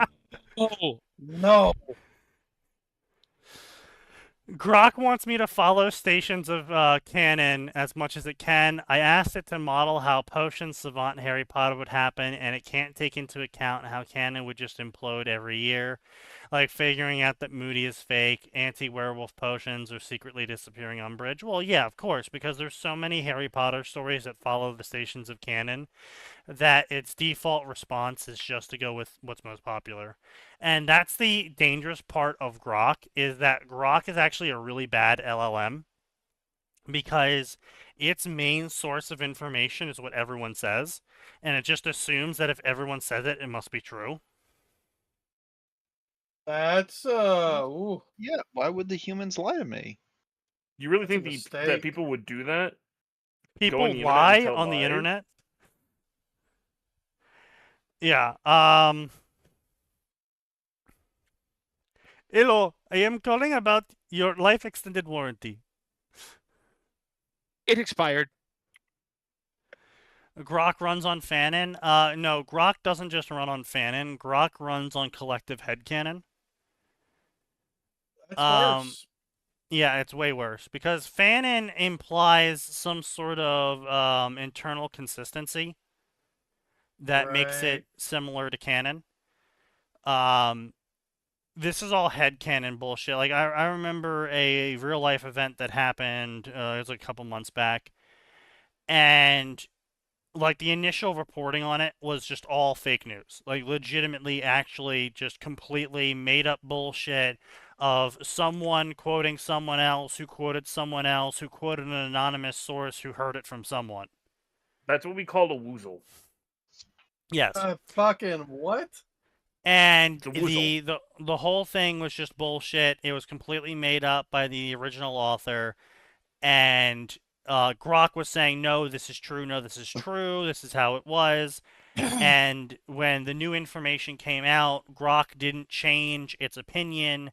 Oh. No. Grok wants me to follow stations of canon as much as it can. I asked it to model how Potion, Savant, and Harry Potter would happen, and it can't take into account how canon would just implode every year. Like figuring out that Moody is fake, anti-werewolf potions, or secretly disappearing Umbridge. Well, yeah, of course, because there's so many Harry Potter stories that follow the stations of canon that its default response is just to go with what's most popular. And that's the dangerous part of Grok, is that Grok is actually a really bad LLM because its main source of information is what everyone says, and it just assumes that if everyone says it, it must be true. That's ooh. Yeah, why would the humans lie to me? You really That's a think that mistake. people would do that? People on the internet and lie tell on the lies? internet. Yeah, hello, I am calling about your life extended warranty. It expired. Grok runs on Fanon. No, Grok doesn't just run on Fanon. Grok runs on collective headcanon. That's Um, worse. Yeah, it's way worse because Fanon implies some sort of internal consistency that makes it Right. similar to canon. Um, this is all headcanon bullshit. Like I remember a real life event that happened. It was like a couple months back, and like the initial reporting on it was just all fake news. Like legitimately, actually, just completely made up bullshit of someone quoting someone else who quoted someone else who quoted an anonymous source who heard it from someone. That's what we call a woozle. Yes. Fucking what? And It's a woozle. the whole thing was just bullshit. It was completely made up by the original author, and Grok was saying, "No, this is true. No, this is true. This is how it was." And when the new information came out, Grok didn't change its opinion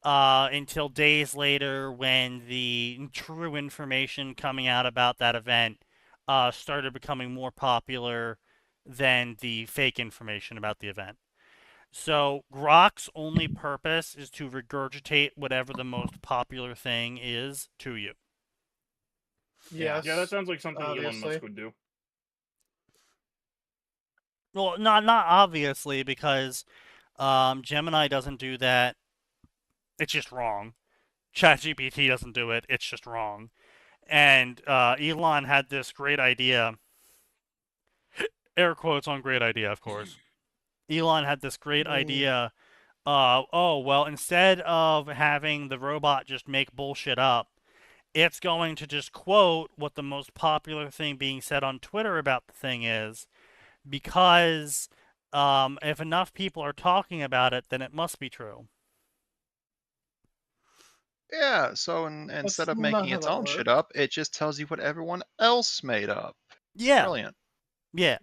until days later when the true information coming out about that event started becoming more popular than the fake information about the event. So Grok's only purpose is to regurgitate whatever the most popular thing is to you. Yes. Yeah, that sounds like something Elon obviously. Musk would do. Well, not obviously because Gemini doesn't do that. It's just wrong. ChatGPT doesn't do it. It's just wrong. And Elon had this great idea. Air quotes on great idea, of course. Elon had this great idea. Oh, well, instead of having the robot just make bullshit up, it's going to just quote what the most popular thing being said on Twitter about the thing is, because if enough people are talking about it, then it must be true. Yeah, so instead of not making how its that own shit works. up, it just tells you what everyone else made up. Yeah. Brilliant. Yeah.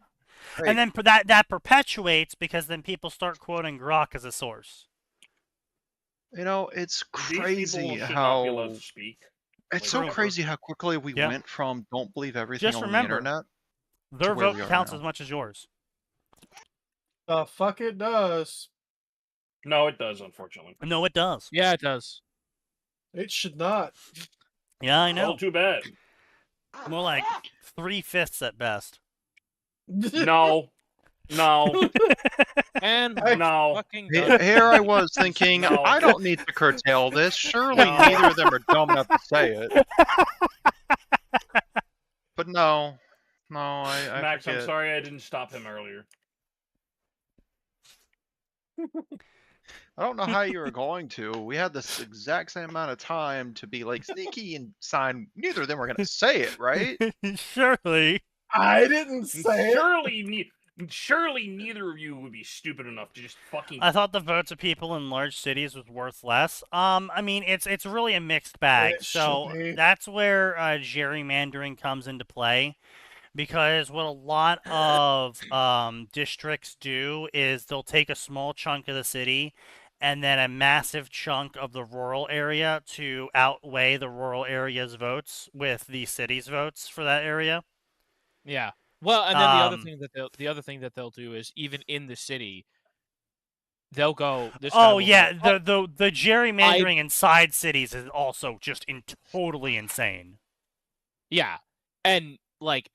Great. And then that perpetuates because then people start quoting Grok as a source. You know, it's These crazy people should not be allowed how to speak. it's like, so ever. crazy how quickly we Yeah. went from don't believe everything Just on remember, the internet their to where vote we are counts now. as much as yours. The fuck it does. No, it does, unfortunately. No, it does. Yeah, it does. It should not. Yeah, I know. Well, too bad. More like 3/5 at best. No. No. And Hey, No. fucking Here I was thinking, No. I don't need to curtail this. Surely No. neither of them are dumb enough to say it. But no. No, I Max, forget. I'm sorry I didn't stop him earlier. I don't know how you were going to. We had this exact same amount of time to be like sneaky and sign. Neither of them were going to say it, right? Surely. I didn't say it. Surely neither of you would be stupid enough to just fucking. I thought the votes of people in large cities was worth less. I mean, it's really a mixed bag. It So should be. that's where gerrymandering comes into play, because what a lot of districts do is they'll take a small chunk of the city and then a massive chunk of the rural area to outweigh the rural area's votes with the city's votes for that area. Yeah. Well, and then the other Um, thing that they'll do is even in the city, they'll go. This guy Oh will yeah, go, the gerrymandering inside cities is also just totally insane. yeah, and like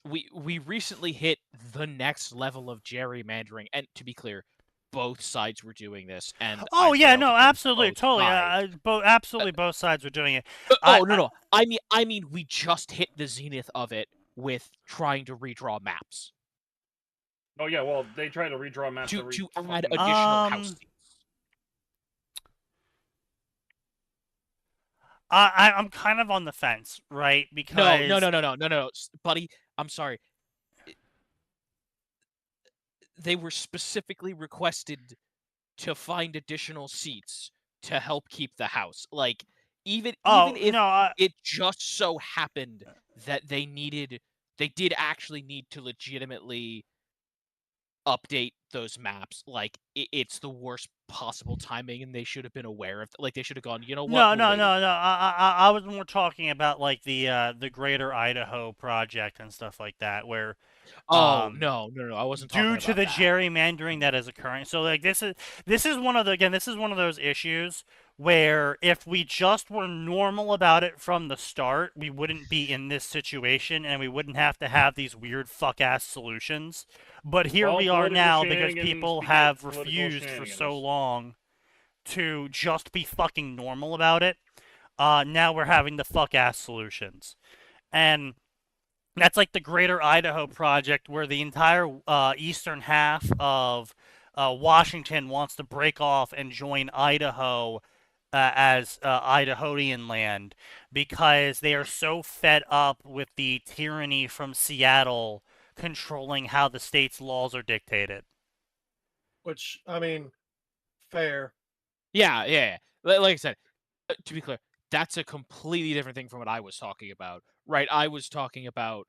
we recently hit the next level of gerrymandering, and to be clear, both sides were doing this, and Oh I yeah, railed no, against absolutely, both totally, sides. absolutely, both sides were doing it. Oh no, I mean we just hit the zenith of it with trying to redraw maps Oh yeah, well they try to redraw maps to every add fucking- additional house seats. I'm kind of on the fence, right? Because No, buddy. I'm sorry. They were specifically requested to find additional seats to help keep the house. Like, even if no, it just so happened that they did actually need to legitimately update those maps, like it's the worst possible timing, and they should have been aware of. Like they should have gone, you know what? No, We'll no, wait. no, no. I was more talking about like the Greater Idaho project and stuff like that, where Oh no, I wasn't talking due about to the that. gerrymandering that is occurring. So like this is one of those issues where if we just were normal about it from the start, we wouldn't be in this situation and we wouldn't have to have these weird fuck ass solutions. But here Well, we are political now because shenanigans people beget have political refused for so shenanigans. long to just be fucking normal about it. Now we're having the fuck ass solutions. And that's like the Greater Idaho project, where the entire eastern half of Washington wants to break off and join Idaho as Idahoan land because they are so fed up with the tyranny from Seattle controlling how the state's laws are dictated. Which, I mean, fair. Yeah. Like I said, to be clear, that's a completely different thing from what I was talking about. Right? I was talking about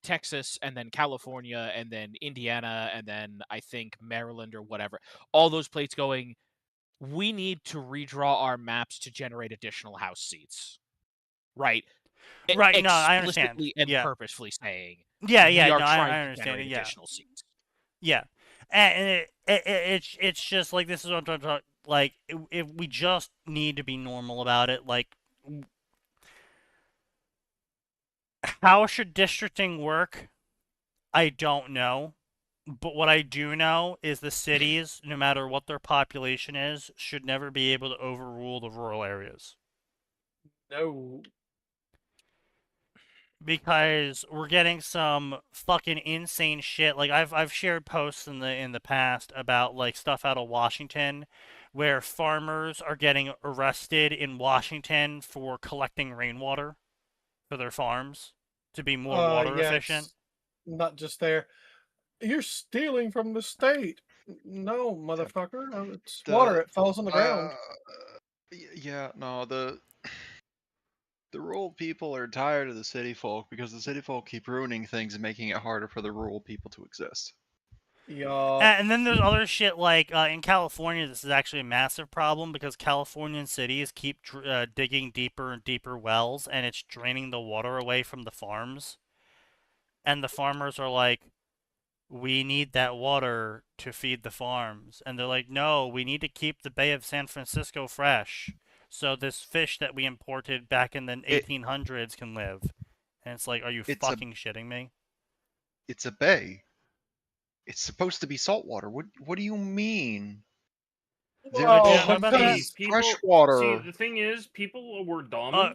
Texas, and then California, and then Indiana, and then I think Maryland or whatever. All those plates going, we need to redraw our maps to generate additional House seats. Right? Right, no, I understand. Explicitly and Yeah. purposefully saying, Yeah, we are no, trying I to understand generate it, yeah. additional seats. Yeah, and it's just like this is what I'm talking about. Like, if we just need to be normal about it, like, how should districting work? I don't know. But what I do know is the cities, no matter what their population is, should never be able to overrule the rural areas. No. Because we're getting some fucking insane shit. Like I've shared posts in the past about like stuff out of Washington where farmers are getting arrested in Washington for collecting rainwater for their farms to be more water Yeah, efficient. it's not just there. You're stealing from the state. No, motherfucker. It's water. It falls on the ground. Yeah, no, the rural people are tired of the city folk because the city folk keep ruining things and making it harder for the rural people to exist. Yeah. And then there's other shit like in California, this is actually a massive problem because Californian cities keep digging deeper and deeper wells, and it's draining the water away from the farms. And the farmers are like, we need that water to feed the farms. And they're like, no, we need to keep the Bay of San Francisco fresh. So this fish that we imported back in the 1800s can live. And it's like, are you fucking shitting me? It's a bay. It's supposed to be saltwater. What do you mean? Well, Yeah, There because be fresh water. See, the thing is, people were dumb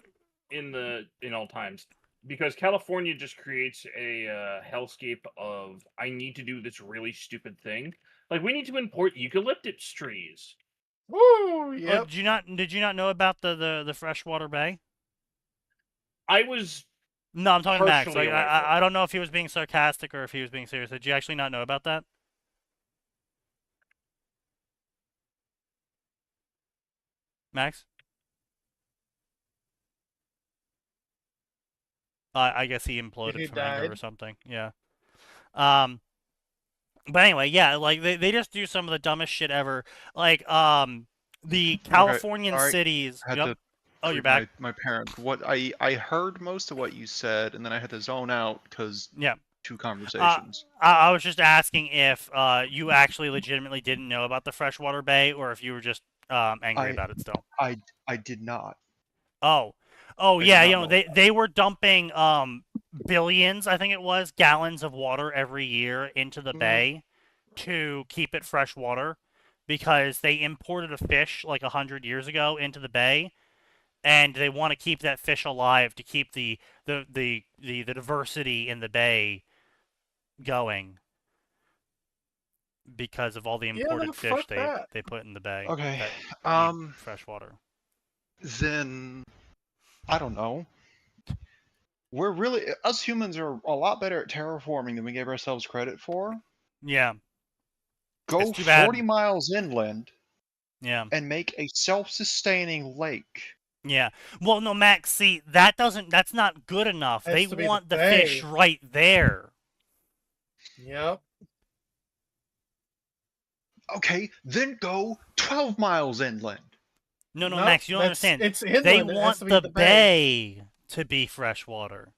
in all times because California just creates a hellscape of I need to do this really stupid thing. Like we need to import eucalyptus trees. woo, yep. Did you not know about the freshwater bay? I was No, I'm talking Max. partially Like, aware of it. I don't know if he was being sarcastic or if he was being serious. Did you actually not know about that? Max? I guess he imploded He from anger or died? something. Yeah. But anyway, yeah, like they just do some of the dumbest shit ever. Like the Californian alright, cities. I had Yep. to Oh, you're treat back. my parents. What I heard most of what you said, and then I had to zone out because Yeah. two conversations. I was just asking if you actually legitimately didn't know about the freshwater bay, or if you were just angry about it still. I did not. Oh, I yeah, did you not know know they were dumping billions, I think it was, gallons of water every year into the bay to keep it fresh water because they imported a fish like 100 years ago into the bay, and they want to keep that fish alive to keep the diversity in the bay going because of all the imported no, fish fuck that. they put in the bay. Okay. that eat fresh water. Then I don't know. We're really us humans are a lot better at terraforming than we gave ourselves credit for. Yeah. Go It's too bad. 40 miles inland Yeah. and make a self-sustaining lake. Yeah. Well, no, Max, see, that's not good enough. Has They to be the want the fish bay. right there. Yep. Okay, then go 12 miles inland. No, No, Max, you don't that's- understand. it's inland, They it has want to be the the bay to be freshwater.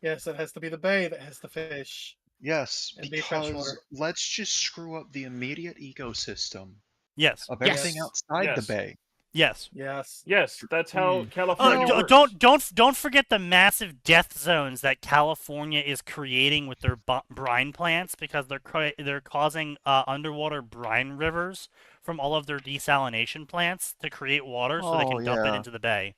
Yes, it has to be the bay that has the fish. Yes, And be because freshwater. let's just screw up the immediate ecosystem Yes. of everything Yes. outside the Yes. bay. Yes. Yes. Yes, that's how Hmm. California Oh, works. don't forget the massive death zones that California is creating with their brine plants, because they're causing underwater brine rivers from all of their desalination plants to create water so they Oh, can dump it yeah. into the bay.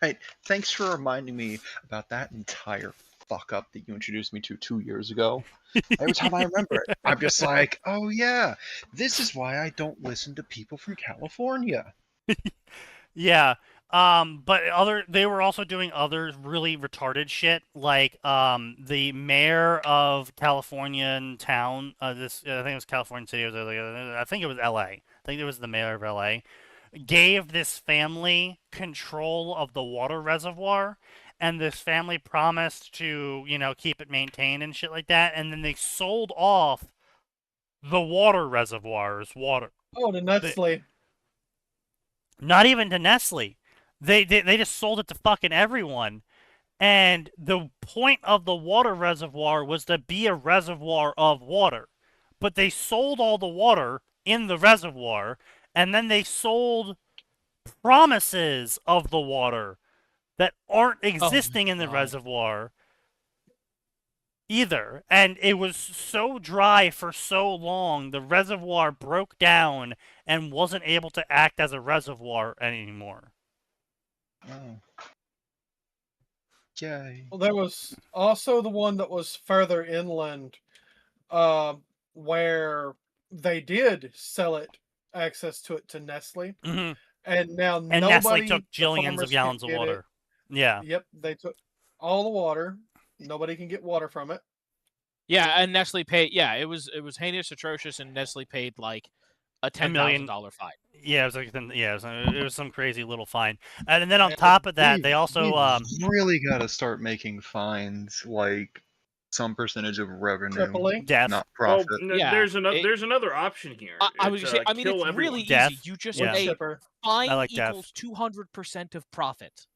Right. Thanks for reminding me about that entire fuck up that you introduced me to 2 years ago. Every time I remember it, I'm just like, oh yeah, this is why I don't listen to people from California. Yeah. But they were also doing other really retarded shit, like the mayor of Californian town, I think it was California City, I think it was LA. I think it was the mayor of LA, gave this family control of the water reservoir, and this family promised to, keep it maintained and shit like that, and then they sold off the water reservoirs, water. Oh, to Nestle. Not even to Nestle. They just sold it to fucking everyone. And the point of the water reservoir was to be a reservoir of water. But they sold all the water in the reservoir, and then they sold promises of the water that aren't existing in the God. reservoir either. And it was so dry for so long, the reservoir broke down and wasn't able to act as a reservoir anymore. Oh. Yay. Well, there was also the one that was further inland, where they did sell it, access to it to Nestle, Mm-hmm. and now And nobody, Nestle took the jillions farmers of can gallons of get it. water. Yeah. Yep, they took all the water. Nobody can get water from it. Yeah, and Nestle paid. Yeah, it was heinous, atrocious, and Nestle paid like a $10,000 fine. Yeah, it was like it was some crazy little fine. And then on top of that, they also We've really got to start making fines like some percentage of revenue, Tripoli. death. Oh, Well, not profit. Yeah, there's another option here. I was It's, gonna say. I mean, kill it's really everyone. easy. You just Yeah. say Shipper. fine like death. equals 200% of profit.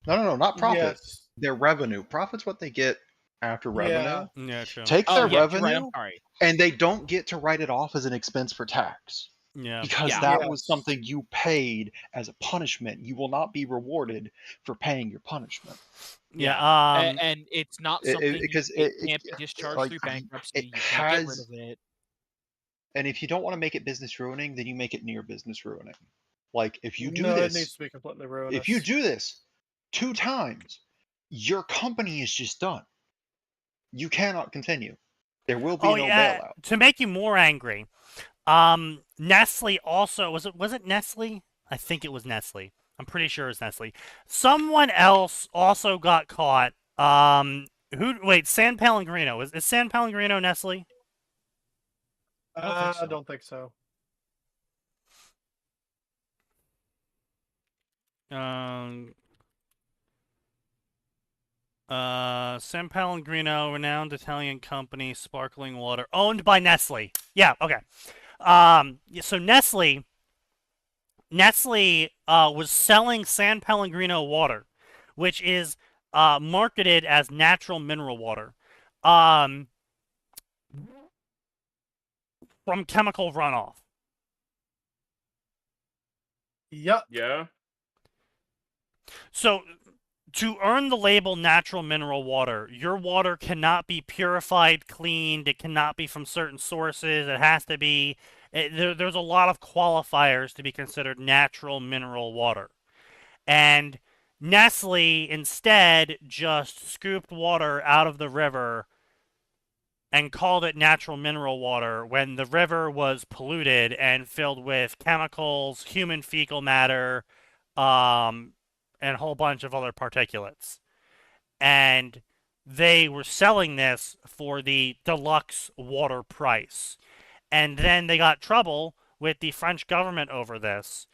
No, not profit. Yes. Their revenue. Profit's what they get after revenue. Yeah, true. Take Oh their yeah, you're right, revenue, I'm sorry. and they don't get to write it off as an expense for tax. Yeah. Because Yeah. that was Yes. something you paid as a punishment. You will not be rewarded for paying your punishment. Yeah. And it's not something because it can't be discharged like, through bankruptcy. it You can't get rid has- of it. And if you don't want to make it business ruining, then you make it near business ruining. Like if you do No, this, it needs to be completely ruinous. if you do this 2 times, your company is just done. You cannot continue. There will be no bailout. To make you more angry, Nestle also was it Nestle? I think it was Nestle. I'm pretty sure it's Nestle. Someone else also got caught. San Pellegrino. Is San Pellegrino Nestle? I don't think so. San Pellegrino, renowned Italian company, sparkling water, owned by Nestle. Yeah, okay. So Nestle was selling San Pellegrino water, which is marketed as natural mineral water, from chemical runoff. Yep. Yeah. So, to earn the label natural mineral water, your water cannot be purified, cleaned. It cannot be from certain sources. It has to be. There's a lot of qualifiers to be considered natural mineral water. And Nestle instead just scooped water out of the river and called it natural mineral water when the river was polluted and filled with chemicals, human fecal matter, and a whole bunch of other particulates. And they were selling this for the deluxe water price. And then they got trouble with the French government over this.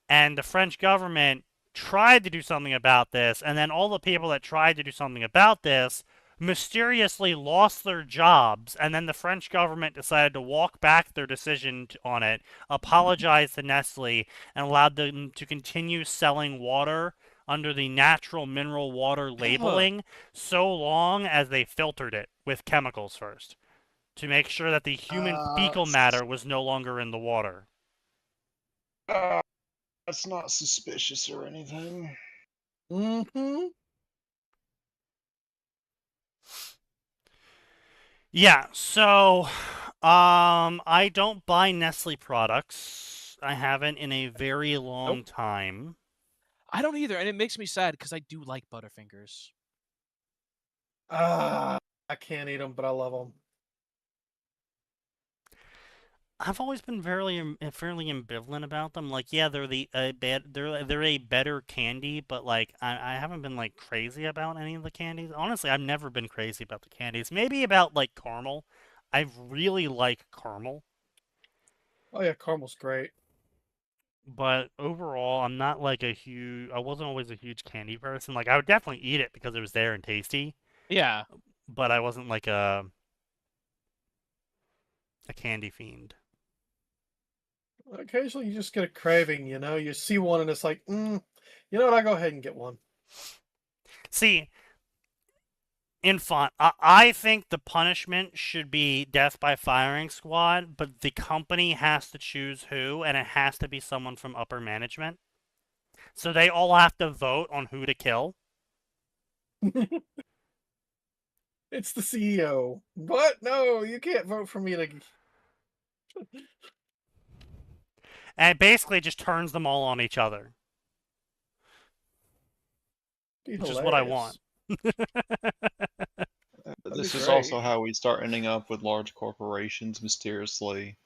And the French government tried to do something about this. And then all the people that tried to do something about this mysteriously lost their jobs, and then the French government decided to walk back their decision on it, apologized to Nestle, and allowed them to continue selling water under the natural mineral water labeling so long as they filtered it with chemicals first to make sure that the human fecal matter was no longer in the water. That's not suspicious or anything. Mm-hmm. Yeah, so I don't buy Nestle products. I haven't in a very long time. I don't either, and it makes me sad because I do like Butterfingers. I can't eat them, but I love them. I've always been fairly ambivalent about them. Like, yeah, they're they're a better candy, but like I haven't been like crazy about any of the candies. Honestly, I've never been crazy about the candies. Maybe about like caramel. I really like caramel, Oh yeah, caramel's great. but overall, I'm not like I wasn't always a huge candy person. Like, I would definitely eat it because it was there and tasty, Yeah. but I wasn't like a candy fiend. Occasionally, you just get a craving. You see one and it's like, you know what? I'll go ahead and get one. See, I think the punishment should be death by firing squad, but the company has to choose who, and it has to be someone from upper management. So they all have to vote on who to kill. It's the CEO. What? No, you can't vote for me to. And it basically just turns them all on each other, which is what I want. This be is great. also how we start ending up with large corporations mysteriously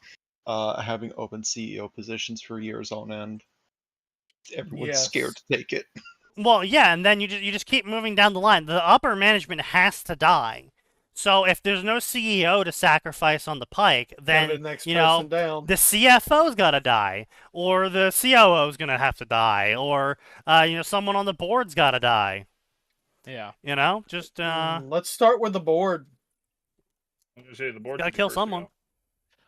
having open CEO positions for years on end. Everyone's scared to take it. Well, yeah, and then you just keep moving down the line. The upper management has to die. So if there's no CEO to sacrifice on the pike, then the next you know person down. the CFO's got to die, or the COO's gonna have to die, or someone on the board's got to die. Yeah. Just Let's start with the board. I'm gonna say the board gotta should be kill first to someone. go.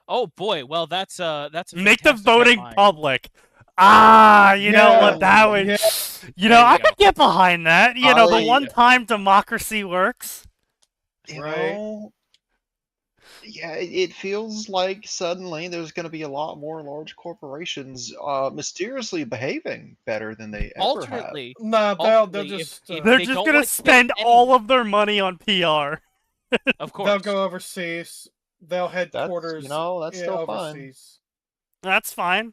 Oh boy, well that's a Make the fantastic voting headline. public. You know what that would. Yeah. I you go. could get behind that. The I- one time democracy works. You Right. know, yeah, it feels like suddenly there's going to be a lot more large corporations mysteriously behaving better than they ever have. Alternately, Nah, they'll ultimately, just if They're they just don't gonna wanna kill spend anyone, all of their money on PR. of course. they'll go overseas. They'll headquarters. That's still fun. overseas. That's fine.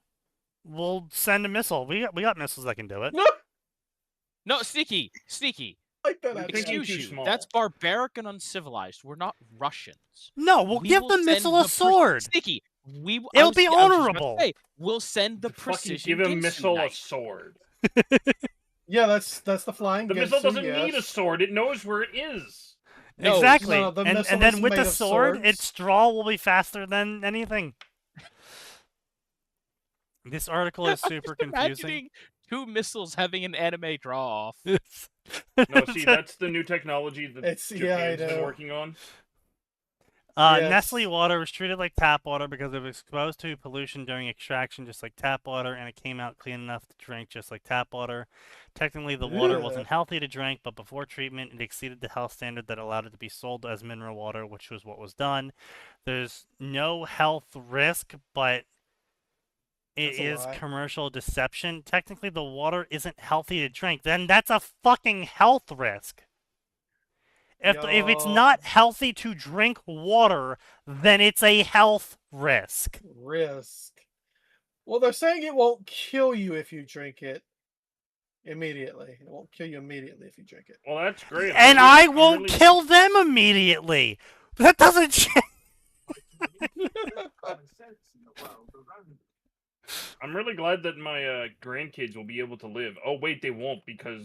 We'll send a missile. We got missiles that can do it. No, sneaky. Like that. You're idea. thinking Excuse too you. small. That's barbaric and uncivilized. We're not Russians. No, we'll We give will the send missile a the sword. Sneaky. It'll be honorable. We'll send the To fucking precision. give a Ginsu missile a knife. sword. Yeah, that's the flying. The missile Ginsu, doesn't yes. need a sword. It knows where it is. No, Exactly. no, the and missile then isn't with made the of sword, swords. its draw will be faster than anything. This article is super I'm confusing. imagining 2 missiles having an anime draw off. No, see, that's the new technology that It's- yeah, I Japan's been know. working on. Yes. Nestle water was treated like tap water because it was exposed to pollution during extraction just like tap water, and it came out clean enough to drink just like tap water. Technically, the water Ugh. wasn't healthy to drink, but before treatment, it exceeded the health standard that allowed it to be sold as mineral water, which was what was done. There's no health risk, but it That's a is lie. commercial deception. Technically, the water isn't healthy to drink. Then that's a fucking health risk. If it's Yup. not healthy to drink water, then it's a health risk. Risk. Well, they're saying it won't kill you if you drink it immediately. It won't kill you immediately if you drink it. Well, that's great. And I'm I really- won't kill them immediately. That doesn't change. I'm really glad that my grandkids will be able to live. Oh wait, they won't because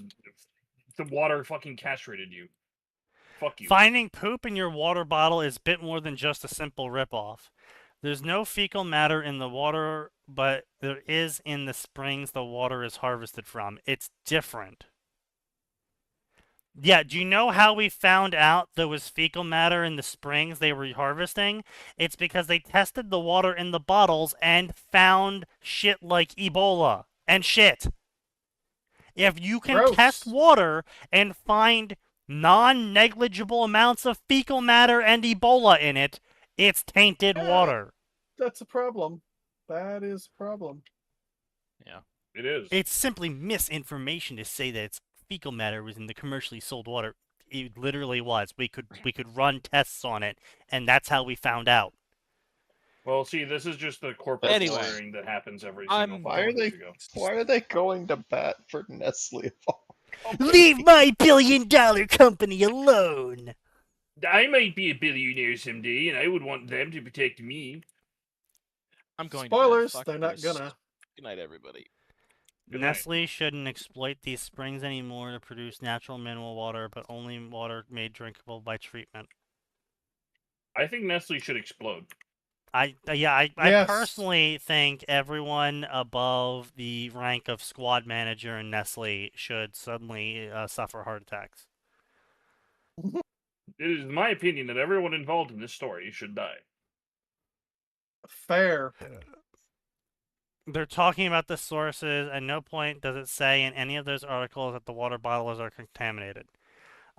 the water fucking castrated you. Fuck you. Finding poop in your water bottle is a bit more than just a simple ripoff. There's no fecal matter in the water, but there is in the springs the water is harvested from. It's different. Yeah, do you know how we found out there was fecal matter in the springs they were harvesting? It's because they tested the water in the bottles and found shit like Ebola and shit. If you can test Gross. water and find non-negligible amounts of fecal matter and Ebola in it, it's tainted Yeah. water. That's a problem. That is a problem. It is. It's simply misinformation to say that it's fecal matter was in the commercially sold water. It literally was. We could run tests on it, and that's how we found out. Well, see, this is just the corporate Anyway, lawyering that happens every I'm- single Why are couple they? weeks ago. Why are they going to bat for Nestle? of all companies? Leave my billion-dollar company alone. I might be a billionaire someday, and I would want them to protect me. I'm going Spoilers, to bed. Fuck they're not this. gonna. Good night, everybody. Good night. Nestle shouldn't exploit these springs anymore to produce natural mineral water, but only water made drinkable by treatment. I think Nestle should explode. I Yes. personally think everyone above the rank of squad manager in Nestle should suddenly suffer heart attacks. It is my opinion that everyone involved in this story should die. Fair. They're talking about the sources. At no point does it say in any of those articles that the water bottles are contaminated.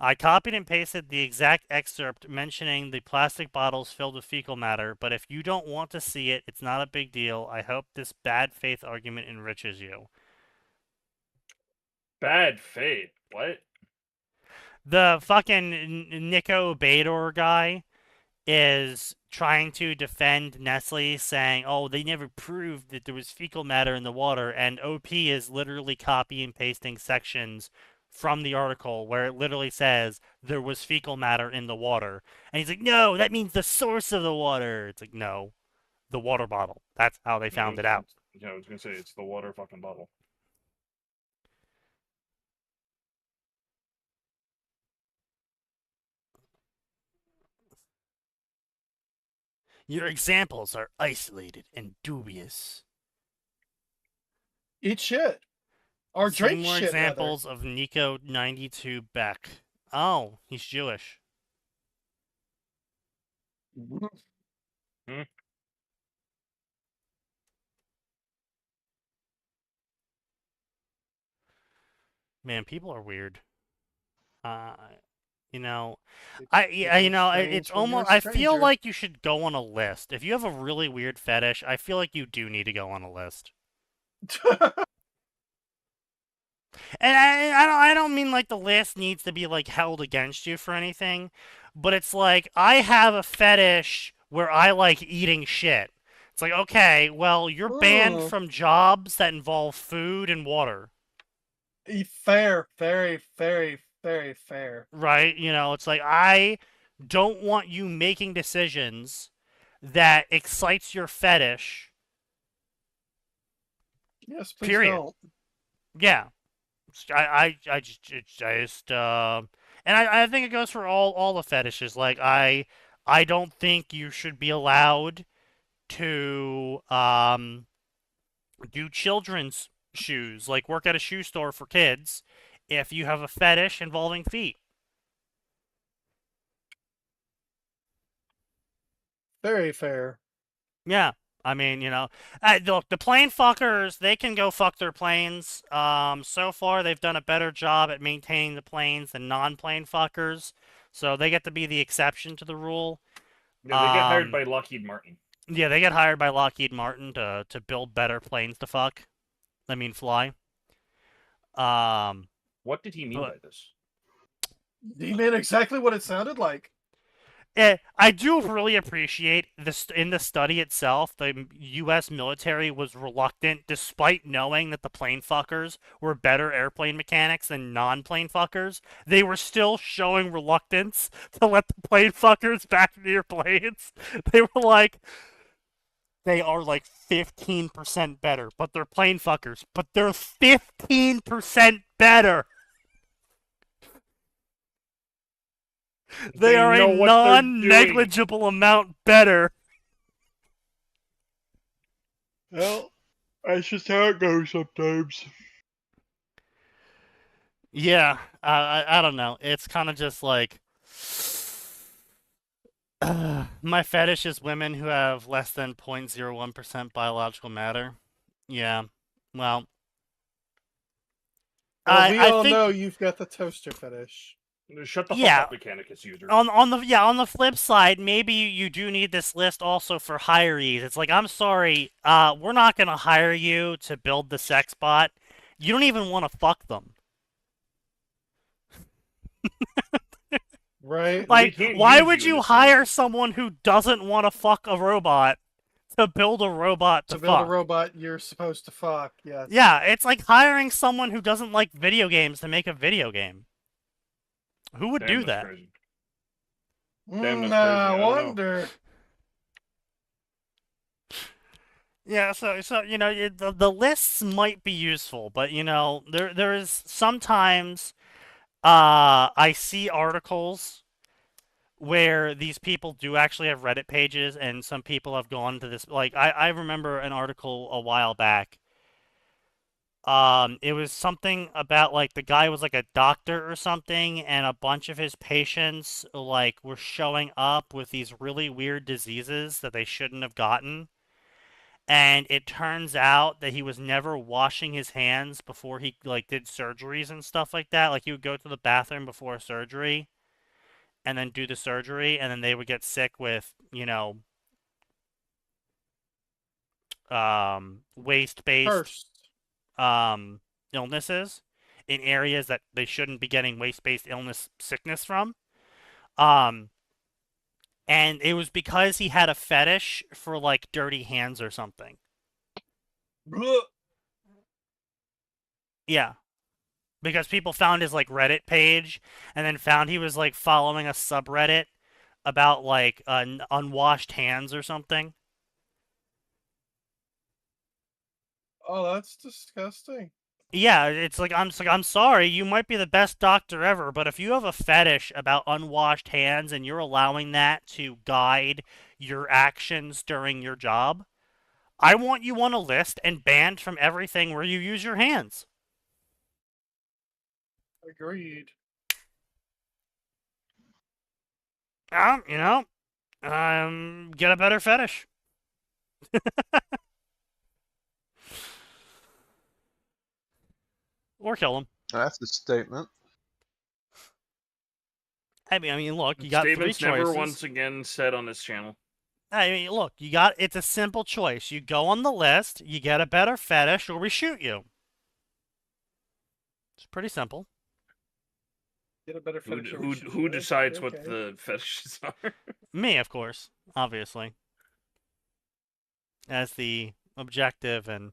I copied and pasted the exact excerpt mentioning the plastic bottles filled with fecal matter, but if you don't want to see it, it's not a big deal. I hope this bad faith argument enriches you. Bad faith. What? The fucking Nico Bador guy is trying to defend Nestle, saying, oh, they never proved that there was fecal matter in the water, and OP is literally copy and pasting sections from the article where it literally says there was fecal matter in the water. And he's like, no, that means the source of the water. It's like, no, the water bottle. That's how they found it out. Yeah, I was gonna say it's the water fucking bottle. Your examples are isolated and dubious. Eat shit. Or See drink more shit, examples of Nico 92 Beck. Oh, he's Jewish. rather. Man, people are weird. You know, It's it's strange when you're a almost. I feel stranger. like you should go on a list. If you have a really weird fetish, I feel like you do need to go on a list. And I don't mean like the list needs to be like held against you for anything, but it's like I have a fetish where I like eating shit. It's like, okay, well, you're banned Ooh. from jobs that involve food and water, Fair. Very, very, very fair. right? You know, it's like I don't want you making decisions that excites your fetish. Yes, please Period. don't. Yeah. I just and I think it goes for all the fetishes. Like I don't think you should be allowed to do children's shoes, like work at a shoe store for kids if you have a fetish involving feet. Very fair. Yeah. I mean, you know, look, the plane fuckers, they can go fuck their planes. So far, they've done a better job at maintaining the planes than non-plane fuckers. So they get to be the exception to the rule. Yeah, they get hired by Lockheed Martin. Yeah, they get hired by Lockheed Martin to build better planes to fuck. I mean, fly. What did he mean by this? He meant exactly what it sounded like. I do really appreciate this in the study itself. The U.S. military was reluctant, despite knowing that the plane fuckers were better airplane mechanics than non-plane fuckers. They were still showing reluctance to let the plane fuckers back into your planes. They were like, they are like 15% better, but they're plane fuckers. But they're 15% better. They are a know what they're doing. non-negligible amount better. Well, that's just how it goes sometimes. Yeah, I don't know. It's kind of just like my fetish is women who have less than 0.01% biological matter. Yeah. Well, Well, we I all think know you've got the toaster fetish. Shut the fuck yeah. up, Mechanicus user. On the flip side, maybe you do need this list also for hirees. It's like, I'm sorry, we're not gonna hire you to build the sex bot. You don't even want to fuck them. Right? Like, can't why use would you in you this hire solution. someone who doesn't want to fuck a robot to build a robot to To build a fuck? robot you're supposed to fuck, yes. Yeah, it's like hiring someone who doesn't like video games to make a video game. Who would Damn, do that's that? crazy. Damn, that's crazy. I I don't know. wonder. Yeah, so you know, the lists might be useful, but you know, there is sometimes I see articles where these people do actually have Reddit pages, and some people have gone to this. Like, I remember an article a while back. It was something about like the guy was like a doctor or something, and a bunch of his patients like were showing up with these really weird diseases that they shouldn't have gotten. And it turns out that he was never washing his hands before he like did surgeries and stuff like that. Like he would go to the bathroom before surgery and then do the surgery, and then they would get sick with, you know, waste-based First. illnesses in areas that they shouldn't be getting waste-based illness sickness from. Um, and it was because he had a fetish for like dirty hands or something. Blech. Yeah. Because people found his like Reddit page and then found he was like following a subreddit about like unwashed hands or something. Oh, that's disgusting. Yeah, it's like I'm sorry, you might be the best doctor ever, but if you have a fetish about unwashed hands and you're allowing that to guide your actions during your job, I want you on a list and banned from everything where you use your hands. Agreed. You know, get a better fetish. Or kill him. That's a statement. I mean, look, you got three Statements choices. never once again said on this channel. I mean, look, it's a simple choice. You go on the list, you get a better fetish, or we shoot you. It's pretty simple. Get a better fetish. Who decides what the fetishes are? Me, of course, obviously. As the objective and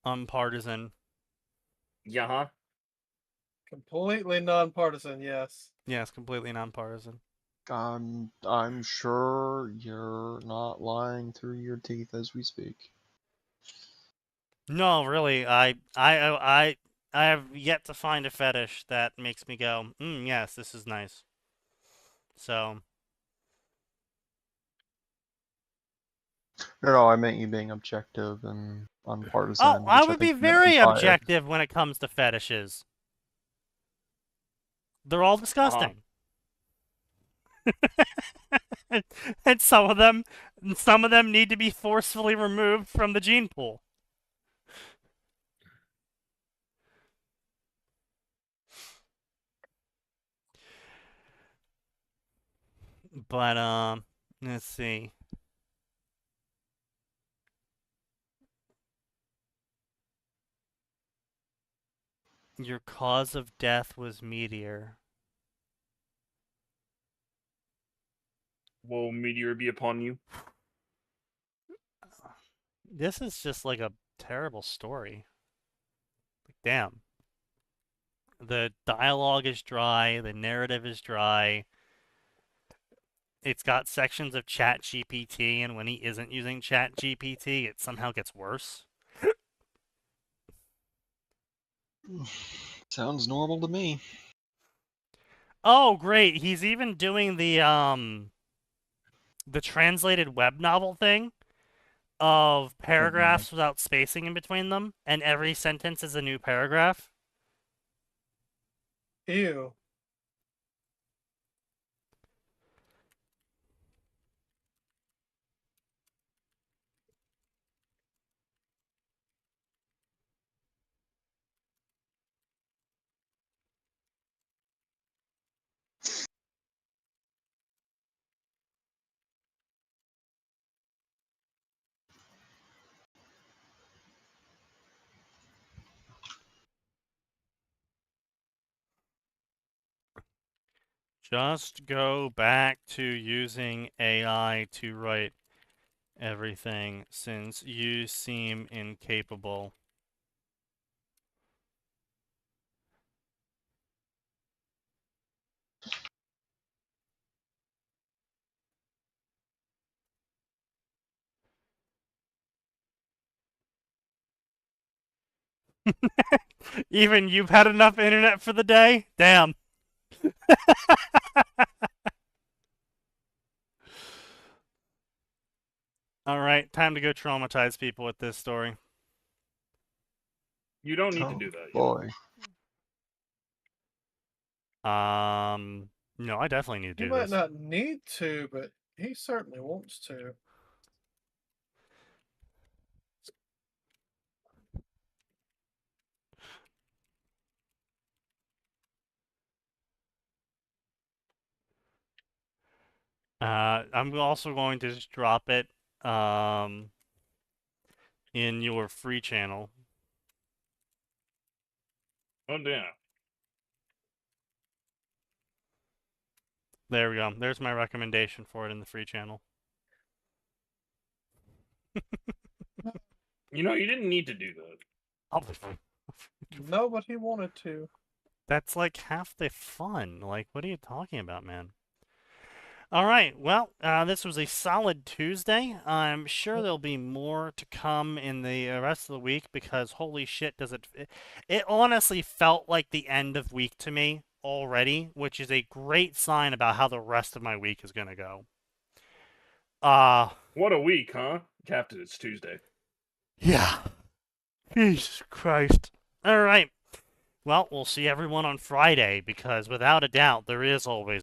unpartisan. Yeah. Completely nonpartisan, yes. Yes, completely nonpartisan. I'm sure you're not lying through your teeth as we speak. No, really, I have yet to find a fetish that makes me go, yes, this is nice. So. No, I meant you being objective and unpartisan. Oh, I which would be think you meant very unbiased. objective when it comes to fetishes. They're all disgusting. And some of them need to be forcefully removed from the gene pool. But let's see. Your cause of death was meteor. Will meteor be upon you? This is just like a terrible story. Like, damn. The dialogue is dry, the narrative is dry. It's got sections of ChatGPT, and when he isn't using ChatGPT, it somehow gets worse. Sounds normal to me. Oh, great. He's even doing the translated web novel thing of paragraphs without spacing in between them, and every sentence is a new paragraph. Ew. Just go back to using AI to write everything since you seem incapable. Even you've had enough internet for the day? Damn. Alright, time to go traumatize people with this story. You don't need to do that. Boy. No, I definitely need to He do might this. not need to, but he certainly wants to. I'm also going to just drop it in your free channel. Oh damn. There we go. There's my recommendation for it in the free channel. You know, you didn't need to do that. No, but he wanted to. That's like half the fun. Like, what are you talking about, man? All right. Well, this was a solid Tuesday. I'm sure there'll be more to come in the rest of the week because holy shit, does it honestly felt like the end of week to me already, which is a great sign about how the rest of my week is going to go. What a week, huh? Captain, it's Tuesday. Yeah. Jesus Christ. All right. Well, we'll see everyone on Friday because without a doubt, there is always